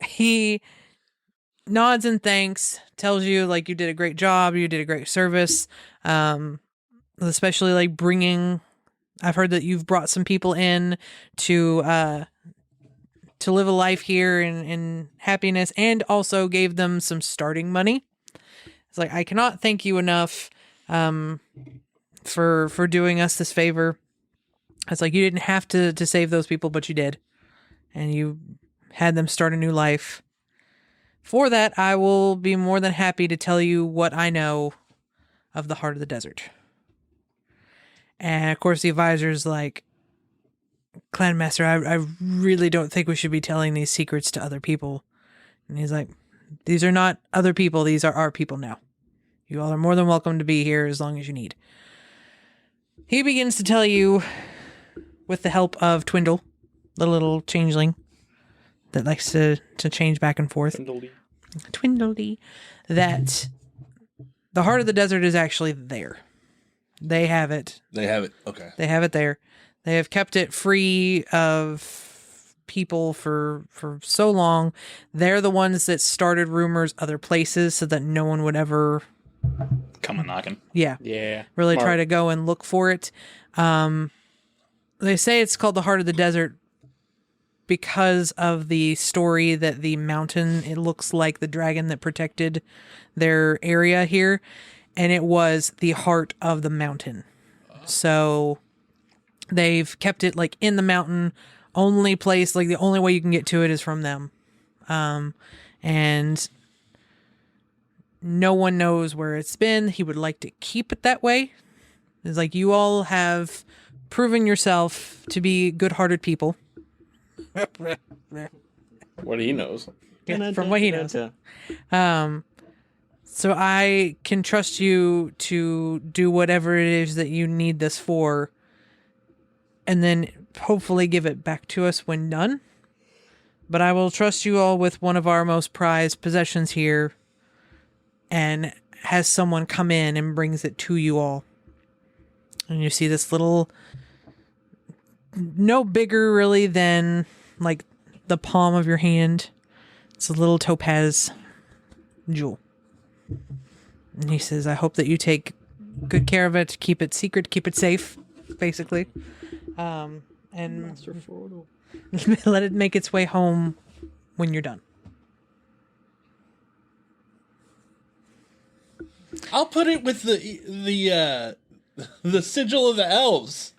He nods and thanks, tells you like you did a great job, you did a great service. Especially like I've heard that you've brought some people in to live a life here in happiness, and also gave them some starting money. It's like, I cannot thank you enough for doing us this favor. It's like, you didn't have to save those people, but you did. And you had them start a new life. For that, I will be more than happy to tell you what I know of the heart of the desert. And of course, the advisor's like, Clan Master, I really don't think we should be telling these secrets to other people. And he's like, these are not other people. These are our people now. You all are more than welcome to be here as long as you need. He begins to tell you, with the help of Twindle, the little changeling that likes to change back and forth. Twindledee. That the heart of the desert is actually there. They have it. They have it. Okay. They have it there. They have kept it free of people for so long. They're the ones that started rumors other places so that no one would ever Coming knocking. Yeah. really Smart. try to go and look for it. They say it's called the heart of the desert because of the story that the mountain, it looks like the dragon that protected their area here, and it was the heart of the mountain. So they've kept it like in the mountain, only place, like the only way you can get to it is from them. And no one knows where it's been. He would like to keep it that way. It's like, you all have proven yourself to be good-hearted people. What he knows. Yeah, from what he knows. So I can trust you to do whatever it is that you need this for, and then hopefully give it back to us when done. But I will trust you all with one of our most prized possessions here, and has someone come in and brings it to you all. And you see this little, no bigger really than like the palm of your hand. It's a little topaz jewel. And he says, I hope that you take good care of it, keep it secret, keep it safe, basically. And Let it make its way home when you're done. I'll put it with the sigil of the elves,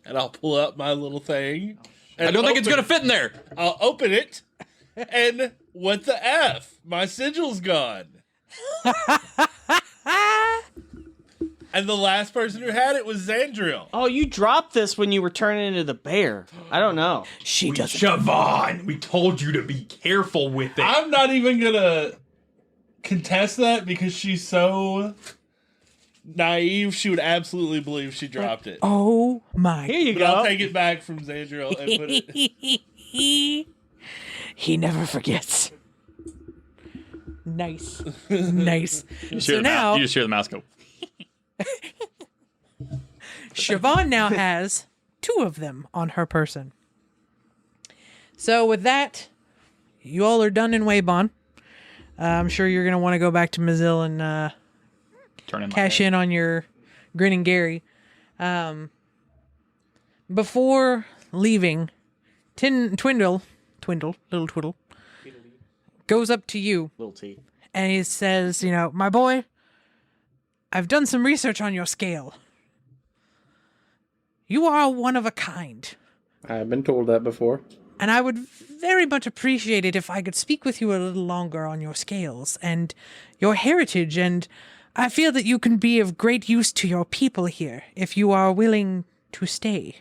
and I'll pull out my little thing. I don't think it's gonna fit in there. I'll open it, and what the F? My sigil's gone. And the last person who had it was Xandriel. Oh, you dropped this when you were turning into the bear. I don't know. She doesn't. Siobhan, we told you to be careful with it. I'm not even gonna contest that because she's so naive. She would absolutely believe she dropped it. Oh my. Here you But I'll go. take it back from Xandriel and put it. He never forgets. Nice. Nice. So now, you just hear the mouse go. Siobhan now has 2 of them on her person. So with that, you all are done in Waybon. I'm sure you're going to want to go back to Mazil and Turn in my cash head. in on your Grinning Gary. Before leaving, Twindle, little Twiddle, goes up to you Little T. and he says, my boy, I've done some research on your scale. You are one of a kind. I've been told that before. And I would very much appreciate it if I could speak with you a little longer on your scales and your heritage. And I feel that you can be of great use to your people here if you are willing to stay.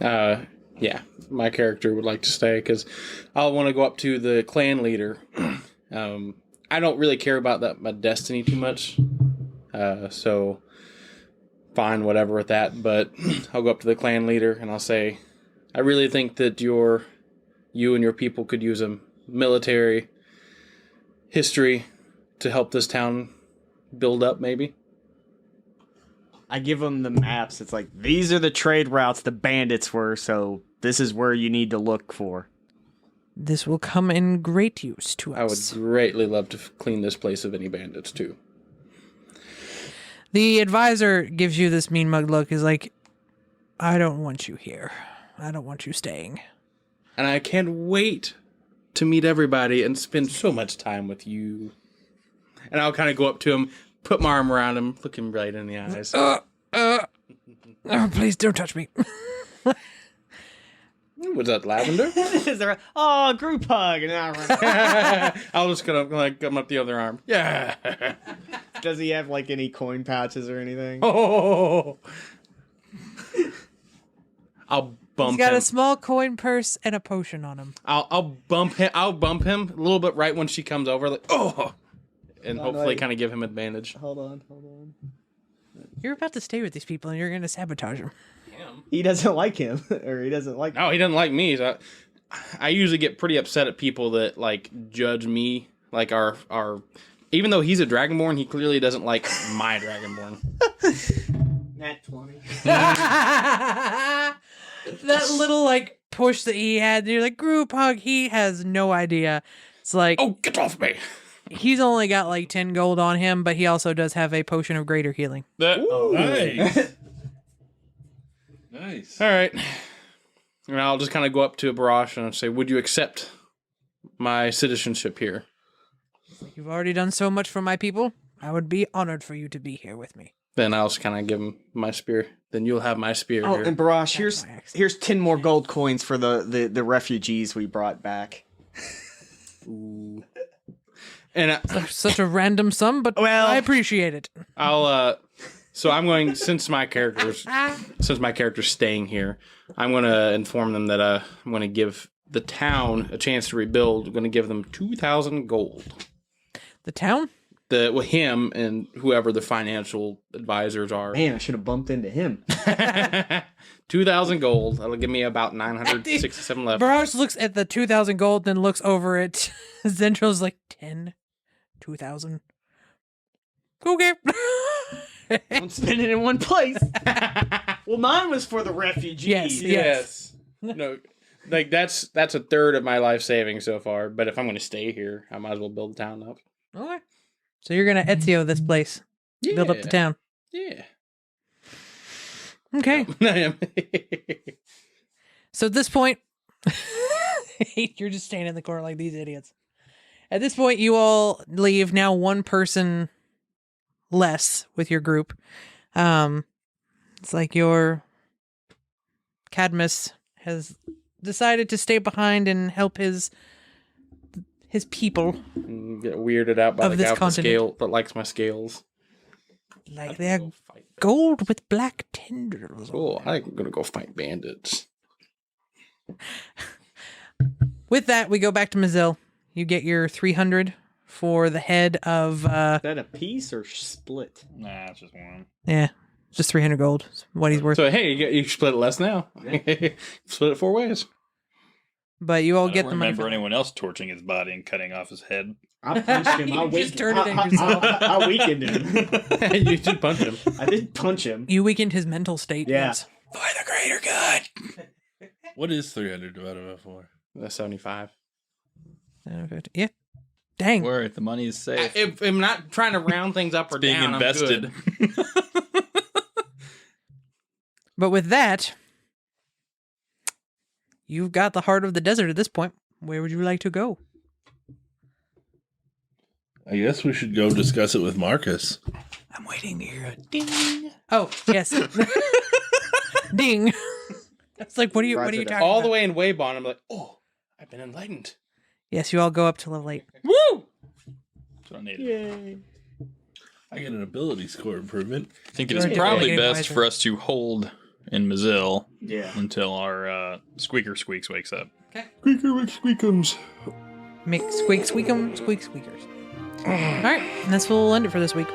Yeah, my character would like to stay because I'll want to go up to the clan leader. I don't really care about my destiny too much, so fine, whatever with that. But I'll go up to the clan leader and I'll say, I really think that you and your people could use a military history to help this town build up, maybe. I give them the maps. It's like, these are the trade routes the bandits were, so this is where you need to look for. This will come in great use to I would us. greatly love to clean this place of any bandits, too. The advisor gives you this mean mug look, is like, I don't want you here. I don't want you staying. And I can't wait to meet everybody and spend so much time with you. And I'll kind of go up to him, put my arm around him, look him right in the eyes. Oh, please don't touch me. Was that lavender? Is there a group hug? And I'll just gonna come up the other arm. Yeah. does he have like any coin pouches or anything? Oh. I'll bump He's got him. a small coin purse and a potion on him. I'll bump him. I'll bump him a little bit right when she comes over, like and hopefully wait. kind of give him advantage. Hold on. You're about to stay with these people and you're going to sabotage them. He doesn't like him, or he doesn't like. No, he doesn't like me. So I usually get pretty upset at people that like judge me, like our. Even though he's a Dragonborn, he clearly doesn't like my Dragonborn. Nat 20. That little like push that he had, and you're like, group hug, he has no idea. It's like, Oh, get off me! he's only got like 10 gold on him, but he also does have a potion of greater healing. Nice. Nice. All right, and I'll just kind of go up to Barash and say, "Would you accept my citizenship here?" You've already done so much for my people. I would be honored for you to be here with me. Then I'll just kind of give him my spear. Then you'll have my spear Oh, here. and Barash, here's my accent. here's 10 more gold coins for the refugees we brought back. And Such a random sum, but Well- I appreciate it. I'll so I'm going since my character's staying here, I'm going to inform them that I'm going to give the town a chance to rebuild. I'm going to give them 2,000 gold. The town? Him and whoever the financial advisors are. Man, I should have bumped into him. 2,000 gold. That'll give me about 967 left. Barrage looks at the 2,000 gold, then looks over at Zentro's like, 10? 2,000? Okay. Don't spend it in one place. Well, mine was for the refugees. Yes. No, like that's a third of my life savings so far. But if I'm going to stay here, I might as well build the town up. Okay. So you're going to Ezio this place. Build up the town. Yeah. Okay. So at this point, you're just standing in the corner like these idiots. At this point, you all leave. Now one person less with your group. It's like your Cadmus has decided to stay behind and help his people. Get weirded out by Of the this guy with the continent. scale that likes my scales. Like they're gold with black tendrils. Cool. I'm gonna go fight bandits. With that, we go back to Mazil. You get your 300 for the head of, Is that a piece or split? Nah, it's just one. yeah, just 300 gold. Is what he's worth. So hey, you split it less now. Split it 4 ways. But you all I get don't the money. remember For anyone else torching his body and cutting off his head. I punched him. I You just weakened, turned it in yourself. I weakened him. You did punch him. I did punch him. You weakened his mental state. Yeah. Yes. For the greater good. What is 300 divided by 4? That's 75. Yeah. Dang. Where the money is safe. If I'm not trying to round things up or Being down, invested. I'm good. But with that, you've got the heart of the desert at this point. Where would you like to go? I guess we should go discuss it with Marcus. I'm waiting to hear a ding. Oh, yes. Ding. It's like, what are you Roger talking that. All about? the way in Waybon, I'm like, oh, I've been enlightened. Yes, you all go up to level 8. Woo! That's what I needed. Yay. I get an ability score improvement. I think it You're is already probably getting best wiser. for us to hold in Mazil Yeah. until our Squeaker Squeaks wakes up. Squeaker McSqueakums. Make squeak squeakum, squeak squeakers. All right, and that's what we'll end it for this week.